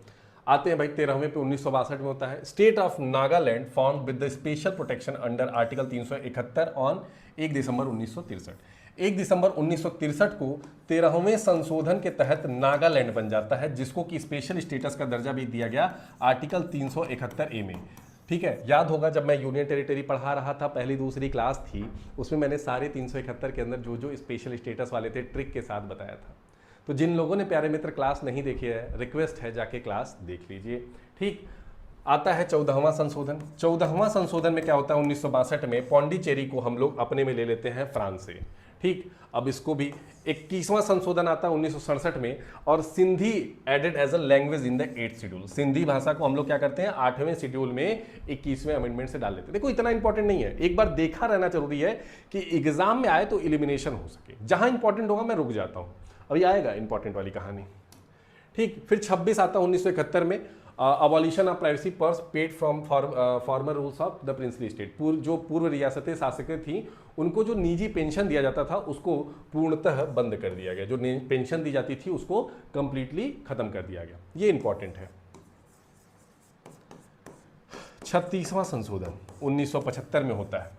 आते हैं भाई 13वें पे 1962 में होता है। State of Nagaland form with the special protection under article 371 on 1 दिसंबर 1963। 1 दिसंबर 1963 को 13वें संशोधन के तहत नागालैंड बन जाता है, जिसको कि स्पेशल स्टेटस का दर्जा भी दिया गया आर्टिकल 371A में। ठीक है, याद होगा जब मैं यूनियन टेरिटरी पढ़ा रहा था, पहली दूसरी क्लास थी, उसमें मैंने सारे 371 के अंदर जो जो स्पेशल स्टेटस वाले थे ट्रिक के साथ बताया था। तो जिन लोगों ने प्यारे मित्र क्लास नहीं देखी है, रिक्वेस्ट है जाके क्लास देख लीजिए। ठीक, आता है 14वां संशोधन। 14वां संशोधन में क्या होता है, 1962 में पौंडीचेरी को हम लोग अपने में ले लेते हैं फ्रांस से। ठीक, अब इसको भी 21वां संशोधन आता है 1967 में, और Sindhi added as a language in the 8th schedule. Sindhi भाषा को हम लोग क्या करते हैं, 8वें शेड्यूल में 21वें अमेंडमेंट से डाल देते हैं। देखो इतना इंपॉर्टेंट नहीं है, एक बार देखा रहना जरूरी है कि एग्जाम में आए तो इलिमिनेशन हो सके। जहां इंपॉर्टेंट होगा मैं रुक जाता हूं, अभी आएगा इंपॉर्टेंट वाली कहानी। ठीक, फिर 26 आता है 1971 में, abolition of privacy purse paid from farmer rules of the princely state. जो पूर्व रियासतें शासकें थी उनको जो निजी पेंशन दिया जाता था उसको पूर्णतः बंद कर दिया गया। जो पेंशन दी जाती थी उसको कंप्लीटली खत्म कर दिया गया। ये इंपॉर्टेंट है। 36वां संशोधन 1975 में होता है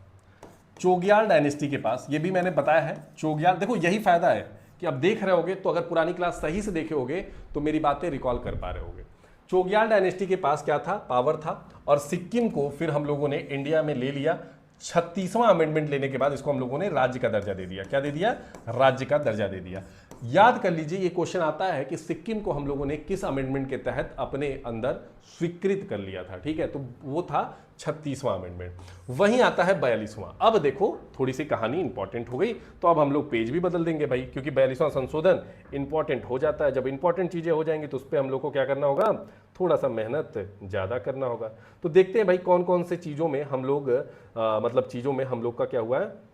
चोग्याल डायनेस्टी के पास। ये भी मैंने बताया है, चोग्याल, देखो यही फायदा है कि अब देख रहे होगे तो अगर पुरानी क्लास सही से देखे होगे तो मेरी बातें रिकॉल कर पा रहे होगे। चोग्याल डायनेस्टी के पास क्या था, पावर था, और सिक्किम को फिर हम लोगों ने इंडिया में ले लिया। 36वां अमेंडमेंट लेने के बाद इसको हम लोगों ने राज्य का दर्जा दे दिया। क्या दे दिया, राज्य का दर्जा दे दिया। याद कर लीजिए, ये क्वेश्चन आता है कि सिक्किम को हम लोगों ने किस अमेंडमेंट के तहत अपने अंदर स्वीकृत कर लिया था। ठीक है, तो वो था 36वां अमेंडमेंट। वहीं आता है 42वां। अब देखो थोड़ी सी कहानी इंपॉर्टेंट हो गई, तो अब हम लोग पेज भी बदल देंगे भाई, क्योंकि 42वां संशोधन इंपॉर्टेंट हो जाता है। जब इंपॉर्टेंट चीजें हो जाएंगी तो उस पर हम लोग को क्या करना होगा, थोड़ा सा मेहनत ज्यादा करना होगा। तो देखते हैं भाई कौन कौन से चीजों में हम लोग मतलब चीजों में हम लोग का क्या हुआ है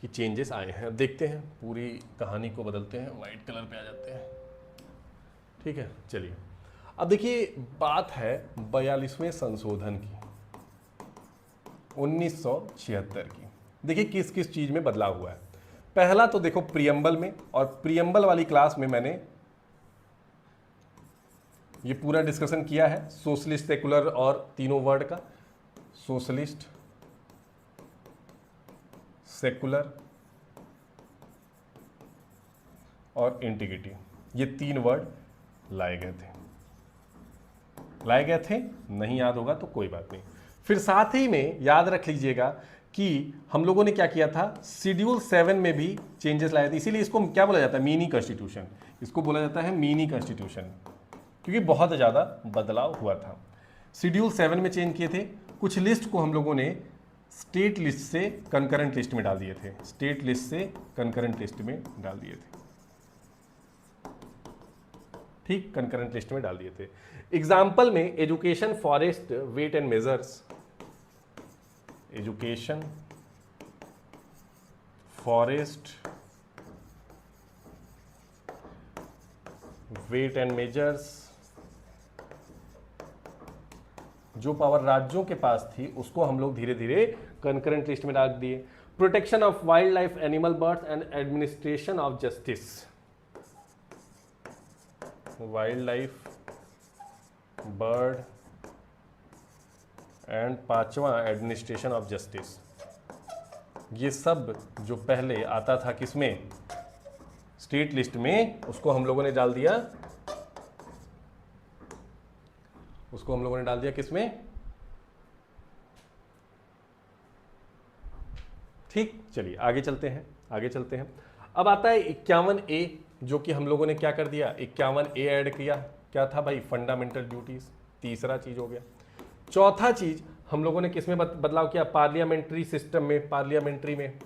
कि चेंजेस आए हैं। देखते हैं, पूरी कहानी को बदलते हैं, व्हाइट कलर पे आ जाते हैं। ठीक है, चलिए अब देखिए बात है 42वें संशोधन की 1976 की। देखिए किस किस चीज में बदलाव हुआ है। पहला तो देखो प्रियम्बल में, और प्रियम्बल वाली क्लास में मैंने ये पूरा डिस्कशन किया है सोशलिस्ट, सेकुलर और तीनों वर्ड का। सोशलिस्ट, सेकुलर और इंटीग्रिटी, ये 3 वर्ड लाए गए थे। नहीं याद होगा तो कोई बात नहीं। फिर साथ ही में याद रख लीजिएगा कि हम लोगों ने क्या किया था, शेड्यूल 7 में भी चेंजेस लाए थे। इसीलिए इसको क्या बोला जाता है, मिनी कॉन्स्टिट्यूशन। इसको बोला जाता है मिनी कॉन्स्टिट्यूशन, क्योंकि बहुत ज़्यादा बदलाव हुआ था। शेड्यूल 7 में चेंज किए थे। कुछ लिस्ट को हम लोगों ने स्टेट लिस्ट से कंकरेंट लिस्ट में डाल दिए थे। स्टेट लिस्ट से कंकरेंट लिस्ट में डाल दिए थे। ठीक, कंकरेंट लिस्ट में डाल दिए थे। एग्जाम्पल में education, forest, weight and measures. Education, forest, weight and measures, जो पावर राज्यों के पास थी उसको हम लोग धीरे धीरे कंकरेंट लिस्ट में डाल दिए। Protection of wildlife, animal, birds and administration of justice. Wildlife, bird and 5वां एडमिनिस्ट्रेशन ऑफ जस्टिस। ये सब जो पहले आता था किसमें, स्टेट लिस्ट में, उसको हम लोगों ने डाल दिया, किसमें, ठीक। चलिए आगे चलते हैं। अब आता है 51A, जो कि हम लोगों ने क्या कर दिया, 51A ऐड किया। क्या था भाई, फंडामेंटल ड्यूटीज। तीसरा चीज हो गया। चौथा चीज हम लोगों ने किसमें बदलाव किया, पार्लियामेंट्री सिस्टम में, पार्लियामेंट्री में।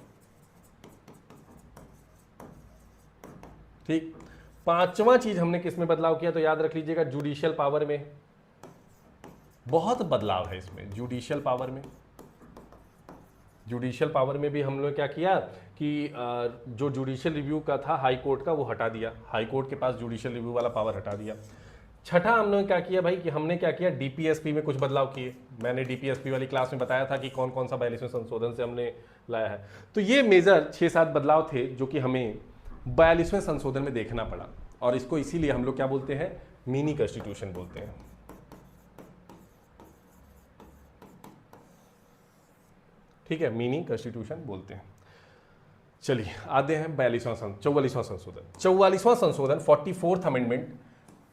ठीक, 5वां चीज हमने किसमें बदलाव किया, तो याद रख लीजिएगा जुडिशियल पावर में। बहुत बदलाव है इसमें जुडिशियल पावर में। जुडिशियल पावर में भी हम लोग क्या किया कि जो जुडिशियल रिव्यू का था हाई कोर्ट का, वो हटा दिया। हाई कोर्ट के पास जुडिशियल रिव्यू वाला पावर हटा दिया। छठा हमने क्या किया भाई कि हमने क्या किया, डीपीएसपी में कुछ बदलाव किए। मैंने डीपीएसपी वाली क्लास में बताया था कि कौन कौन सा 42वें संशोधन से हमने लाया है। तो ये मेजर 6-7 बदलाव थे जो कि हमें 42वें संशोधन में देखना पड़ा, और इसको इसीलिए हम लोग क्या बोलते हैं, मिनी कॉन्स्टिट्यूशन बोलते हैं। ठीक है, मिनी कॉन्स्टिट्यूशन बोलते हैं। चलिए आते हैं 44वां संशोधन। 44वां संशोधन 44th amendment,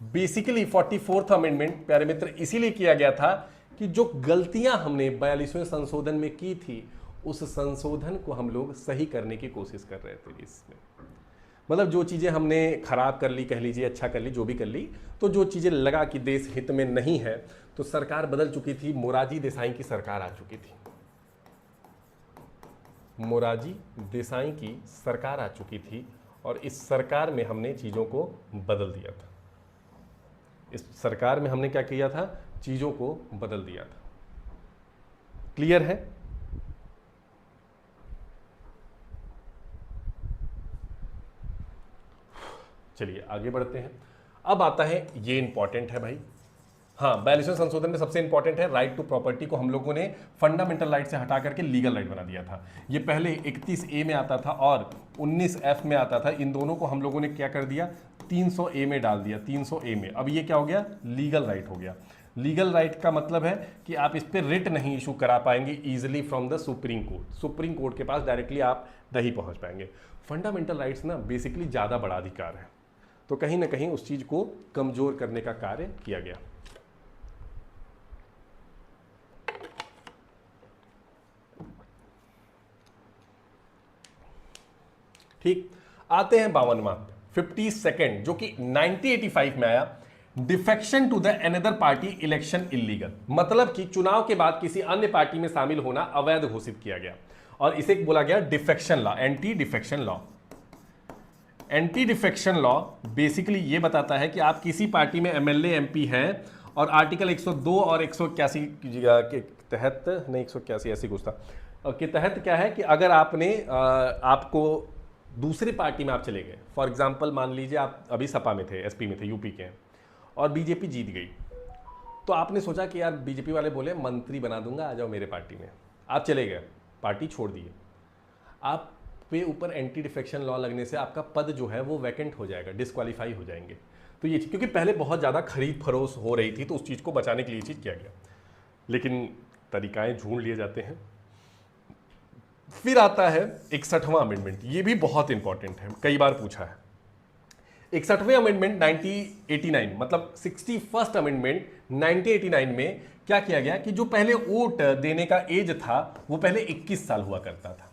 basically 44th amendment प्यारे मित्र इसीलिए किया गया था कि जो गलतियां हमने 42वें संशोधन में की थी उस संशोधन को हम लोग सही करने की कोशिश कर रहे थे। इसमें मतलब जो चीज़ें हमने खराब कर ली, कह लीजिए अच्छा कर ली, जो भी कर ली, तो जो चीज़ें लगा कि देश हित में नहीं है, तो सरकार बदल चुकी थी, मोरारजी देसाई की सरकार आ चुकी थी, मोरारजी देसाई की सरकार आ चुकी थी और इस सरकार में हमने चीज़ों को बदल दिया था। इस सरकार में हमने क्या किया था, चीज़ों को बदल दिया था। क्लियर है? चलिए आगे बढ़ते हैं। अब आता है, ये इंपॉर्टेंट है भाई, हाँ 42वें संशोधन में सबसे इंपॉर्टेंट है राइट टू प्रॉपर्टी को हम लोगों ने फंडामेंटल राइट से हटा करके लीगल राइट बना दिया था। ये पहले 31A में आता था और 19F में आता था, इन दोनों को हम लोगों ने क्या कर दिया, 300A में डाल दिया, 300A में। अब ये क्या हो गया, लीगल राइट हो गया। लीगल राइट का मतलब है कि आप इस पर रिट नहीं इशू करा पाएंगे easily from the supreme court, supreme court के पास डायरेक्टली आप नहीं पहुंच पाएंगे। फंडामेंटल राइट्स ना बेसिकली ज़्यादा बड़ा अधिकार है, तो कहीं ना कहीं उस चीज़ को कमजोर करने का कार्य किया गया। ठीक, आते हैं 52वां 52nd जो कि 1985 में आया, defection to the another party election illegal, मतलब कि चुनाव के बाद किसी अन्य पार्टी में शामिल होना अवैध घोषित किया गया और इसे बोला गया defection law, anti defection law. Anti defection law basically ये बताता है कि आप किसी पार्टी में एमएलए एमपी हैं और आर्टिकल 102 और 181 के तहत, नहीं 181 ऐसी कुछ था के तहत क्या है कि अगर आपने आपको दूसरी पार्टी में आप चले गए, फॉर एग्जांपल मान लीजिए आप अभी सपा में थे, एसपी में थे, यूपी के हैं और बीजेपी जीत गई, तो आपने सोचा कि यार बीजेपी वाले बोले मंत्री बना दूंगा, आ जाओ मेरे पार्टी में, आप चले गए, पार्टी छोड़ दिए, आप पे ऊपर एंटी डिफेक्शन लॉ लगने से आपका पद जो है वो वैकेंट हो जाएगा, डिस्क्वालीफाई हो जाएंगे। तो ये क्योंकि पहले बहुत ज़्यादा खरीद फरोश हो रही थी तो उस चीज़ को बचाने के लिए चीज़ किया गया, लेकिन तरीकाएं ढूंढ लिए जाते हैं। फिर आता है 61वां अमेंडमेंट, ये भी बहुत इंपॉर्टेंट है, कई बार पूछा है। 61वें अमेंडमेंट 1989, मतलब 61st अमेंडमेंट 1989 में क्या किया गया कि जो पहले वोट देने का एज था वो पहले 21 साल हुआ करता था,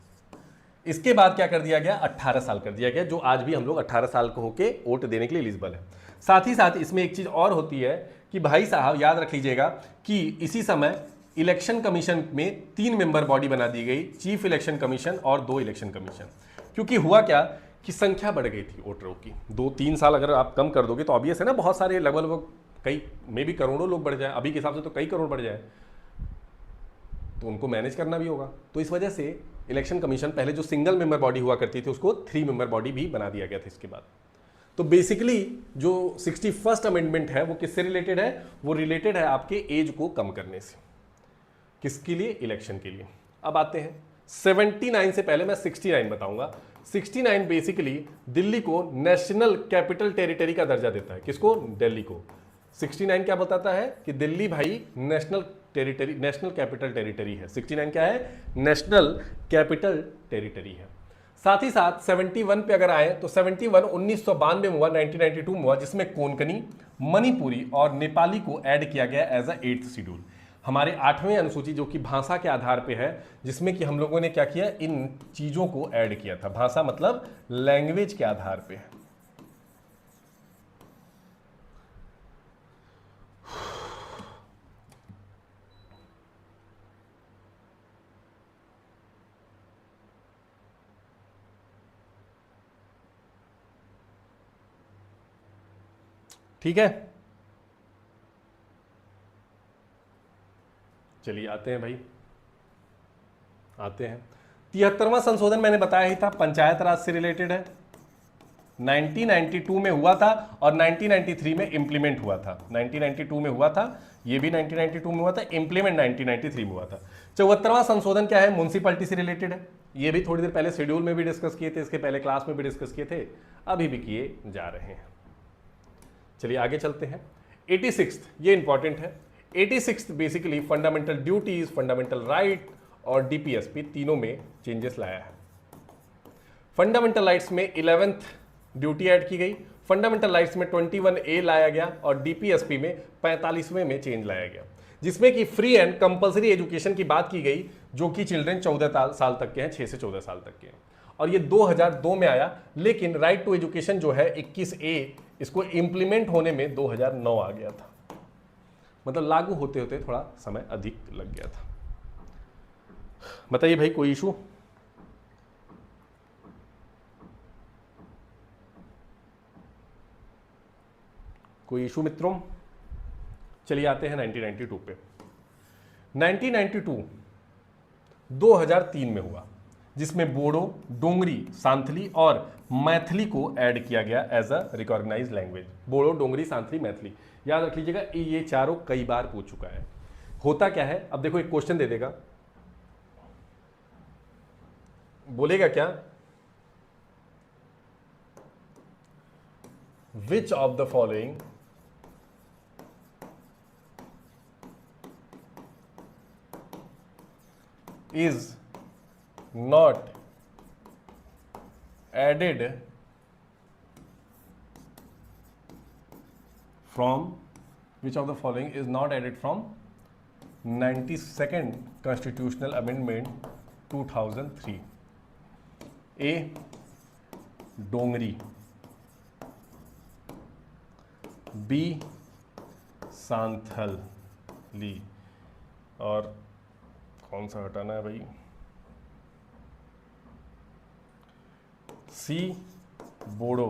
इसके बाद क्या कर दिया गया, 18 साल कर दिया गया, जो आज भी हम लोग 18 साल को होके वोट देने के लिए एलिजिबल है। साथ ही साथ इसमें एक चीज और होती है कि भाई साहब याद रख लीजिएगा कि इसी समय इलेक्शन कमीशन में 3 मेंबर बॉडी बना दी गई, चीफ इलेक्शन कमीशन और 2 इलेक्शन कमीशन, क्योंकि हुआ क्या कि संख्या बढ़ गई थी वोटरों की। 2-3 साल अगर आप कम कर दोगे तो ऑब्वियस है ना, बहुत सारे लगभग कई में भी करोड़ों लोग बढ़ जाए, अभी के हिसाब से तो कई करोड़ बढ़ जाए, तो उनको मैनेज करना भी होगा। तो इस वजह से इलेक्शन कमीशन पहले जो सिंगल मेंबर बॉडी हुआ करती थी उसको 3 मेंबर बॉडी भी बना दिया गया था इसके बाद। तो बेसिकली जो 61st अमेंडमेंट है वो किससे रिलेटेड है, वो रिलेटेड है आपके एज को कम करने से, किसके लिए, इलेक्शन के लिए। अब आते हैं 79 से पहले मैं 69 बताऊंगा। 69 बेसिकली दिल्ली को नेशनल कैपिटल टेरिटरी का दर्जा देता है, किसको, दिल्ली को। 69 क्या बताता है कि दिल्ली भाई national territory, national capital territory है। 69 क्या है, नेशनल कैपिटल टेरिटरी है। साथ ही साथ 71 पे अगर आए तो 71 1992 में हुआ, 1992 में हुआ, जिसमें कोंकणी, मणिपुरी और नेपाली को ऐड किया गया एज अ 8th शेड्यूल, हमारे 8वें अनुसूची जो कि भाषा के आधार पे है, जिसमें कि हम लोगों ने क्या किया, इन चीजों को ऐड किया था। भाषा मतलब लैंग्वेज के आधार पे है। ठीक है, चलिए आते हैं भाई, आते हैं 73वां संशोधन, मैंने बताया ही था पंचायत राज से रिलेटेड है, 1992 में हुआ था और 1993 में इंप्लीमेंट हुआ था। 1992 में हुआ था, ये भी 1992 में हुआ था, इंप्लीमेंट 1993 में हुआ था। 74वां संशोधन क्या है, म्युनिसिपैलिटी से रिलेटेड है, ये भी थोड़ी देर पहले शेड्यूल में भी डिस्कस किए थे, इसके पहले क्लास में भी डिस्कस किए थे, अभी भी किए जा रहे हैं। चलिए आगे चलते हैं। 86, ये इंपॉर्टेंट है। 86 basically fundamental duties, fundamental right और डीपीएसपी तीनों में चेंजेस लाया है। फंडामेंटल राइट्स में 11th ड्यूटी ऐड की गई, फंडामेंटल राइट्स में 21A लाया गया और डीपीएसपी में 45वें में चेंज लाया गया, जिसमें कि फ्री एंड कंपलसरी एजुकेशन की बात की गई, जो कि चिल्ड्रन 14 साल तक के हैं, 6 से 14 साल तक के हैं, और ये 2002 में आया। लेकिन राइट टू एजुकेशन जो है 21A, इसको इंप्लीमेंट होने में 2009 आ गया था, मतलब लागू होते होते थोड़ा समय अधिक लग गया था। बताइए भाई, कोई इशू? कोई इशू मित्रों? चलिए आते हैं 1992 पे। 1992 2003 में हुआ, जिसमें बोडो, डोंगरी, सांथली और मैथिली को ऐड किया गया as a recognised language. Bodo, Dogri, Santhali, Maithili, याद रख लीजिएगा, ये चारों कई बार पूछ चुका है। होता क्या है, अब देखो एक क्वेश्चन दे देगा, बोलेगा क्या, विच of the following is not added from, which of the following is not added from 92nd constitutional amendment 2003? A. Dogri, B. Santhali, और कौन सा हटाना है भाई, सी बोडो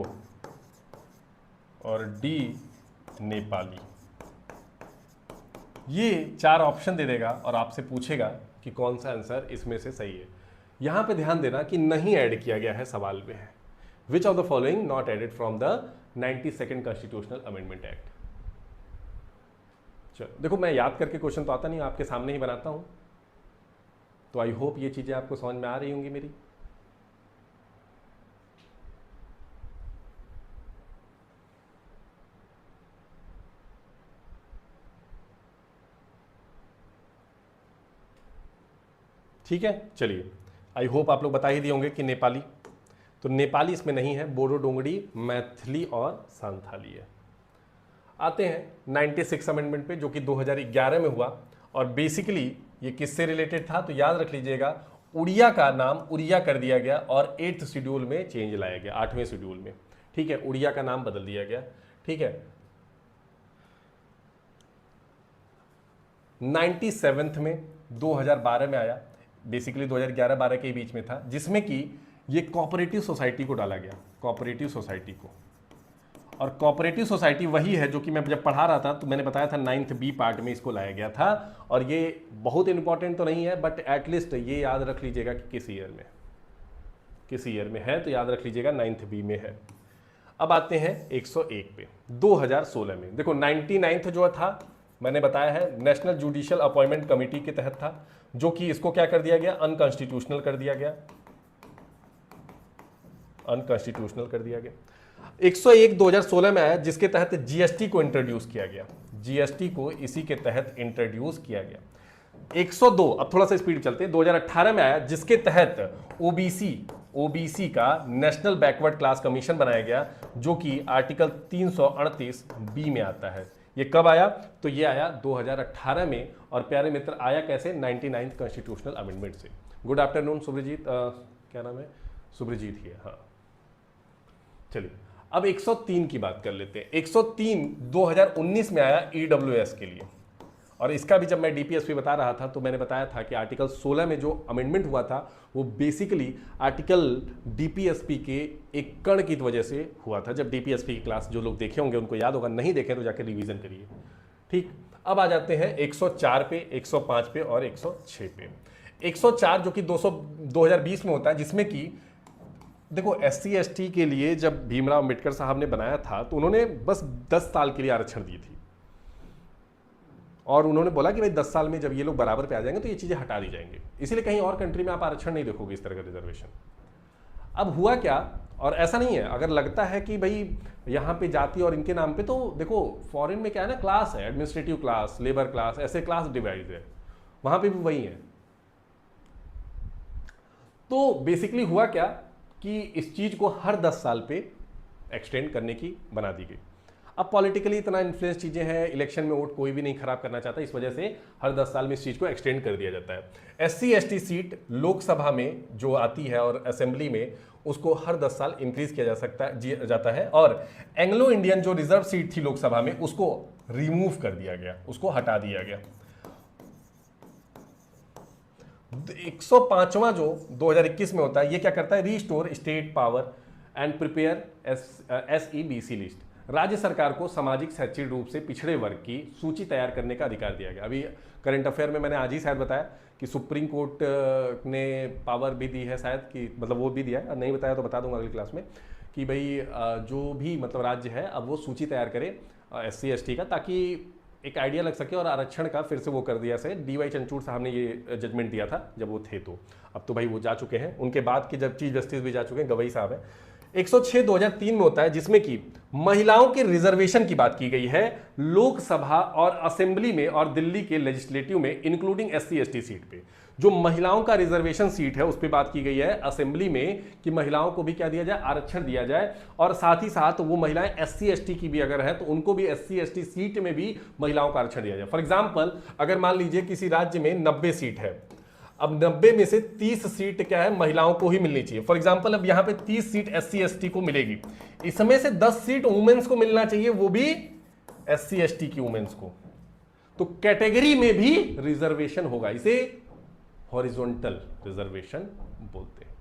और डी नेपाली। ये 4 ऑप्शन दे देगा और आपसे पूछेगा कि कौन सा आंसर इसमें से सही है। यहां पे ध्यान देना कि नहीं ऐड किया गया है, सवाल में है which of the following not added from the 92nd constitutional amendment act. चलो देखो, मैं याद करके क्वेश्चन तो आता नहीं, आपके सामने ही बनाता हूं, तो आई होप ये चीजें आपको समझ में आ रही होंगी मेरी। ठीक है, चलिए, आई होप आप लोग बता ही दिए होंगे कि नेपाली, तो नेपाली इसमें नहीं है, बोडो, डोंगरी, मैथिली और सांथाली है। आते हैं 96 अमेंडमेंट पे, जो कि 2011 में हुआ, और बेसिकली ये किससे रिलेटेड था, तो याद रख लीजिएगा, उड़िया का नाम उड़िया कर दिया गया और 8th शेड्यूल में चेंज लाया गया, 8वें शेड्यूल में। ठीक है, उड़िया का नाम बदल दिया गया। ठीक है, 97th में 2012 में आया, बेसिकली 2011-12 के बीच में था, जिसमें कि ये कोऑपरेटिव सोसाइटी को डाला गया, कोऑपरेटिव सोसाइटी को। और कोऑपरेटिव सोसाइटी वही है जो कि मैं जब पढ़ा रहा था तो मैंने बताया था 9th B पार्ट में इसको लाया गया था, और ये बहुत इंपॉर्टेंट तो नहीं है, बट एटलीस्ट ये याद रख लीजिएगा कि किस ईयर में है, तो याद रख लीजिएगा 9th B में है। अब आते हैं 101 पे, 2016 में। देखो 99th जो था मैंने बताया है नेशनल जुडिशियल अपॉइंटमेंट कमेटी के तहत था, जो कि इसको क्या कर दिया गया, अनकॉन्स्टिट्यूशनल कर दिया गया, अनकॉन्स्टिट्यूशनल कर दिया गया। 101 2016 में आया, जिसके तहत जीएसटी को इंट्रोड्यूस किया गया, जीएसटी को इसी के तहत इंट्रोड्यूस किया गया। 102, अब थोड़ा सा स्पीड चलते हैं, 2018 में आया, जिसके तहत ओबीसी का नेशनल बैकवर्ड क्लास कमीशन बनाया गया, जो कि आर्टिकल 338 बी में आता है। ये कब आया, तो ये आया 2018 में, और प्यारे मित्र आया कैसे, 99th कॉन्स्टिट्यूशनल अमेंडमेंट से। गुड आफ्टरनून सुब्रजीत, क्या नाम है, सुब्रजीत ही है, हाँ। चलिए अब 103 की बात कर लेते हैं। 103 2019 में आया ईडब्ल्यूएस के लिए, और इसका भी जब मैं डीपीएसपी बता रहा था तो मैंने बताया था कि आर्टिकल 16 में जो अमेंडमेंट हुआ था वो बेसिकली आर्टिकल डीपीएसपी के एक कण की वजह से हुआ था। जब डीपीएसपी की क्लास जो लोग देखे होंगे उनको याद होगा, नहीं देखे तो जाकर रिवीजन करिए। ठीक, अब आ जाते हैं 104 पे, 105 पे और 106 पे। 104 जो कि 2020 में होता है, जिसमें कि देखो SC/ST के लिए जब भीमराव अम्बेडकर साहब ने बनाया था तो उन्होंने बस 10 साल के लिए आरक्षण दी थी, और उन्होंने बोला कि भाई 10 साल में जब ये लोग बराबर पे आ जाएंगे तो ये चीज़ें हटा दी जाएंगी। इसीलिए कहीं और कंट्री में आप आरक्षण नहीं देखोगे इस तरह का रिजर्वेशन। अब हुआ क्या, और ऐसा नहीं है, अगर लगता है कि भाई यहाँ पे जाति और इनके नाम पे, तो देखो फॉरेन में क्या है ना, क्लास है, एडमिनिस्ट्रेटिव क्लास, लेबर क्लास, ऐसे क्लास डिवाइड है, वहां पे भी वही है। तो बेसिकली हुआ क्या कि इस चीज को हर 10 साल पे एक्सटेंड करने की बना दी गई। अब पॉलिटिकली इतना इन्फ्लुएंस चीजें हैं, इलेक्शन में वोट कोई भी नहीं खराब करना चाहता, इस वजह से हर 10 साल में इस चीज को एक्सटेंड कर दिया जाता है। SC ST सीट लोकसभा में जो आती है और असेंबली में, उसको हर 10 साल इंक्रीज किया जाता है, और एंग्लो इंडियन जो रिजर्व सीट थी लोकसभा में, उसको रिमूव कर दिया गया, उसको हटा दिया गया। 105वां जो 2021 में होता है, ये क्या करता है, restore state power and prepare SEBC list. राज्य सरकार को सामाजिक शैक्षिक रूप से पिछड़े वर्ग की सूची तैयार करने का अधिकार दिया गया। अभी करंट अफेयर में मैंने आज ही शायद बताया कि सुप्रीम कोर्ट ने पावर भी दी है शायद, कि मतलब वो भी दिया है, नहीं बताया तो बता दूंगा अगली क्लास में, कि भाई जो भी मतलब राज्य है अब वो सूची तैयार करे SC ST का, ताकि एक आइडिया लग सके, और आरक्षण का फिर से वो कर दिया से DY चंद्रचूड़ साहब ने ये जजमेंट दिया था जब वो थे, तो अब तो भाई वो जा चुके हैं, उनके बाद के जब चीफ जस्टिस भी जा चुके हैं, गवई साहब है। 106 2003 में होता है, जिसमें कि महिलाओं के रिजर्वेशन की बात की गई है लोकसभा और असेंबली में और दिल्ली के लेजिस्लेटिव में, इंक्लूडिंग SC ST सीट पे। जो महिलाओं का रिजर्वेशन सीट है उस पर बात की गई है असेंबली में, कि महिलाओं को भी क्या दिया जाए, आरक्षण दिया जाए, और साथ ही साथ वो महिलाएं SC ST की भी अगर है तो उनको भी SC ST सीट में भी महिलाओं का आरक्षण दिया जाए। फॉर एग्जाम्पल, अगर मान लीजिए किसी राज्य में 90 सीट है, अब 90 में से 30 सीट क्या है, महिलाओं को ही मिलनी चाहिए। फॉर एग्जांपल, अब यहां पे 30 सीट SC ST को मिलेगी, इसमें से 10 सीट वुमेन्स को मिलना चाहिए, वो भी SC ST की वुमेन्स को, तो कैटेगरी में भी रिजर्वेशन होगा। इसे हॉरिजॉन्टल रिजर्वेशन बोलते हैं।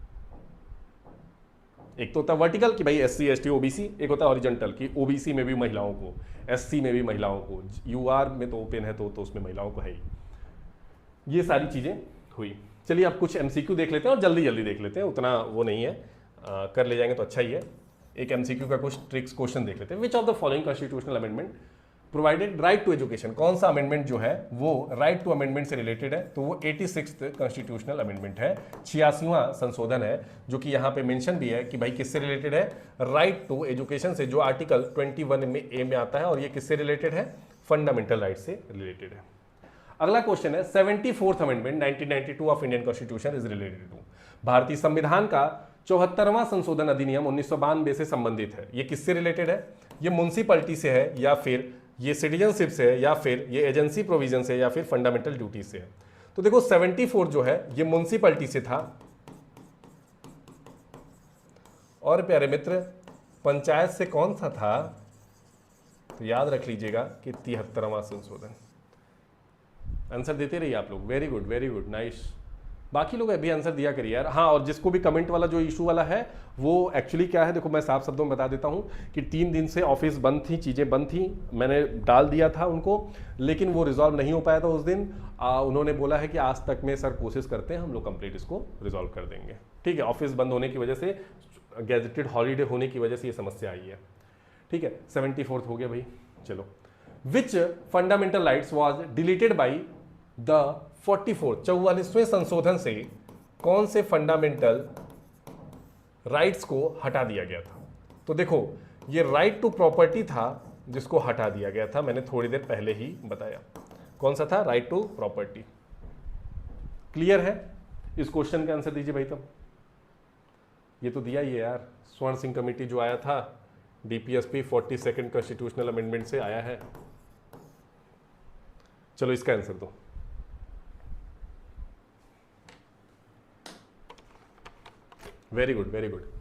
एक तो होता है वर्टिकल कि भाई SC ST OBC, एक होता है हॉरिजॉन्टल कि OBC में भी महिलाओं को, SC में भी महिलाओं को, UR में तो ओपन है तो उसमें महिलाओं को है ही। ये सारी चीजें हुई। चलिए अब कुछ MCQ देख लेते हैं, और जल्दी जल्दी देख लेते हैं, उतना वो नहीं है, कर ले जाएंगे तो अच्छा ही है। एक MCQ का कुछ ट्रिक्स क्वेश्चन देख लेते हैं। Which of the following constitutional amendment provided right to education, कौन सा अमेंडमेंट जो है वो राइट टू अमेंडमेंट से रिलेटेड है, तो वो 86th कॉन्स्टिट्यूशनल अमेंडमेंट है, 86वां संशोधन है, जो कि यहाँ पे मेंशन भी है कि भाई किससे रिलेटेड है, राइट टू एजुकेशन से, जो आर्टिकल 21 में A में आता है, और ये किससे रिलेटेड है, फंडामेंटल राइट से रिलेटेड है। अगला क्वेश्चन है 74th amendment 1992 of Indian constitution is related to, भारतीय संविधान का 74वां संशोधन अधिनियम 1992 से संबंधित है। ये किससे रिलेटेड है, ये म्युनिसिपैलिटी से है, या फिर ये सिटीजनशिप से है, या फिर ये एजेंसी प्रोविजन से, या फिर फंडामेंटल ड्यूटी से है। तो देखो 74 जो है ये म्युनिसिपैलिटी से था, और प्यारे मित्र पंचायत से कौन सा था, तो याद रख लीजिएगा कि 73वां संशोधन। आंसर देते रहिए आप लोग, very good very good, nice. बाकी लोग अभी आंसर दिया करिए यार। हाँ, और जिसको भी कमेंट वाला जो इशू वाला है वो एक्चुअली क्या है, देखो मैं साफ शब्दों में बता देता हूँ कि 3 दिन से ऑफिस बंद थी, चीज़ें बंद थी, मैंने डाल दिया था उनको, लेकिन वो रिजॉल्व नहीं हो पाया था उस दिन। उन्होंने बोला है कि आज तक में सर कोशिश करते हैं, हम लोग कंप्लीट इसको रिजॉल्व कर देंगे। ठीक है, ऑफिस बंद होने की वजह से, गैजेटेड हॉलीडे होने की वजह से ये समस्या आई है। ठीक है, 74th हो गया भाई। चलो, which fundamental rights was deleted by the 44वें संशोधन से कौन से फंडामेंटल राइट्स को हटा दिया गया था। तो देखो ये राइट टू प्रॉपर्टी था जिसको हटा दिया गया था, मैंने थोड़ी देर पहले ही बताया। कौन सा था, राइट टू प्रॉपर्टी। क्लियर है, इस क्वेश्चन का आंसर दीजिए भाई। तब ये तो दिया ही है यार, स्वर्ण सिंह कमेटी जो आया था DPSP 42nd कॉन्स्टिट्यूशनल अमेंडमेंट से आया है। चलो इसका आंसर दो। Very good very good.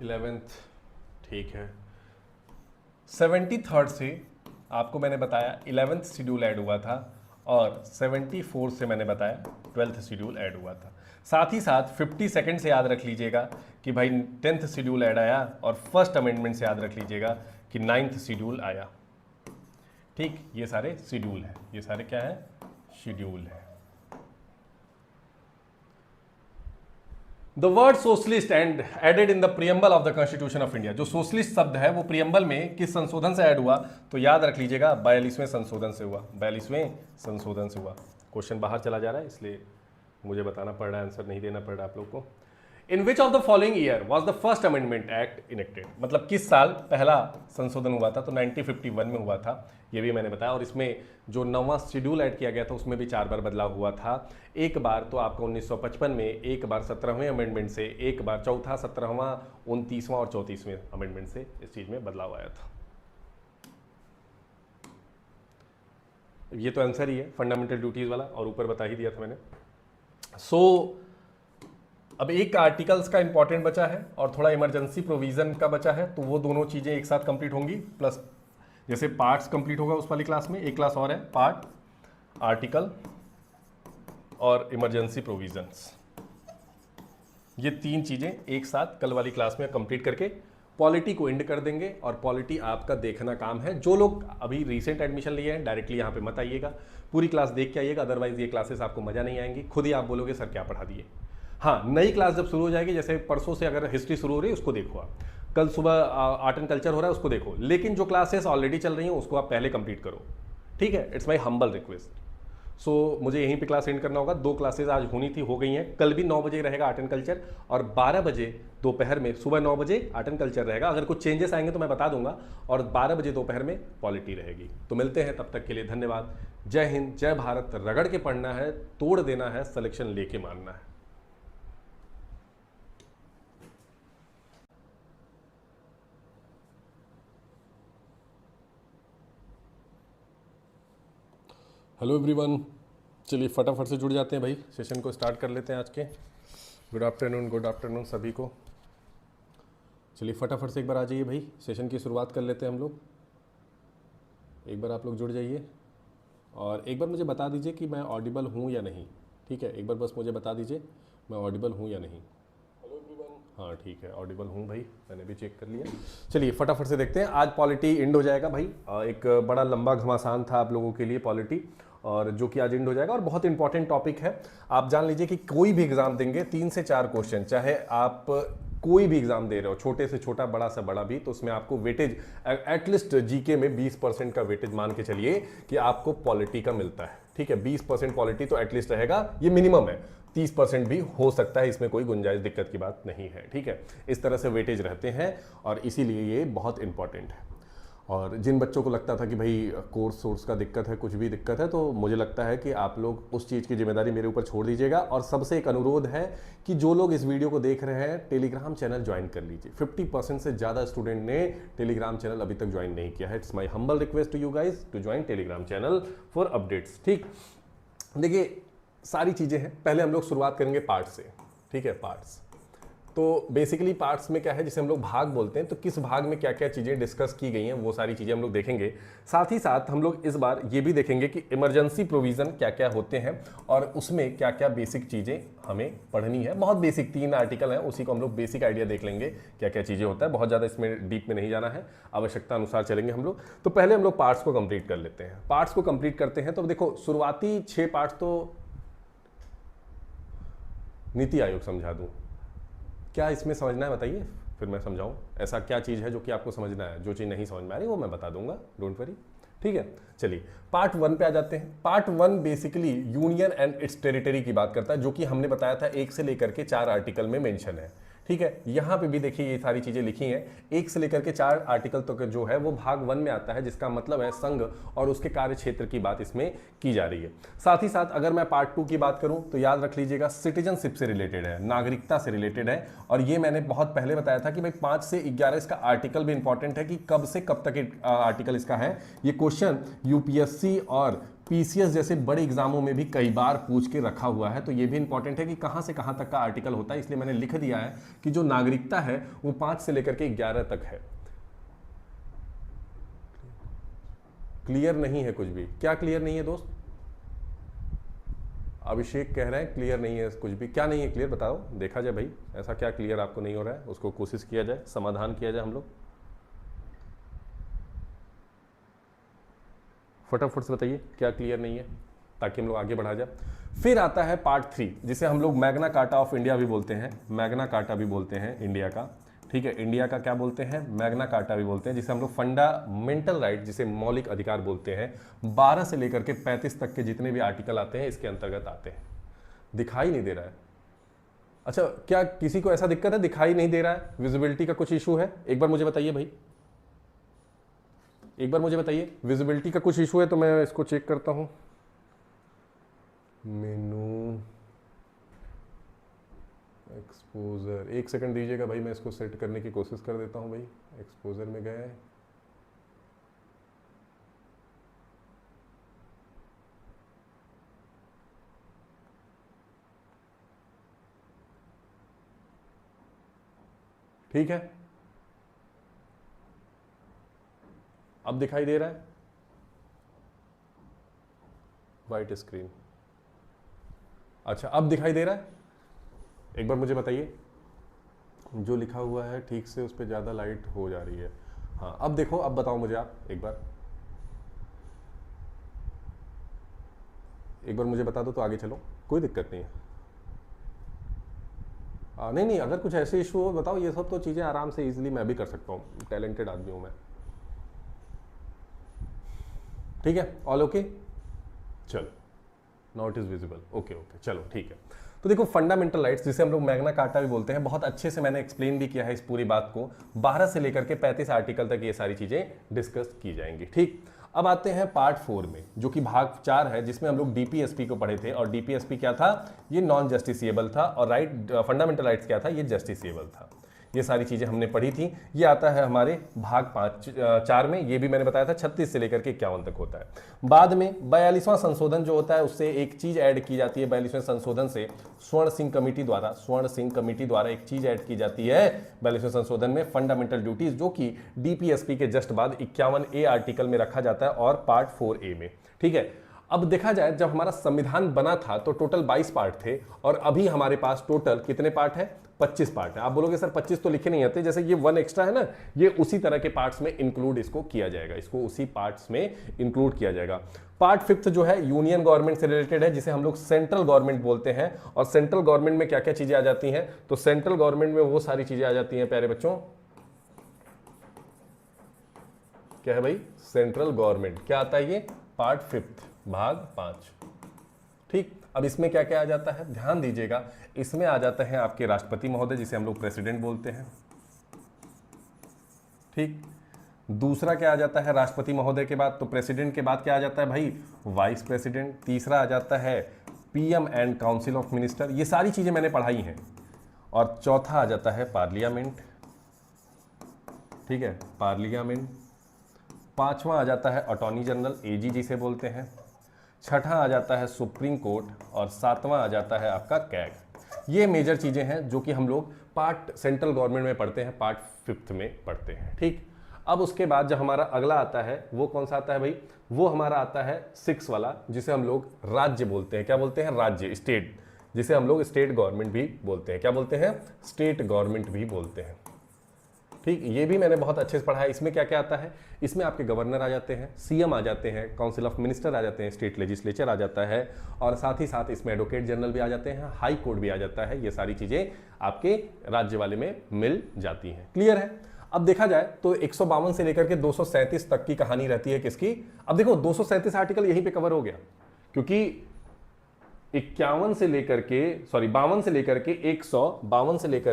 Eleventh ठीक है। 73rd से आपको मैंने बताया 11th शेड्यूल ऐड हुआ था, और 74 से मैंने बताया 12th शेड्यूल ऐड हुआ था। साथ ही साथ 50 सेकंड से याद रख लीजिएगा कि भाई 10th शेड्यूल ऐड आया, और फर्स्ट अमेंडमेंट से याद रख लीजिएगा कि 9th शेड्यूल आया। ठीक, ये सारे शेड्यूल है, ये सारे क्या है, शेड्यूल है। The word socialist and added in the preamble of the constitution of India. जो सोशलिस्ट शब्द है वो प्रियम्बल में किस संशोधन से ऐड हुआ, तो याद रख लीजिएगा 42वें संशोधन से हुआ, 42वें संशोधन से हुआ। क्वेश्चन बाहर चला जा रहा है इसलिए मुझे बताना पड़ रहा है, आंसर नहीं देना पड़ रहा है आप लोग को। In which of the following year was the first amendment act enacted, मतलब किस साल पहला संशोधन हुआ था, तो 1951 में हुआ था, ये भी मैंने बताया। और इसमें जो 9वां शेड्यूल ऐड किया गया था उसमें भी 4 बार बदलाव हुआ था। एक बार तो आपका 1955 में, एक बार 17वें अमेंडमेंट से, एक बार चौथा, 17वां, 29वां और 34वें अमेंडमेंट से इस चीज में बदलाव आया था। ये तो आंसर ही है फंडामेंटल ड्यूटीज वाला, और ऊपर बता ही दिया था मैंने। अब एक आर्टिकल्स का इंपॉर्टेंट बचा है और थोड़ा इमरजेंसी प्रोविजन का बचा है, तो वो दोनों चीजें एक साथ कंप्लीट होंगी। प्लस जैसे पार्ट्स कंप्लीट होगा उस वाली क्लास में, एक क्लास और है पार्ट, आर्टिकल और इमरजेंसी प्रोविजंस। ये 3 चीजें एक साथ कल वाली क्लास में कंप्लीट करके पॉलिटी को एंड कर देंगे। और पॉलिटी आपका देखना काम है। जो लोग अभी रिसेंट एडमिशन लिए हैं डायरेक्टली यहाँ पे मत आइएगा, पूरी क्लास देख के आइएगा, अदरवाइज ये क्लासेस आपको मजा नहीं आएंगी, खुद ही आप बोलोगे सर क्या पढ़ा दिए। हाँ, नई क्लास जब शुरू हो जाएगी, जैसे परसों से अगर हिस्ट्री शुरू हो रही है उसको देखो आप, कल सुबह आर्ट एंड कल्चर हो रहा है उसको देखो, लेकिन जो क्लासेस ऑलरेडी चल रही हैं उसको आप पहले कंप्लीट करो, ठीक है। It's my humble request. So मुझे यहीं पे क्लास एंड करना होगा। 2 क्लासेस आज होनी थी, हो गई हैं। कल भी 9 बजे रहेगा आर्ट एंड कल्चर, और 12 बजे दोपहर में, सुबह 9 बजे आर्ट एंड कल्चर रहेगा। अगर कुछ चेंजेस आएंगे तो मैं बता दूंगा, और 12 बजे दोपहर में पॉलिटी रहेगी। तो मिलते हैं, तब तक के लिए धन्यवाद। जय हिंद, जय भारत। रगड़ के पढ़ना है, तोड़ देना है, सिलेक्शन लेके मानना है। हेलो एवरीवन, चलिए फटाफट से जुड़ जाते हैं भाई, सेशन को स्टार्ट कर लेते हैं आज के। गुड आफ्टरनून सभी को। चलिए फटाफट से एक बार आ जाइए भाई, सेशन की शुरुआत कर लेते हैं हम लोग। एक बार आप लोग जुड़ जाइए और एक बार मुझे बता दीजिए कि मैं ऑडिबल हूँ या नहीं, ठीक है। एक बार बस मुझे बता दीजिए मैं ऑडिबल हूँ या नहीं। हेलो एवरीवन, हाँ ठीक है, ऑडिबल हूँ भाई, मैंने भी चेक कर लिया। चलिए फटाफट से देखते हैं। आज पॉलिटी एंड हो जाएगा भाई। एक बड़ा लंबा घमासान था आप लोगों के लिए पॉलिटी, और जो कि आज एंड हो जाएगा। और बहुत इंपॉर्टेंट टॉपिक है। आप जान लीजिए कि कोई भी एग्जाम देंगे 3 से 4 क्वेश्चन, चाहे आप कोई भी एग्जाम दे रहे हो, छोटे से छोटा, बड़ा से बड़ा भी, तो उसमें आपको वेटेज एटलीस्ट जीके में 20% का वेटेज मान के चलिए कि आपको पॉलिटी का मिलता है, ठीक है। 20% पॉलिटी तो एटलीस्ट रहेगा, ये मिनिमम है। 30% भी हो सकता है, इसमें कोई गुंजाइश दिक्कत की बात नहीं है, ठीक है। इस तरह से वेटेज रहते हैं और इसीलिए ये बहुत इंपॉर्टेंट है। और जिन बच्चों को लगता था कि भाई कोर्स सोर्स का दिक्कत है, कुछ भी दिक्कत है, तो मुझे लगता है कि आप लोग उस चीज़ की जिम्मेदारी मेरे ऊपर छोड़ दीजिएगा। और सबसे एक अनुरोध है कि जो लोग इस वीडियो को देख रहे हैं, टेलीग्राम चैनल ज्वाइन कर लीजिए। 50% से ज़्यादा स्टूडेंट ने टेलीग्राम चैनल अभी तक ज्वाइन नहीं किया है। It's my humble request to you guys to join Telegram channel for updates, ठीक। देखिए सारी चीज़ें हैं, पहले हम लोग शुरुआत करेंगे पार्ट से, ठीक है। पार्ट्स, तो बेसिकली पार्ट्स में क्या है, जिसे हम लोग भाग बोलते हैं, तो किस भाग में क्या क्या चीज़ें डिस्कस की गई हैं वो सारी चीज़ें हम लोग देखेंगे। साथ ही साथ हम लोग इस बार ये भी देखेंगे कि इमरजेंसी प्रोविज़न क्या क्या होते हैं और उसमें क्या क्या बेसिक चीज़ें हमें पढ़नी है। बहुत बेसिक 3 आर्टिकल हैं, उसी को हम लोग बेसिक आइडिया देख लेंगे क्या क्या चीज़ें होता है। बहुत ज़्यादा इसमें डीप में नहीं जाना है, आवश्यकता अनुसार चलेंगे हम लोग। तो पहले हम लोग पार्ट्स को कंप्लीट कर लेते हैं। पार्ट्स को कंप्लीट करते हैं तो देखो, शुरुआती 6 पार्ट्स तो नीति आयोग समझा दूँ, क्या इसमें समझना है बताइए, फिर मैं समझाऊं। ऐसा क्या चीज़ है जो कि आपको समझना है, जो चीज़ नहीं समझ में आ रही वो मैं बता दूंगा, डोंट वरी, ठीक है। चलिए पार्ट 1 पे आ जाते हैं। Part 1 basically union and it's territory की बात करता है, जो कि हमने बताया था 1 से लेकर के 4 आर्टिकल में मेंशन है, ठीक है। यहाँ पे भी देखिए ये सारी चीज़ें लिखी हैं। 1 से लेकर के 4 आर्टिकल तक जो है वो भाग 1 में आता है, जिसका मतलब है संघ और उसके कार्य क्षेत्र की बात इसमें की जा रही है। साथ ही साथ अगर मैं पार्ट 2 की बात करूं तो याद रख लीजिएगा सिटीजनशिप से रिलेटेड है, नागरिकता से रिलेटेड है। और ये मैंने बहुत पहले बताया था कि भाई 5 से 11 इसका आर्टिकल भी इंपॉर्टेंट है कि कब से कब तक आर्टिकल इसका है। ये क्वेश्चन यूपीएससी और पीसीएस जैसे बड़े एग्जामों में भी कई बार पूछ के रखा हुआ है, तो ये भी इंपॉर्टेंट है कि कहां से कहां तक का आर्टिकल होता है। इसलिए मैंने लिख दिया है कि जो नागरिकता है वो 5 से लेकर के 11 तक है। क्लियर नहीं है कुछ भी? क्या क्लियर नहीं है दोस्त? अभिषेक कह रहे हैं क्लियर नहीं है कुछ भी। क्या नहीं है क्लियर बताओ, देखा जाए भाई, ऐसा क्या क्लियर आपको नहीं हो रहा है, उसको कोशिश किया जाए, समाधान किया जाए हम लोग। फटाफट से बताइए क्या क्लियर नहीं है, ताकि हम लोग आगे बढ़ा जाए। फिर आता है पार्ट 3, जिसे हम लोग मैग्ना कार्टा ऑफ इंडिया भी बोलते हैं, मैग्ना कार्टा भी बोलते हैं इंडिया का, ठीक है, इंडिया का क्या बोलते हैं, मैग्ना कार्टा भी बोलते हैं, जिसे हम लोग फंडामेंटल राइट, जिसे मौलिक अधिकार बोलते हैं। 12 से लेकर के 35 तक के जितने भी आर्टिकल आते हैं इसके अंतर्गत आते हैं। दिखाई नहीं दे रहा है? अच्छा, क्या किसी को ऐसा दिक्कत है, दिखाई नहीं दे रहा है, विजिबिलिटी का कुछ इशू है? एक बार मुझे बताइए भाई, एक बार मुझे बताइए, विजिबिलिटी का कुछ इशू है तो मैं इसको चेक करता हूं। मेनू एक्सपोजर, एक सेकंड दीजिएगा भाई, मैं इसको सेट करने की कोशिश कर देता हूं भाई। एक्सपोजर में गए, ठीक है, अब दिखाई दे रहा है वाइट स्क्रीन? अच्छा, अब दिखाई दे रहा है? एक बार मुझे बताइए, जो लिखा हुआ है ठीक से उस पर ज़्यादा लाइट हो जा रही है। हाँ, अब देखो, अब बताओ मुझे आप एक बार मुझे बता दो तो आगे चलो, कोई दिक्कत नहीं है। नहीं नहीं, अगर कुछ ऐसे इशू हो बताओ, ये सब तो चीज़ें आराम से इजीली मैं भी कर सकता हूँ, टैलेंटेड आदमी हूँ मैं। ठीक है, ऑल ओके, चलो, now it is visible, okay okay, चलो ठीक है। तो देखो, फंडामेंटल राइट्स, जिसे हम लोग मैग्ना कार्टा भी बोलते हैं, बहुत अच्छे से मैंने एक्सप्लेन भी किया है इस पूरी बात को। 12 से लेकर के 35 आर्टिकल तक ये सारी चीजें डिस्कस की जाएंगी। ठीक, अब आते हैं पार्ट 4 में, जो कि भाग 4 है, जिसमें हम लोग डीपीएसपी को पढ़े थे। और डीपीएसपी क्या था? ये नॉन जस्टिसिएबल था, और फंडामेंटल राइट्स क्या था? ये जस्टिसिएबल था। ये सारी चीजें हमने पढ़ी थी। ये आता है हमारे भाग 4 में, ये भी मैंने बताया था 36 से लेकर के 51 तक होता है। बाद में 42वां संशोधन जो होता है, उससे एक चीज ऐड की जाती है। 42वें संशोधन से स्वर्ण सिंह कमेटी द्वारा एक चीज ऐड की जाती है 42वें संशोधन में, फंडामेंटल ड्यूटीज, जो कि डीपीएसपी के जस्ट बाद 51A आर्टिकल में रखा जाता है और पार्ट 4A में। ठीक है, अब देखा जाए, जब हमारा संविधान बना था तो टोटल 22 पार्ट थे, और अभी हमारे पास टोटल कितने पार्ट है? 25 पार्ट है। आप बोलोगे सर 25 तो लिखे नहीं आते, जैसे ये 1 एक्स्ट्रा है ना, ये उसी तरह के पार्ट्स में इंक्लूड इसको किया जाएगा, इसको उसी पार्ट्स में इंक्लूड किया जाएगा। पार्ट 5 जो है यूनियन गवर्नमेंट से रिलेटेड है, जिसे हम लोग सेंट्रल गवर्नमेंट बोलते हैं। और सेंट्रल गवर्नमेंट में क्या क्या चीजें आ जाती हैं? तो सेंट्रल गवर्नमेंट में वो सारी चीजें आ जाती हैं प्यारे बच्चों, क्या है भाई? Central government. क्या आता है ये? पार्ट 5 भाग 5। ठीक, अब इसमें क्या क्या आ जाता है? ध्यान दीजिएगा, इसमें आ जाता है आपके राष्ट्रपति महोदय, जिसे हम लोग प्रेसिडेंट बोलते हैं। ठीक, दूसरा क्या आ जाता है राष्ट्रपति महोदय के बाद? तो प्रेसिडेंट के बाद क्या आ जाता है भाई? Vice president. तीसरा आ जाता है PM and council of minister, ये सारी चीजें मैंने पढ़ाई हैं। और चौथा आ जाता है पार्लियामेंट। ठीक है, पार्लियामेंट। पांचवा आ जाता है अटॉर्नी जनरल, एजी जिसे बोलते हैं। छठा आ जाता है सुप्रीम कोर्ट, और सातवां आ जाता है आपका कैग। ये मेजर चीजें हैं जो कि हम लोग पार्ट सेंट्रल गवर्नमेंट में पढ़ते हैं, पार्ट 5 में पढ़ते हैं। ठीक, अब उसके बाद जब हमारा अगला आता है, वो कौन सा आता है भाई? वो हमारा आता है 6 वाला, जिसे हम लोग राज्य बोलते हैं। क्या बोलते हैं? राज्य, स्टेट, जिसे हम लोग स्टेट गवर्नमेंट भी बोलते हैं। क्या बोलते हैं? स्टेट गवर्नमेंट भी बोलते हैं। ठीक, ये भी मैंने बहुत अच्छे से पढ़ा है। इसमें क्या क्या आता है? इसमें आपके गवर्नर आ जाते हैं, सीएम आ जाते हैं, काउंसिल ऑफ मिनिस्टर आ जाते हैं, स्टेट लेजिस्लेचर आ जाता है, और साथ ही साथ इसमें एडवोकेट जनरल भी आ जाते हैं, हाई कोर्ट भी आ जाता है। ये सारी चीजें आपके राज्य वाले में मिल जाती हैं। क्लियर है? अब देखा जाए तो 152 से लेकर के 237 तक की कहानी रहती है किसकी? अब देखो 237 आर्टिकल यहीं पे कवर हो गया, क्योंकि 52 से लेकर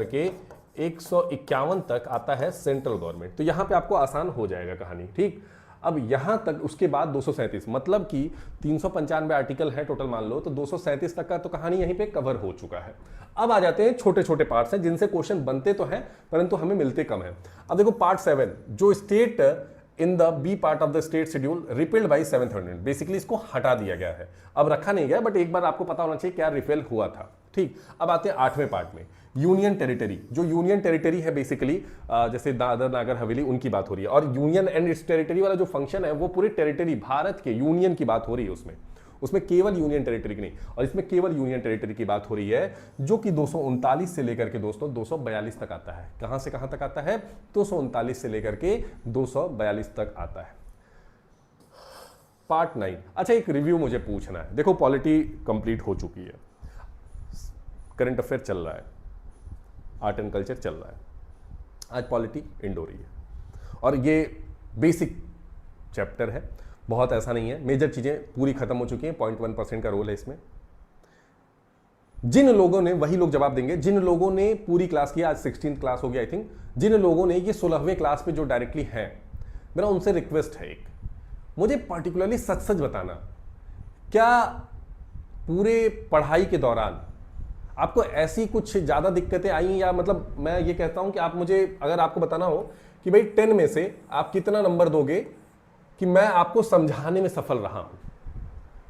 के 151 तक आता है सेंट्रल गवर्नमेंट। तो यहां पे आपको आसान हो जाएगा कहानी। ठीक, अब यहां तक, उसके बाद 237, मतलब कि 395 आर्टिकल है टोटल मान लो, तो 237 तक का तो कहानी यहीं पे कवर हो चुका है। अब आ जाते हैं छोटे छोटे पार्ट्स हैं, जिनसे क्वेश्चन बनते तो हैं परंतु हमें मिलते कम है। अब देखो पार्ट 7, जो state in the B part of the state schedule repealed by 7th amendment, basically इसको हटा दिया गया है, अब रखा नहीं गया, बट एक बार आपको पता होना चाहिए क्या रिपेल हुआ था। ठीक, अब आते हैं 8वें पार्ट में, यूनियन टेरिटरी। जो यूनियन टेरिटरी है बेसिकली जैसे दादर नागर हवेली, उनकी बात हो रही है। और यूनियन एंड इट्स टेरिटरी वाला जो फंक्शन है, वो पूरे टेरिटरी, भारत के यूनियन की बात हो रही है उसमें। उसमें केवल यूनियन टेरिटरी की नहीं, और इसमें केवल यूनियन टेरिटरी की बात हो रही है, जो कि 239 से लेकर के दोस्तों 242 तक आता है। कहां से कहां तक आता है? 239 से लेकर के 242 तक आता है। पार्ट 9। अच्छा, एक रिव्यू मुझे पूछना है। देखो, पॉलिटी कंप्लीट हो चुकी है, करंट अफेयर चल रहा है, आर्ट एंड कल्चर चल रहा है, आज पॉलिटी एंड हो रही है, और ये बेसिक चैप्टर है, बहुत ऐसा नहीं है, मेजर चीजें पूरी खत्म हो चुकी हैं। 0.1% का रोल है इसमें। जिन लोगों ने, वही लोग जवाब देंगे जिन लोगों ने पूरी क्लास किया, आज 16th क्लास हो गया आई थिंक, जिन लोगों ने ये 16वें क्लास पे जो डायरेक्टली हैं, मेरा उनसे रिक्वेस्ट है, एक मुझे पर्टिकुलरली सच सच बताना, क्या पूरे पढ़ाई के दौरान आपको ऐसी कुछ ज्यादा दिक्कतें आई, या मतलब मैं ये कहता हूं कि आप मुझे, अगर आपको बताना हो कि भाई 10 में से आप कितना नंबर दोगे कि मैं आपको समझाने में सफल रहा हूं,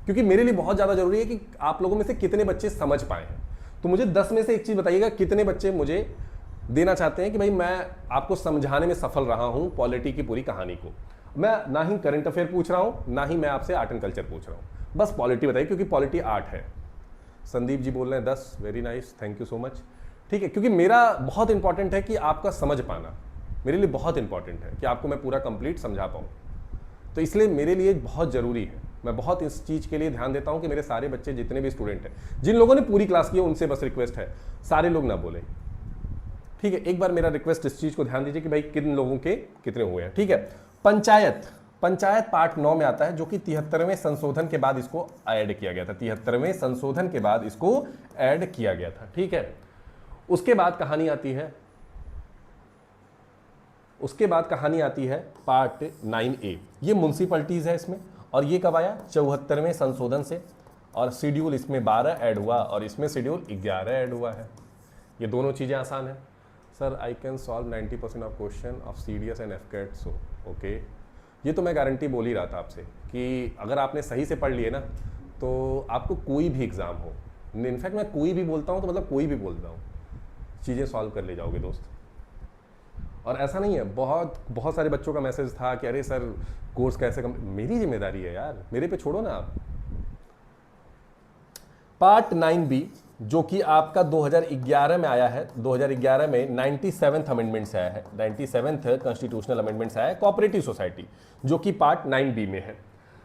क्योंकि मेरे लिए बहुत ज्यादा जरूरी है कि आप लोगों में से कितने बच्चे समझ पाए हैं। तो मुझे 10 में से एक चीज बताइएगा, कितने बच्चे मुझे देना चाहते हैं कि भाई मैं आपको समझाने में सफल रहा हूं पॉलिटी की पूरी कहानी को। मैं ना ही करंट अफेयर पूछ रहा हूं, ना ही मैं आपसे आर्ट एंड कल्चर पूछ रहा हूं, बस पॉलिटी बताइए, क्योंकि पॉलिटी आर्ट है। संदीप जी बोल रहे हैं 10, very nice, thank you so much. ठीक है, क्योंकि मेरा बहुत इंपॉर्टेंट है कि आपका समझ पाना, मेरे लिए बहुत इंपॉर्टेंट है कि आपको मैं पूरा कंप्लीट समझा पाऊँ, तो इसलिए मेरे लिए बहुत जरूरी है, मैं बहुत इस चीज के लिए ध्यान देता हूं कि मेरे सारे बच्चे, जितने भी स्टूडेंट हैं, जिन लोगों ने पूरी क्लास की है, उनसे बस रिक्वेस्ट है, सारे लोग ना बोले, ठीक है। एक बार मेरा रिक्वेस्ट इस चीज को ध्यान दीजिए कि भाई किन लोगों के कितने हुए हैं, ठीक है। पंचायत पार्ट 9 में आता है, जो कि 73वें संशोधन के बाद इसको ऐड किया गया था, 73वें संशोधन के बाद इसको ऐड किया गया था, ठीक है। उसके बाद कहानी आती है, पार्ट 9A, ये म्युनिसिपैलिटीज है इसमें, और ये कब आया? 74वें संशोधन से, और शेड्यूल इसमें 12 ऐड हुआ और इसमें शेड्यूल 11 ऐड हुआ है। ये दोनों चीज़ें आसान है। Sir I can solve 90% of question of CDS and FCAT, so okay. ये तो मैं गारंटी बोल ही रहा था आपसे कि अगर आपने सही से पढ़ लिए ना, तो आपको कोई भी एग्जाम हो, इनफैक्ट मैं कोई भी बोलता हूँ तो मतलब कोई भी बोलता हूँ, चीज़ें सॉल्व कर ले जाओगे दोस्त। और ऐसा नहीं है, बहुत सारे बच्चों का मैसेज था कि अरे सर कोर्स कैसे मेरी जिम्मेदारी है यार, मेरे पे छोड़ो ना आप। पार्ट 9B, जो कि आपका 2011 में आया है, 2011 में 97th अमेंडमेंट से आया है, 97th कॉन्स्टिट्यूशनल अमेंडमेंट से आया है, कोऑपरेटिव सोसाइटी, जो कि पार्ट 9B में है।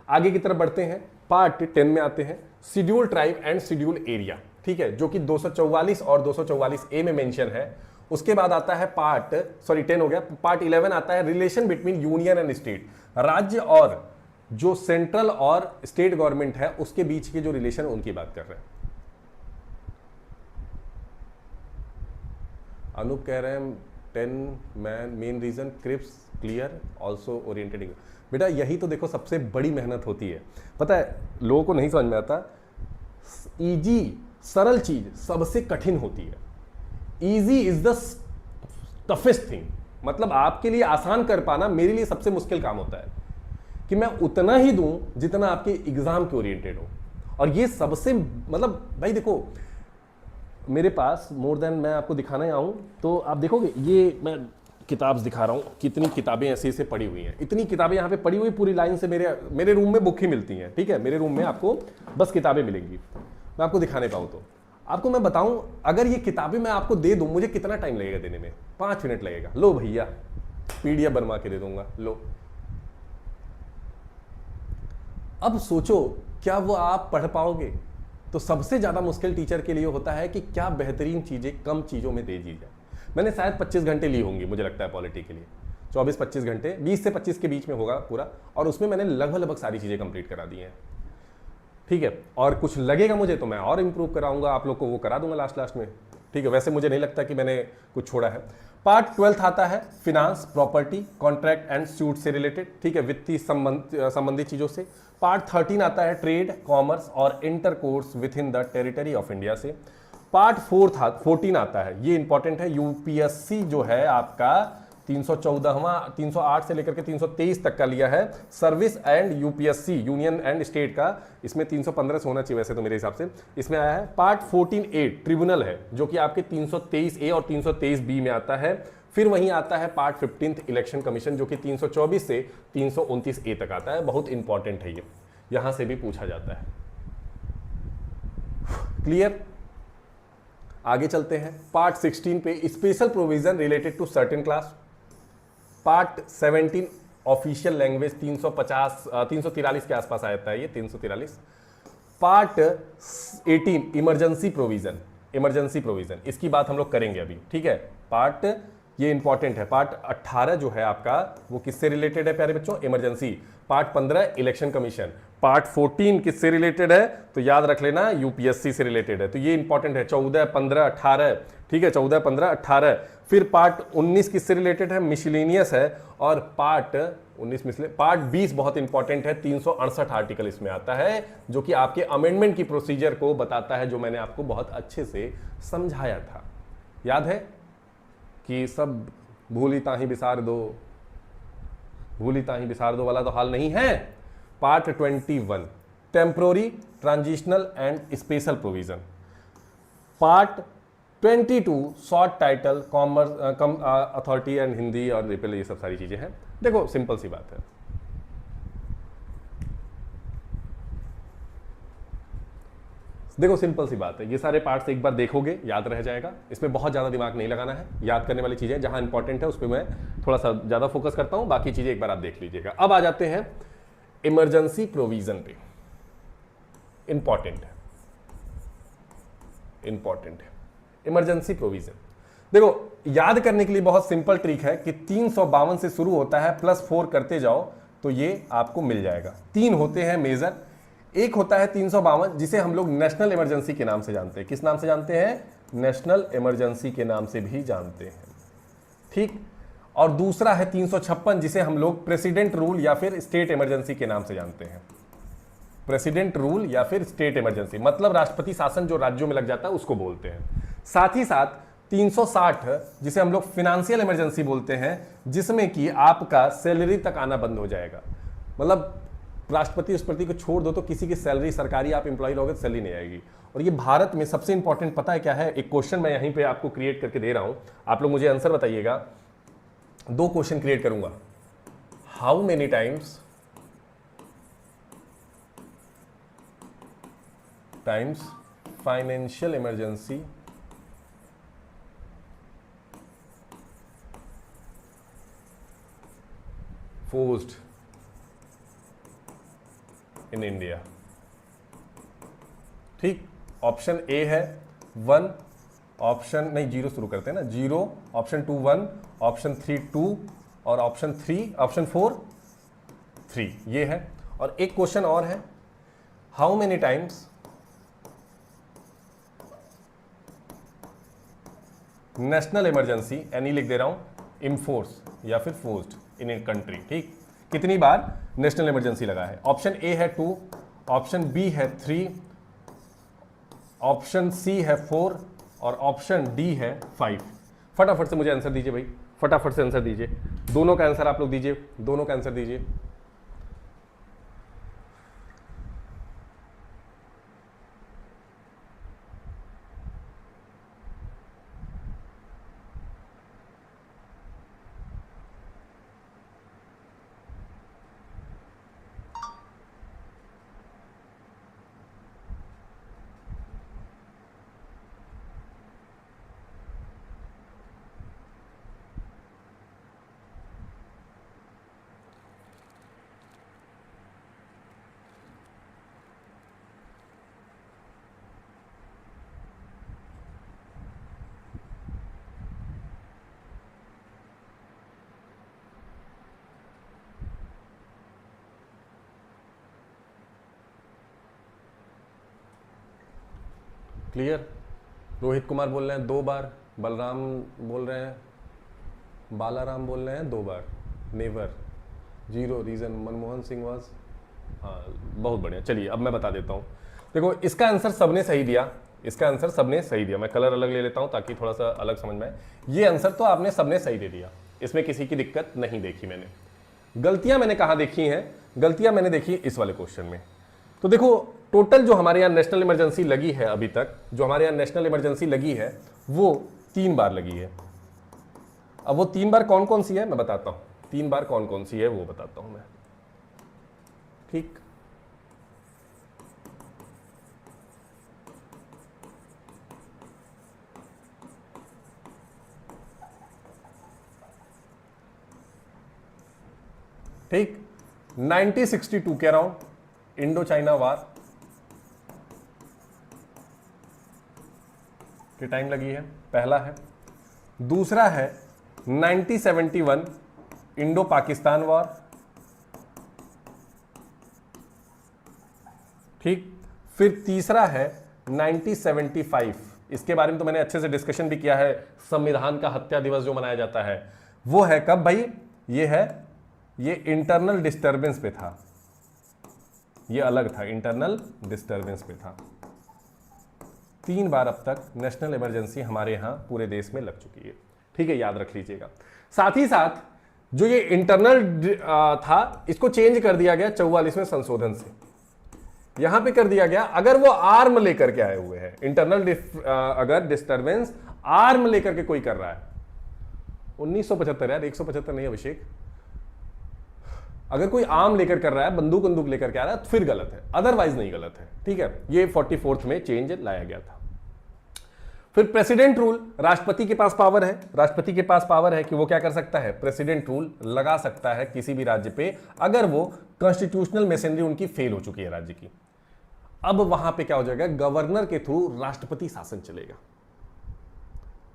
आगे की तरफ बढ़ते हैं, पार्ट 10 में आते हैं, schedule tribe and schedule area, ठीक है, जो कि 244 और 244A में मेंशन है। उसके बाद आता है पार्ट 10 हो गया, पार्ट 11 आता है relation between union and state, राज्य और जो सेंट्रल और स्टेट गवर्नमेंट है उसके बीच के जो रिलेशन, उनकी बात कर रहे हैं। अनूप कह रहे हैं 10 main reason Cripps clear also oriented. बेटा यही तो देखो सबसे बड़ी मेहनत होती है, पता है लोगों को नहीं समझ में आता, इजी सरल चीज सबसे कठिन होती है। Easy is the toughest thing, मतलब आपके लिए आसान कर पाना मेरे लिए सबसे मुश्किल काम होता है, कि मैं उतना ही दूं जितना आपके एग्जाम के ओरिएंटेड हो। और ये सबसे, मतलब भाई देखो मेरे पास मोर देन, मैं आपको दिखाना ही आऊं तो आप देखोगे, ये मैं किताब दिखा रहा हूं, कितनी किताबें ऐसे ऐसे पड़ी हुई हैं, इतनी किताबें यहाँ पे पड़ी हुई पूरी लाइन से, मेरे रूम में बुक ही मिलती हैं, ठीक है, मेरे रूम में आपको बस किताबें मिलेंगी, मैं आपको दिखाने पाऊँ तो। आपको मैं बताऊं, अगर ये किताबें मैं आपको दे दूं, मुझे कितना टाइम लगेगा देने में? 5 मिनट लगेगा। लो भैया PDF बनवा के दे दूंगा, लो। अब सोचो क्या वो आप पढ़ पाओगे? तो सबसे ज्यादा मुश्किल टीचर के लिए होता है कि क्या बेहतरीन चीजें कम चीजों में दे दी जाए। मैंने शायद 25 घंटे ली होंगी, मुझे लगता है पॉलिटी के लिए 24-25 घंटे, 20 से 25 के बीच में होगा पूरा, और उसमें मैंने लगभग सारी चीजें कंप्लीट करा दी हैं, ठीक है। और कुछ लगेगा मुझे तो मैं और इंप्रूव कराऊंगा, आप लोग को वो करा दूंगा लास्ट में, ठीक है। वैसे मुझे नहीं लगता कि मैंने कुछ छोड़ा है। पार्ट 12 आता है finance, property, contract and suit से रिलेटेड, ठीक है, वित्तीय संबंधित चीजों से। पार्ट 13 आता है ट्रेड, कॉमर्स और intercourse with in the territory of India से। पार्ट 14 आता है, ये इंपॉर्टेंट है, यूपीएससी जो है आपका 308 से लेकर के 323 तक का लिया है, service and UPSC union and state का, इसमें 315 से होना चाहिए वैसे तो मेरे हिसाब से, इसमें आया है। पार्ट 14A ट्रिब्यूनल है, जो कि आपके 323A और 323B में आता है। फिर वहीं आता है पार्ट 15 इलेक्शन कमीशन, जो कि 324 से 329A तक आता है, बहुत इंपॉर्टेंट है ये, यहां से भी पूछा जाता है, क्लियर? आगे चलते हैं पार्ट 16 पे, special provision related to certain class. Part 17 official language 343 के आसपास आता है ये, 343। Part 18 emergency provision, emergency provision, इसकी बात हम लोग करेंगे अभी, ठीक है। पार्ट ये इंपॉर्टेंट है। पार्ट 18 जो है आपका वो किससे रिलेटेड है प्यारे बच्चों? Emergency. Part 15 election commission. Part 14 किससे रिलेटेड है? तो याद रख लेना यूपीएससी से रिलेटेड है, तो ये इंपॉर्टेंट है। 14, 15, 18, ठीक है, 14, 15, 18। फिर पार्ट 19 किससे रिलेटेड है? मिसलेनियस है। और पार्ट 19 पार्ट 20 बहुत इंपॉर्टेंट है, 368 आर्टिकल इसमें आता है, जो कि आपके अमेंडमेंट की प्रोसीजर को बताता है, जो मैंने आपको बहुत अच्छे से समझाया था। याद है कि सब भूली ताही बिसार दो, भूली ताही बिसार दो वाला तो हाल नहीं है। Part 21 temporary, transitional and special provision. Part 22 short title, commerce authority and Hindi और रिपेल, ये सब सारी चीजें हैं। देखो सिंपल सी बात है, देखो सिंपल सी बात है, ये सारे पार्ट्स एक बार देखोगे याद रह जाएगा। इसमें बहुत ज़्यादा दिमाग नहीं लगाना है, याद करने वाली चीज़ें जहां इंपॉर्टेंट है उस पर मैं थोड़ा सा ज़्यादा फोकस करता हूं, बाकी चीज़ें एक बार आप देख लीजिएगा। अब आ जाते हैं इमरजेंसी प्रोविजन पे। इंपॉर्टेंट है, इंपॉर्टेंट है इमरजेंसी प्रोविजन। देखो याद करने के लिए बहुत सिंपल ट्रिक है कि 352 से शुरू होता है, +4 करते जाओ तो ये आपको मिल जाएगा। 3 होते हैं मेजर, एक होता है 352 जिसे हम लोग नेशनल इमरजेंसी के नाम से जानते हैं। किस नाम से जानते हैं? नेशनल इमरजेंसी के नाम से भी जानते हैं, ठीक। और दूसरा है 356 जिसे हम लोग प्रेसिडेंट रूल या फिर स्टेट इमरजेंसी के नाम से जानते हैं। प्रेसिडेंट रूल या फिर स्टेट इमरजेंसी मतलब राष्ट्रपति शासन जो राज्यों में लग जाता है उसको बोलते हैं। साथ ही साथ 360 जिसे हम लोग फिनेंशियल इमरजेंसी बोलते हैं, जिसमें कि आपका सैलरी तक आना बंद हो जाएगा। मतलब राष्ट्रपति राष्ट्रपति को छोड़ दो तो किसी की सैलरी, सरकारी आप एम्प्लॉय रहोगे तो सैलरी नहीं आएगी। और ये भारत में सबसे इंपॉर्टेंट पता है क्या है? एक क्वेश्चन मैं यहीं पे आपको क्रिएट करके दे रहा हूं, आप लोग मुझे आंसर बताइएगा। 2 क्वेश्चन क्रिएट करूंगा। How many times financial emergency forced in India, ठीक। ऑप्शन ए है 1, ऑप्शन नहीं 0 शुरू करते हैं ना, 0, ऑप्शन 2 1, ऑप्शन 3 2 और ऑप्शन 4 3, ये है। और एक क्वेश्चन और है, how many times national emergency, any लिख दे रहा हूं, इनफोर्स या फिर फोर्स्ड इन ए कंट्री, ठीक। कितनी बार नेशनल इमरजेंसी लगा है? ऑप्शन ए है 2, ऑप्शन बी है 3, ऑप्शन सी है 4 और ऑप्शन डी है 5। फटाफट से मुझे आंसर दीजिए भाई, फटाफट से आंसर दीजिए। दोनों का आंसर आप लोग दीजिए, दोनों का आंसर दीजिए। क्लियर? रोहित कुमार बोल रहे हैं 2 बार, बलराम बोल रहे हैं, बालाराम बोल रहे हैं 2 बार, never, 0 reason, Manmohan Singh was, हाँ बहुत बढ़िया। चलिए अब मैं बता देता हूँ। देखो इसका आंसर सबने सही दिया, इसका आंसर सबने सही दिया। मैं कलर अलग ले लेता हूँ ताकि थोड़ा सा अलग समझ में आए। ये आंसर तो आपने सबने सही दे दिया, इसमें किसी की दिक्कत नहीं देखी मैंने। गलतियां मैंने कहाँ देखी हैं? गलतियां मैंने देखी इस वाले क्वेश्चन में। तो देखो टोटल जो हमारे यहाँ नेशनल इमरजेंसी लगी है, अभी तक जो हमारे यहाँ नेशनल इमरजेंसी लगी है वो 3 बार लगी है। अब वो 3 बार कौन कौन सी है मैं बताता हूँ, 3 बार कौन कौन सी है वो बताता हूँ मैं, ठीक। ठीक। 1962 के अराउंड इंडो चाइना वार की टाइम लगी है, पहला है। दूसरा है 1971 इंडो पाकिस्तान वॉर, ठीक। फिर तीसरा है 1975, इसके बारे में तो मैंने अच्छे से डिस्कशन भी किया है, संविधान का हत्या दिवस जो मनाया जाता है वो है कब भाई, ये इंटरनल डिस्टरबेंस पे था, ये अलग था, इंटरनल डिस्टरबेंस पे था। 3 बार अब तक नेशनल इमरजेंसी हमारे यहां पूरे देश में लग चुकी है, ठीक है, याद रख लीजिएगा। साथ ही साथ जो ये इंटरनल था इसको चेंज कर दिया गया 44वें संशोधन से, यहां पे कर दिया गया अगर वो आर्म लेकर के आए हुए हैं, इंटरनल अगर डिस्टरबेंस आर्म लेकर के कोई कर रहा है, 1975 यार, 175 नहीं अभिषेक, अगर कोई आर्म लेकर कर रहा है, बंदूक बंदूक लेकर के आ रहा है तो फिर गलत है, अदरवाइज नहीं गलत है, ठीक है। ये 44th में चेंज लाया गया था। फिर प्रेसिडेंट रूल, राष्ट्रपति के पास पावर है, राष्ट्रपति के पास पावर है कि वो क्या कर सकता है, प्रेसिडेंट रूल लगा सकता है किसी भी राज्य पे अगर वो कॉन्स्टिट्यूशनल मशीनरी उनकी फेल हो चुकी है राज्य की। अब वहां पे क्या हो जाएगा, गवर्नर के थ्रू राष्ट्रपति शासन चलेगा।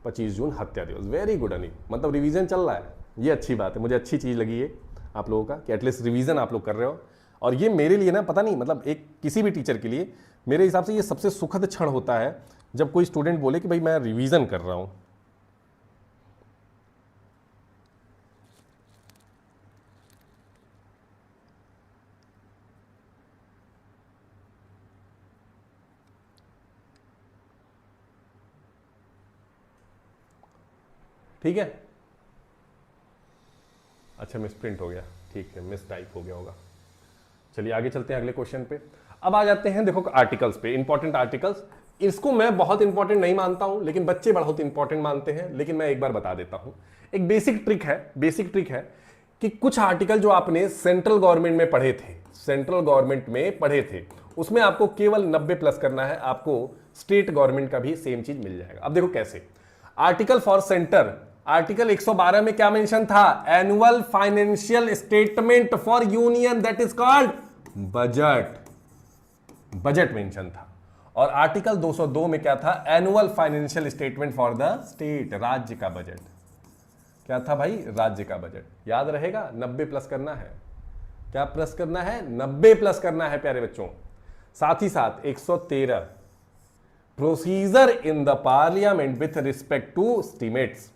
25 जून हत्या दिवस, वेरी गुड अनिल, मतलब रिवीजन चल रहा है, ये अच्छी बात है, मुझे अच्छी चीज लगी है आप लोगों का कि एटलीस्ट रिवीजन आप लोग कर रहे हो। और ये मेरे लिए ना पता नहीं, मतलब एक किसी भी टीचर के लिए मेरे हिसाब से ये सबसे सुखद क्षण होता है जब कोई स्टूडेंट बोले कि भाई मैं रिवीजन कर रहा हूं। ठीक है, अच्छा मिस प्रिंट हो गया, ठीक है, मिस टाइप हो गया होगा। चलिए आगे चलते हैं अगले क्वेश्चन पे। अब आ जाते हैं देखो आर्टिकल्स पे, इंपॉर्टेंट आर्टिकल्स। इसको मैं बहुत इंपॉर्टेंट नहीं मानता हूं, लेकिन बच्चे बहुत इंपॉर्टेंट मानते हैं, लेकिन मैं एक बार बता देता हूं। एक बेसिक ट्रिक है कि कुछ आर्टिकल जो आपने सेंट्रल गवर्नमेंट में पढ़े थे, उसमें आपको केवल 90 प्लस करना है, आपको स्टेट गवर्नमेंट का भी सेम चीज मिल जाएगा। अब देखो कैसे, आर्टिकल फॉर सेंटर, आर्टिकल 112 में क्या मेंशन था, annual financial statement for union, that is called budget mention था। और आर्टिकल 202 में क्या था, annual financial statement for the state, राज्य का बजट। क्या था भाई, राज्य का बजट। याद रहेगा, 90 प्लस करना है। क्या प्लस करना है, 90 प्लस करना है प्यारे बच्चों। साथ ही साथ 113 procedure in the parliament with respect to estimates,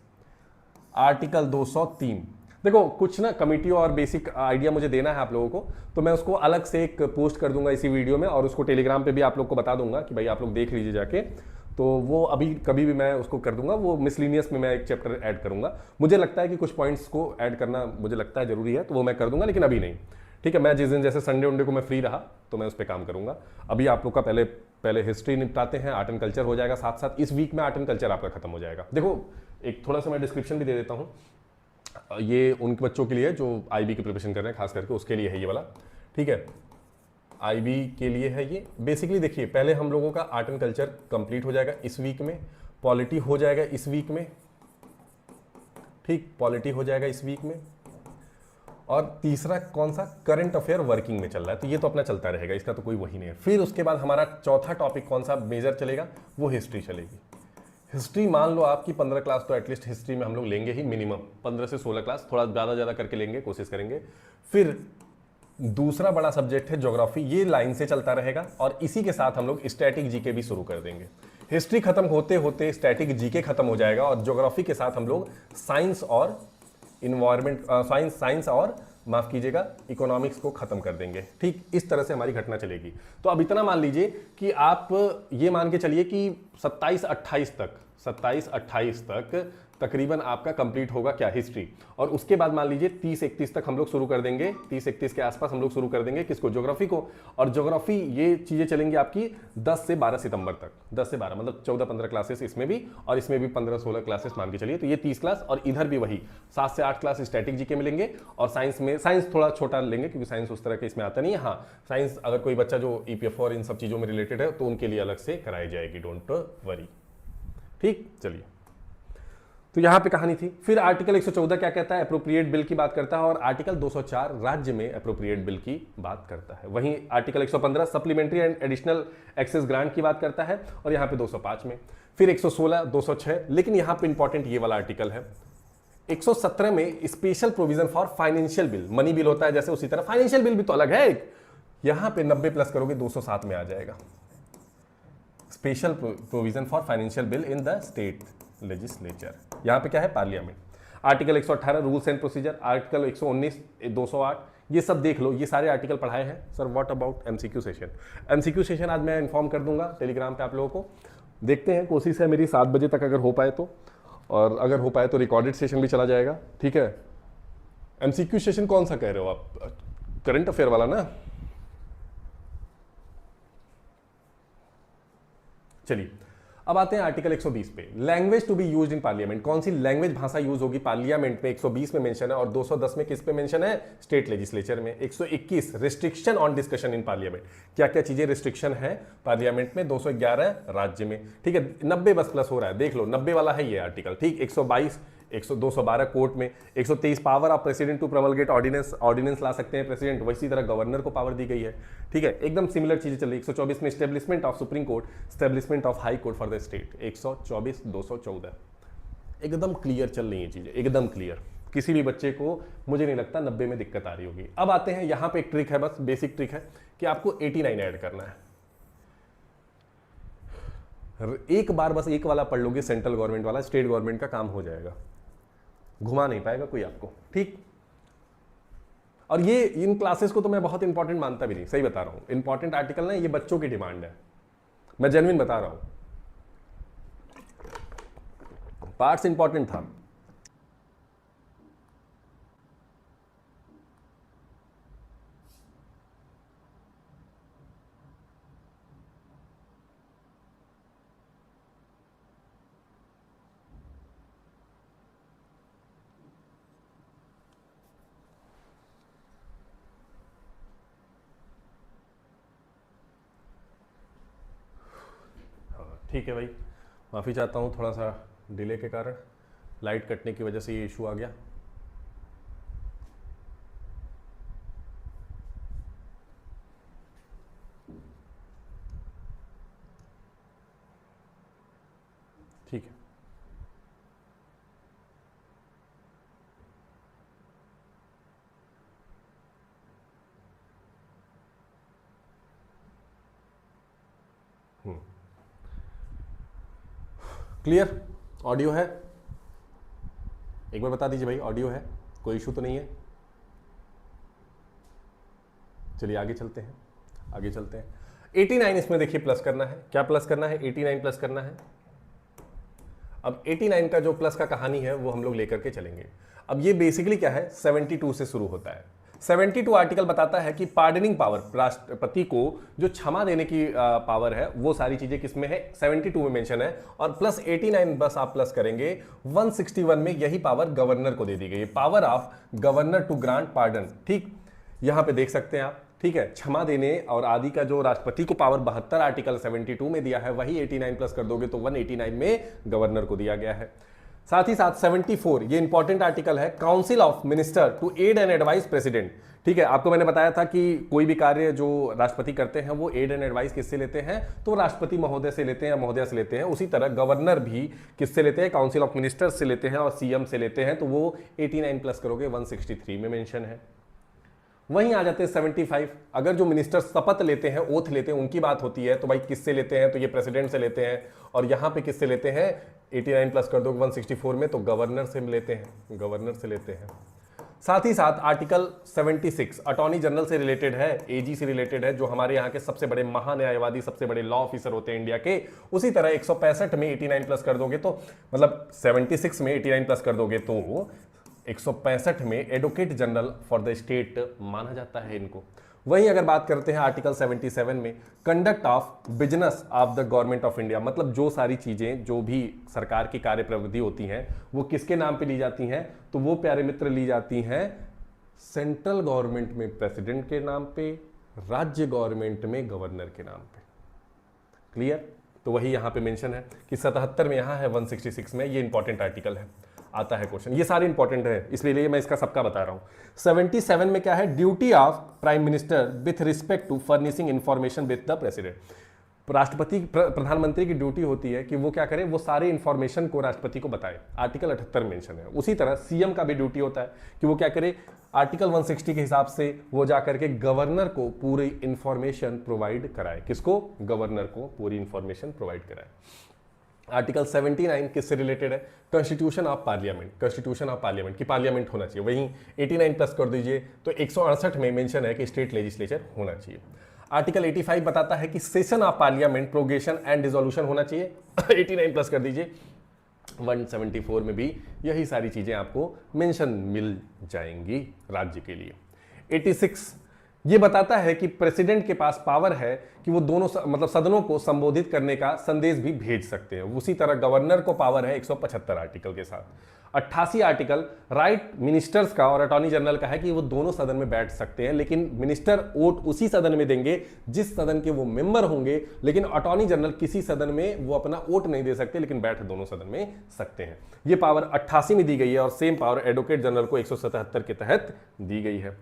article 203। देखो कुछ ना कमिटी और बेसिक आइडिया मुझे देना है आप लोगों को, तो मैं उसको अलग से एक पोस्ट कर दूंगा इसी वीडियो में, और उसको टेलीग्राम पे भी आप लोग को बता दूंगा कि भाई आप लोग देख लीजिए जाके। तो वो अभी कभी भी मैं उसको कर दूंगा, वो मिसलिनियस में मैं एक चैप्टर ऐड करूंगा। मुझे लगता है कि कुछ पॉइंट्स को ऐड करना मुझे लगता है जरूरी है, तो वो मैं कर दूंगा, लेकिन अभी नहीं, ठीक है। मैं जिस दिन जैसे संडे उंडे को मैं फ्री रहा तो मैं उस पर काम करूंगा। अभी आप लोग का पहले हिस्ट्री निपटाते हैं, आर्ट एंड कल्चर हो जाएगा साथ साथ। इस वीक में आर्ट एंड कल्चर आपका खत्म हो जाएगा। देखो एक थोड़ा सा मैं डिस्क्रिप्शन भी दे देता हूँ, ये उनके बच्चों के लिए जो आईबी की प्रिपरेशन कर रहे हैं, खास करके उसके लिए है ये वाला, ठीक है। आईबी के लिए है ये। बेसिकली देखिए, पहले हम लोगों का आर्ट एंड कल्चर कंप्लीट हो जाएगा इस वीक में, पॉलिटी हो जाएगा इस वीक में, ठीक, पॉलिटी हो जाएगा इस वीक में। और तीसरा कौन सा, करंट अफेयर वर्किंग में चल रहा है, तो ये तो अपना चलता रहेगा, इसका तो कोई वही नहीं है। फिर उसके बाद हमारा चौथा टॉपिक कौन सा मेजर चलेगा, वो हिस्ट्री चलेगी। हिस्ट्री मान लो आपकी 15 क्लास तो एटलीस्ट हिस्ट्री में हम लोग लेंगे ही, मिनिमम 15 से 16 क्लास, थोड़ा ज़्यादा करके लेंगे, कोशिश करेंगे। फिर दूसरा बड़ा सब्जेक्ट है ज्योग्राफी, ये लाइन से चलता रहेगा, और इसी के साथ हम लोग स्टैटिक जीके भी शुरू कर देंगे। हिस्ट्री खत्म होते होते स्टैटिक जीके खत्म हो जाएगा, और ज्योग्राफी के साथ हम लोग साइंस और इन्वायरमेंट साइंस और माफ कीजिएगा इकोनॉमिक्स को खत्म कर देंगे, ठीक। इस तरह से हमारी घटना चलेगी। तो अब इतना मान लीजिए कि आप ये मान के चलिए कि 27-28 तक तकरीबन आपका कंप्लीट होगा क्या, हिस्ट्री। और उसके बाद मान लीजिए 30-31 तक हम लोग शुरू कर देंगे, 30-31 के आसपास हम लोग शुरू कर देंगे किसको, ज्योग्राफी को। और ज्योग्राफी ये चीजें चलेंगी आपकी 10 से 12 सितंबर तक, 10 से 12 मतलब 14-15 क्लासेस इसमें भी, और इसमें भी 15-16 क्लासेस मान के चलिए। तो ये 30 क्लास, और इधर भी वही 7 से 8 क्लास स्टैटिक जीके में लेंगे। और साइंस थोड़ा छोटा लेंगे, क्योंकि साइंस उस तरह के इसमें आता नहीं है। हाँ, साइंस अगर कोई बच्चा जो ईपीएफ और इन सब चीजों में रिलेटेड है तो उनके लिए अलग से कराई जाएगी, डोंट वरी, ठीक। चलिए तो यहां पे कहानी थी। फिर आर्टिकल 114 क्या कहता है, अप्रोप्रिएट बिल की बात करता है, और आर्टिकल 204 राज्य में अप्रोप्रिएट बिल की बात करता है। वहीं article 115 supplementary and additional excess grant की बात करता है, और यहां पे 205 में। फिर 116, 206, लेकिन यहां पे इंपॉर्टेंट ये वाला आर्टिकल है 117 में, special provision for financial bill. Money bill होता है जैसे, उसी तरह फाइनेंशियल बिल भी तो अलग है एक। यहां पे 90 प्लस करोगे 207 में आ जाएगा, special provision for financial bill in the state legislature. यहां पे क्या है, parliament. Article 118 rules and procedure, article 119, 208, ये सब देख लो, ये सारे आर्टिकल पढ़ाए हैं। Sir what about MCQ session? MCQ session आज मैं इन्फॉर्म कर दूंगा टेलीग्राम पे आप लोगों को। देखते हैं, कोशिश है मेरी 7 बजे तक अगर हो पाए तो, और अगर हो पाए तो रिकॉर्डेड सेशन भी चला जाएगा, ठीक है। एमसीक्यू सेशन कौन सा कह रहे हो आप, करंट अफेयर वाला ना? चलिए अब आते हैं आर्टिकल 120 पे, language to be used in parliament. कौन सी लैंग्वेज, भाषा यूज होगी पार्लियामेंट में, 120 में मेंशन है, और 210 में किस पे मेंशन है, स्टेट लेजिस्लेचर में। 121 restriction on discussion in parliament, क्या क्या चीजें रिस्ट्रिक्शन है पार्लियामेंट में, 211 राज्य में, ठीक है। 90 बस प्लस हो रहा है, देख लो 90 वाला है ये आर्टिकल, ठीक। 122, 212 कोर्ट में, 123 power of president to promulgate ordinance ला सकते हैं प्रेसिडेंट, वैसी तरह गवर्नर को पावर दी गई है, ठीक है। एकदम सिमिलर चीजें चल रही है। 124 में establishment of supreme court, establishment of high court for the state, 124, 214, एकदम क्लियर चल रही है चीजें, एकदम क्लियर। किसी भी बच्चे को मुझे नहीं लगता 90 में दिक्कत आ रही होगी। अब आते हैं यहां पे एक ट्रिक है, बस बेसिक ट्रिक है कि आपको 89 ऐड करना है। एक बार बस एक वाला पढ़ लोगे, सेंट्रल गवर्नमेंट वाला, स्टेट गवर्नमेंट का काम हो जाएगा, घुमा नहीं पाएगा कोई आपको, ठीक। और ये इन क्लासेस को तो मैं बहुत इंपॉर्टेंट मानता भी नहीं, सही बता रहा हूं। इंपॉर्टेंट आर्टिकल ना, ये बच्चों की डिमांड है, मैं जेन्युइन बता रहा हूं। पार्ट्स इंपॉर्टेंट था। ठीक है भाई, माफ़ी चाहता हूँ थोड़ा सा डिले के कारण, लाइट कटने की वजह से ये इशू आ गया। ठीक है, क्लियर? ऑडियो है? एक बार बता दीजिए भाई, ऑडियो है, कोई इशू तो नहीं है? चलिए आगे चलते हैं, आगे चलते हैं। 89 इसमें देखिए प्लस करना है, क्या प्लस करना है, 89 प्लस करना है। अब 89 का जो प्लस का कहानी है वो हम लोग लेकर के चलेंगे। अब ये बेसिकली क्या है, 72 से शुरू होता है। 72 आर्टिकल बताता है कि पार्डनिंग पावर, राष्ट्रपति को जो क्षमा देने की पावर है, वो सारी चीजें किसमें है, 72 में मेंशन है। और प्लस 89 बस आप प्लस करेंगे, 161 में यही पावर गवर्नर को दे दी गई है, power of governor to grant pardon, ठीक। यहां पे देख सकते हैं आप, ठीक है। क्षमा देने और आदि का जो राष्ट्रपति को पावर 72 आर्टिकल 72 में दिया है, वही 89 प्लस कर दोगे तो 189 में गवर्नर को दिया गया है। साथ ही साथ 74, ये इंपॉर्टेंट आर्टिकल है, council of minister to aid and advise president, ठीक है। आपको मैंने बताया था कि कोई भी कार्य जो राष्ट्रपति करते हैं वो एड एंड एडवाइस किससे लेते हैं, तो राष्ट्रपति महोदय से लेते हैं या महोदया से लेते हैं। उसी तरह गवर्नर भी किससे लेते हैं, काउंसिल ऑफ मिनिस्टर्स से लेते हैं और सीएम से लेते हैं, तो वो 89 प्लस करोगे 163 में मेंशन है। वहीं आ जाते हैं 75, अगर जो मिनिस्टर शपथ लेते हैं, ओथ लेते हैं, उनकी बात होती है, तो भाई किससे लेते हैं, तो ये प्रेसिडेंट से लेते हैं। और यहां पे किससे लेते हैं, 89 प्लस कर दो 164 में, तो गवर्नर से लेते हैं, गवर्नर से लेते हैं। साथ ही साथ आर्टिकल 76 अटॉर्नी जनरल से रिलेटेड है, एजी से रिलेटेड है, जो हमारे यहाँ के सबसे बड़े महान्यायवादी, सबसे बड़े लॉ ऑफिसर होते हैं इंडिया के। उसी तरह 165 में 89 प्लस कर दोगे तो, मतलब 76 में 89 प्लस कर दोगे तो 165 में advocate general for the state माना जाता है इनको। वहीं अगर बात करते हैं आर्टिकल 77 में, conduct of business of the government of India, मतलब जो सारी चीजें, जो भी सरकार की कार्य प्रवृत्ति होती हैं, वो किसके नाम पे ली जाती हैं, तो वो प्यारे मित्र ली जाती हैं सेंट्रल गवर्नमेंट में प्रेसिडेंट के नाम पे, राज्य गवर्नमेंट में गवर्नर के नाम पे। क्लियर? तो वही यहाँ पे मेंशन है कि 77 में यहाँ है, 166 में, ये इंपॉर्टेंट आर्टिकल है, आता है क्वेश्चन। ये सारे इंपॉर्टेंट है, इसलिए मैं इसका सबका बता रहा हूँ। 77 में क्या है, duty of prime minister with respect to furnishing information with the president. राष्ट्रपति प्रधानमंत्री की ड्यूटी होती है कि वो क्या करे, वो सारे इंफॉर्मेशन को राष्ट्रपति को बताए, आर्टिकल 78 मेंशन है। उसी तरह सीएम का भी ड्यूटी होता है कि वो क्या करे, आर्टिकल 160 के हिसाब से वो जाकर के गवर्नर को पूरी इंफॉर्मेशन प्रोवाइड कराए। किसको? गवर्नर को पूरी इंफॉर्मेशन प्रोवाइड कराए। आर्टिकल 79 किससे रिलेटेड है? Constitution of parliament, constitution of parliament की पार्लियामेंट होना चाहिए। वहीं 89 प्लस कर दीजिए तो 168 में मेंशन है कि स्टेट लेजिस्लेचर होना चाहिए। आर्टिकल 85 बताता है कि session of parliament prorogation and dissolution होना चाहिए। 89 प्लस कर दीजिए। 174 में भी यही सारी चीजें आपको मेंशन मिल जाएंगी राज्य के लिए। 86 ये बताता है कि प्रेसिडेंट के पास पावर है कि वो दोनों मतलब सदनों को संबोधित करने का संदेश भी भेज सकते हैं। उसी तरह गवर्नर को पावर है 175 आर्टिकल के साथ। 88 आर्टिकल राइट मिनिस्टर्स का और अटॉर्नी जनरल का है कि वो दोनों सदन में बैठ सकते हैं, लेकिन मिनिस्टर वोट उसी सदन में देंगे जिस सदन के वो मेंबर होंगे, लेकिन अटॉर्नी जनरल किसी सदन में वो अपना वोट नहीं दे सकते, लेकिन बैठ दोनों सदन में सकते हैं। ये पावर 88 में दी गई है और सेम पावर एडवोकेट जनरल को 177 के तहत दी गई है।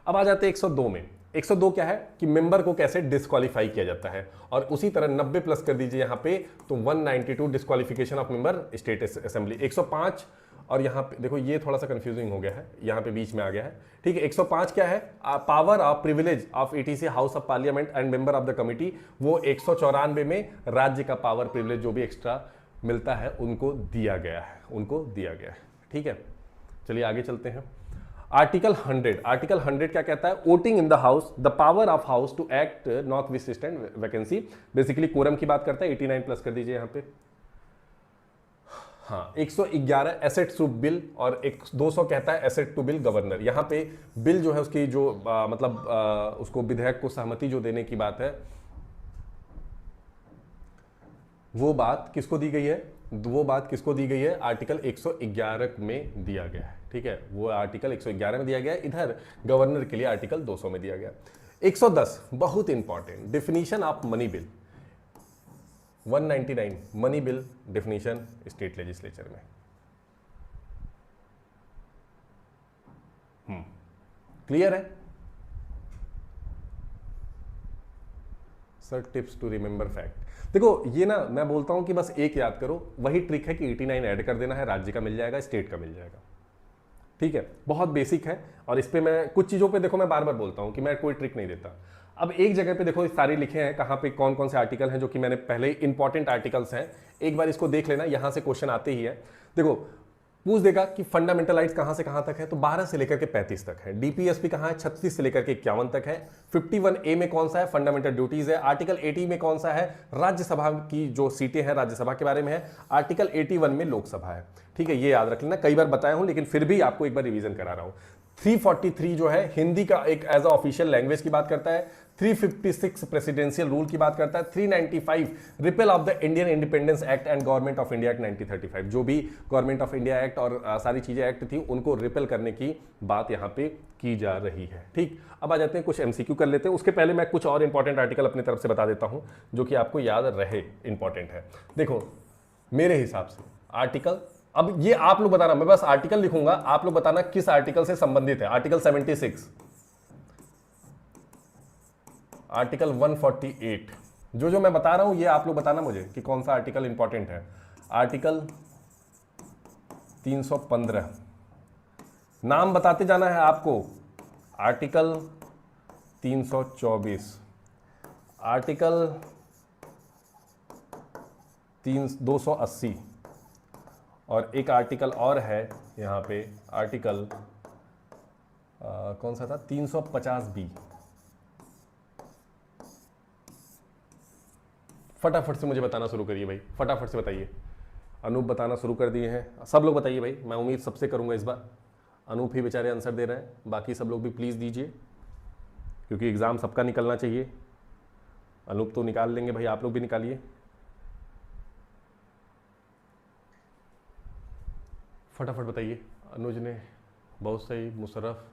अब आ जाते हैं 102 में। 102 क्या है कि मेंबर को कैसे डिस्क्वालीफाई किया जाता है, और उसी तरह 90 प्लस कर दीजिए यहाँ पे तो 192 disqualification of member state assembly. 105 और यहाँ पे देखो ये थोड़ा सा कंफ्यूजिंग हो गया है, यहाँ पे बीच में आ गया है, ठीक है। 105 क्या है? Power of privilege of ETC house of parliament and member of the committee. वो 194 में राज्य का पावर प्रिविलेज जो भी एक्स्ट्रा मिलता है उनको दिया गया है, उनको दिया गया है, ठीक है। चलिए आगे चलते हैं। आर्टिकल 100, आर्टिकल 100 क्या कहता है? Voting in the house, the power of house to act not withstand vacancy. Basically quorum की बात करता है। 89 प्लस कर दीजिए यहाँ पे। हाँ, 111 एसेट टू बिल और 200 कहता है एसेट टू बिल गवर्नर। यहाँ पे बिल जो है उसकी जो उसको विधेयक को सहमति जो देने की बात है, वो बात किसको दी गई है? वो बात किसको दी गई है? आर्टिकल 111 में दिया गया है, ठीक है। वो आर्टिकल 111 में दिया गया है, इधर गवर्नर के लिए आर्टिकल 200 में दिया गया। 110 बहुत important, definition of money bill. 199 money bill definition state legislature में। क्लियर है sir? Tips to remember fact. देखो ये ना मैं बोलता हूं कि बस एक याद करो, वही ट्रिक है कि 89 ऐड कर देना है, राज्य का मिल जाएगा, स्टेट का मिल जाएगा, ठीक है। बहुत बेसिक है और इस पे मैं कुछ चीजों पे देखो मैं बार बार बोलता हूं कि मैं कोई ट्रिक नहीं देता। अब एक जगह पे देखो सारे लिखे हैं कहां पे कौन कौन से आर्टिकल हैं, जो कि मैंने पहले इंपॉर्टेंट आर्टिकल्स हैं, एक बार इसको देख लेना, यहां से क्वेश्चन आते ही है। देखो पूछ देगा कि फंडामेंटल राइट्स कहां से कहां तक है, तो 12 से लेकर के 35 तक है। डीपीएसपी कहां है? 36 से लेकर के 51 तक है। 51A में कौन सा है? फंडामेंटल ड्यूटीज है। आर्टिकल 80 में कौन सा है? राज्यसभा की जो सीटें हैं राज्यसभा के बारे में है। आर्टिकल 81 में लोकसभा है, ठीक है। ये याद रख लेना, कई बार बताया हूं लेकिन फिर भी आपको एक बार रिवीजन करा रहा हूं। 343 जो है हिंदी का एक एज अ ऑफिशियल लैंग्वेज की बात करता है। 356 प्रेसिडेंशियल रूल की बात करता है। 395 repel of the Indian independence act and government of India act 1935, जो भी गवर्नमेंट ऑफ इंडिया एक्ट और सारी चीजें एक्ट थी उनको रिपेल करने की बात यहाँ पे की जा रही है, ठीक। अब आ जाते हैं कुछ MCQ कर लेते हैं। उसके पहले मैं कुछ और इंपॉर्टेंट आर्टिकल अपनी तरफ से बता देता हूं जो कि आपको याद रहे, इंपॉर्टेंट है। देखो मेरे हिसाब से आर्टिकल, अब ये आप लोग बताना, मैं बस आर्टिकल लिखूंगा, आप लोग बताना किस आर्टिकल से संबंधित है। आर्टिकल 76, आर्टिकल 148, जो मैं बता रहा हूं ये आप लोग बताना मुझे कि कौन सा आर्टिकल इंपॉर्टेंट है। आर्टिकल 315, नाम बताते जाना है आपको। आर्टिकल 324, आर्टिकल 280 और एक आर्टिकल और है यहाँ पे, आर्टिकल कौन सा था? 350B। फटाफट से मुझे बताना शुरू करिए भाई, फटाफट से बताइए। अनूप बताना शुरू कर दिए हैं, सब लोग बताइए भाई, मैं उम्मीद सबसे करूंगा इस बार। अनूप ही बेचारे आंसर दे रहे हैं, बाकी सब लोग भी प्लीज़ दीजिए क्योंकि एग्ज़ाम सबका निकलना चाहिए। अनूप तो निकाल लेंगे भाई, आप लोग भी निकालिए फटाफट बताइए। अनुज ने बहुत सही, Musharraf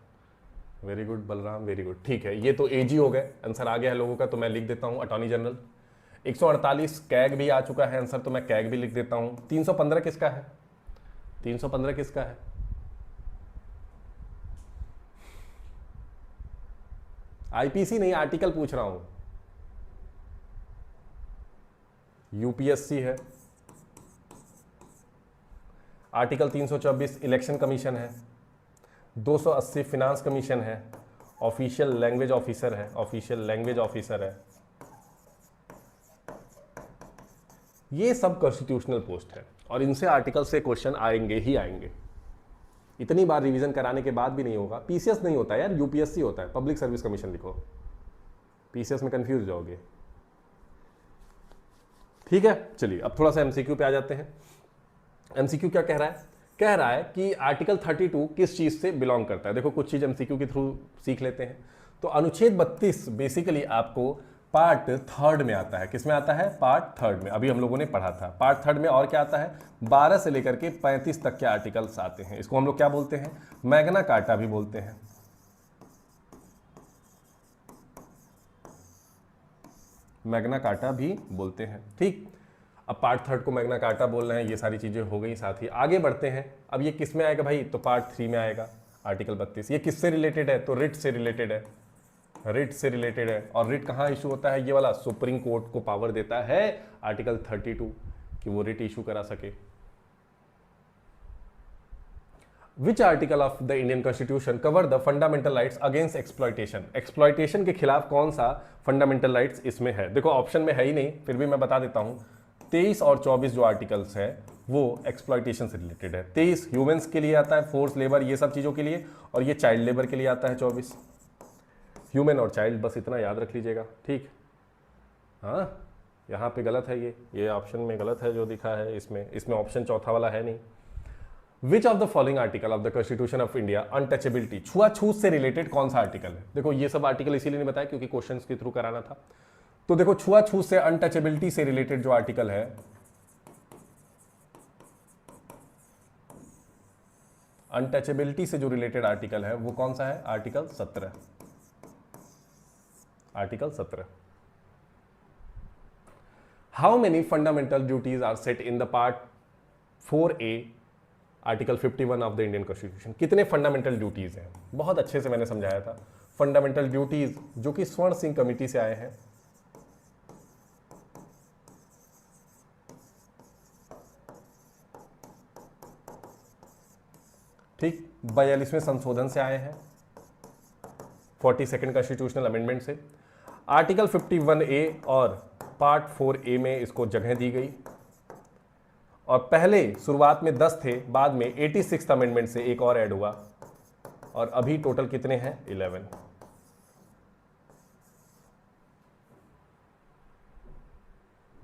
very good, Balram very good, ठीक है। ये तो एजी हो गए, आंसर आ गया है लोगों का, तो मैं लिख देता हूँ अटॉर्नी जनरल। 148 कैग भी आ चुका है आंसर, तो मैं कैग भी लिख देता हूं। 315 किसका है? 315 किसका है? आईपीसी नहीं, आर्टिकल पूछ रहा हूं। यूपीएससी है। आर्टिकल 324 इलेक्शन कमीशन है। 280 फिनांस कमीशन है। ऑफिशियल लैंग्वेज ऑफिसर है, ऑफिशियल लैंग्वेज ऑफिसर है। ये सब कॉन्स्टिट्यूशनल पोस्ट है और इनसे आर्टिकल से क्वेश्चन आएंगे ही आएंगे। इतनी बार रिवीजन कराने के बाद भी नहीं होगा। पीसीएस नहीं होता यार, यूपीएससी होता है, पब्लिक सर्विस कमीशन लिखो, पीसीएस में कंफ्यूज जाओगे। ठीक है, चलिए अब थोड़ा सा एमसीक्यू पे आ जाते हैं। एमसीक्यू क्या कह रहा है? कह रहा है कि आर्टिकल 32 किस चीज से बिलोंग करता है। देखो कुछ चीज एमसीक्यू के थ्रू सीख लेते हैं। तो अनुच्छेद 32 बेसिकली आपको पार्ट 3 में आता है। किस में आता है? पार्ट 3 में। अभी हम लोगों ने पढ़ा था। पार्ट 3 में और क्या आता है? 12 से लेकर के 35 तक के आर्टिकल्स आते हैं। इसको हम लोग क्या बोलते हैं? मैग्ना कार्टा भी बोलते हैं। मैग्ना कार्टा भी बोलते हैं। ठीक, अब पार्ट 3 को मैग्ना कार्टा बोल रहे हैं, ये सारी चीजें हो गई। साथ ही आगे बढ़ते हैं। अब ये किस में आएगा भाई? तो पार्ट 3 में आएगा आर्टिकल 32। ये किससे रिलेटेड है? तो रिट से रिलेटेड है, रिट से रिलेटेड है। और रिट कहाँ इशू होता है? ये वाला सुप्रीम कोर्ट को पावर देता है आर्टिकल 32 कि वो रिट इशू करा सके। विच article of the Indian constitution cover the fundamental rights against exploitation? Exploitation के खिलाफ कौन सा फंडामेंटल राइट्स इसमें है? देखो ऑप्शन में है ही नहीं, फिर भी मैं बता देता हूं। 23 और 24 जो आर्टिकल्स है वो एक्सप्लॉयटेशन से रिलेटेड है। 23 ह्यूमंस के लिए आता है, फोर्स लेबर ये सब चीजों के लिए, और ये चाइल्ड लेबर के लिए आता है 24। ह्यूमन और चाइल्ड, बस इतना याद रख लीजिएगा। ठीक, हाँ यहाँ पे गलत है, ये ऑप्शन में गलत है जो दिखा है इसमें ऑप्शन चौथा वाला है नहीं। विच of the following article of the constitution of India untouchability, छुआछूत से रिलेटेड कौन सा आर्टिकल है? देखो ये सब आर्टिकल इसीलिए नहीं बताया क्योंकि क्वेश्चन के थ्रू कराना था। तो देखो छुआछूत से, अनटचेबिलिटी से रिलेटेड जो आर्टिकल है, अनटचेबिलिटी से जो रिलेटेड आर्टिकल है वो कौन सा है? Article 17। Article 17। How many fundamental duties are set in the part 4A article 51 of the Indian constitution? कितने फंडामेंटल ड्यूटीज हैं? बहुत अच्छे से मैंने समझाया था। फंडामेंटल ड्यूटीज जो कि स्वर्ण सिंह कमेटी से आए हैं। ठीक, 42वें संशोधन से आए हैं, 42nd कॉन्स्टिट्यूशनल अमेंडमेंट से। आर्टिकल 51A और पार्ट 4A में इसको जगह दी गई, और पहले शुरुआत में 10 थे, बाद में 86th अमेंडमेंट से एक और ऐड हुआ, और अभी टोटल कितने हैं? 11।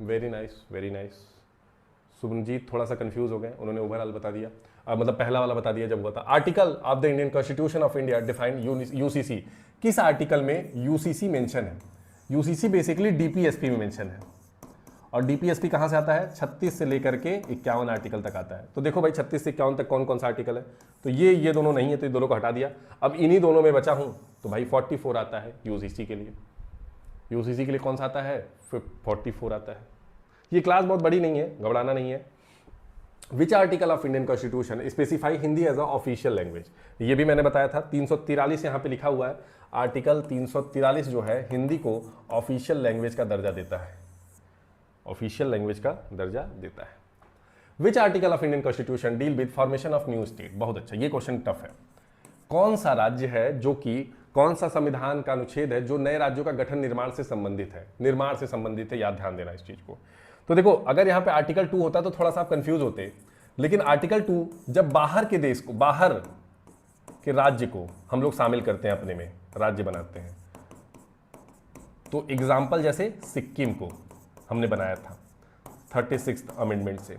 Very nice, very nice. Sumanjeet थोड़ा सा कंफ्यूज हो गए, उन्होंने ओवरऑल बता दिया, मतलब पहला वाला बता दिया जब हुआ था। Article of the Indian constitution of India define UCC, किस आर्टिकल में यूसीसी मेंशन है? यूसीसी बेसिकली डीपीएसपी में मेंशन है, और डीपीएसपी कहां से आता है? 36 से लेकर के 51 आर्टिकल तक आता है। तो देखो भाई 36 से 51 तक कौन कौन सा आर्टिकल है? तो ये दोनों नहीं है, तो ये दोनों को हटा दिया। अब इन्हीं दोनों में बचा हूं, तो भाई 44 आता है यूसीसी के लिए। यूसीसी के लिए कौन सा आता है? 44 आता है। ये क्लास बहुत बड़ी नहीं है, घबराना नहीं है। Which article of Indian constitution specify Hindi as a official language? ये भी मैंने बताया था, 343 यहाँ पे लिखा हुआ है। आर्टिकल 343 जो है हिंदी को ऑफिशियल लैंग्वेज का दर्जा देता है, ऑफिशियल लैंग्वेज का दर्जा देता है। Which article of Indian constitution deal with formation of new state? बहुत अच्छा, ये क्वेश्चन टफ है। कौन सा राज्य है जो कि, कौन सा संविधान का अनुच्छेद है जो नए राज्यों का गठन निर्माण से संबंधित है? निर्माण से संबंधित है, याद ध्यान देना इस चीज को। तो देखो अगर यहां पे आर्टिकल 2 होता तो थोड़ा सा आप कंफ्यूज होते, लेकिन आर्टिकल 2 जब बाहर के देश को, बाहर के राज्य को हम लोग शामिल करते हैं, अपने में राज्य बनाते हैं, तो एग्जाम्पल जैसे सिक्किम को हमने बनाया था 36th अमेंडमेंट से।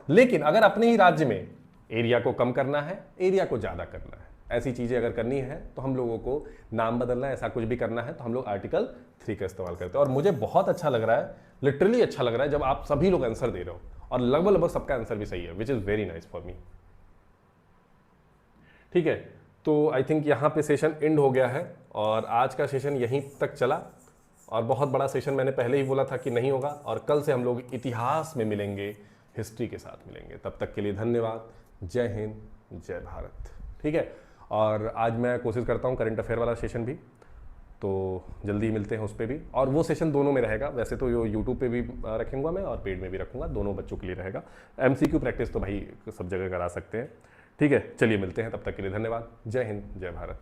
लेकिन अगर अपने ही राज्य में एरिया को कम करना है, एरिया को ज्यादा करना है, ऐसी चीजें अगर करनी है तो हम लोगों को नाम बदलना है, ऐसा कुछ भी करना है तो हम लोग आर्टिकल 3 का इस्तेमाल करते हैं। और मुझे बहुत अच्छा लग रहा है, लिटरली अच्छा लग रहा है जब आप सभी लोग आंसर दे रहे हो, और लगभग सबका आंसर भी सही है, which is very nice for me. ठीक है, तो आई थिंक यहां पे सेशन एंड हो गया है, और आज का सेशन यहीं तक चला। और बहुत बड़ा सेशन मैंने पहले ही बोला था कि नहीं होगा, और कल से हम लोग इतिहास में मिलेंगे, हिस्ट्री के साथ मिलेंगे। तब तक के लिए धन्यवाद। जय हिंद, जय भारत। ठीक है, और आज मैं कोशिश करता हूँ करंट अफेयर वाला सेशन भी, तो जल्दी मिलते हैं उस पर भी। और वो सेशन दोनों में रहेगा, वैसे तो यो यूट्यूब पे भी रखूँगा मैं और पेड में भी रखूँगा, दोनों बच्चों के लिए रहेगा। MCQ प्रैक्टिस तो भाई सब जगह करा सकते हैं। ठीक है, चलिए मिलते हैं, तब तक के लिए धन्यवाद। जय हिंद, जय भारत।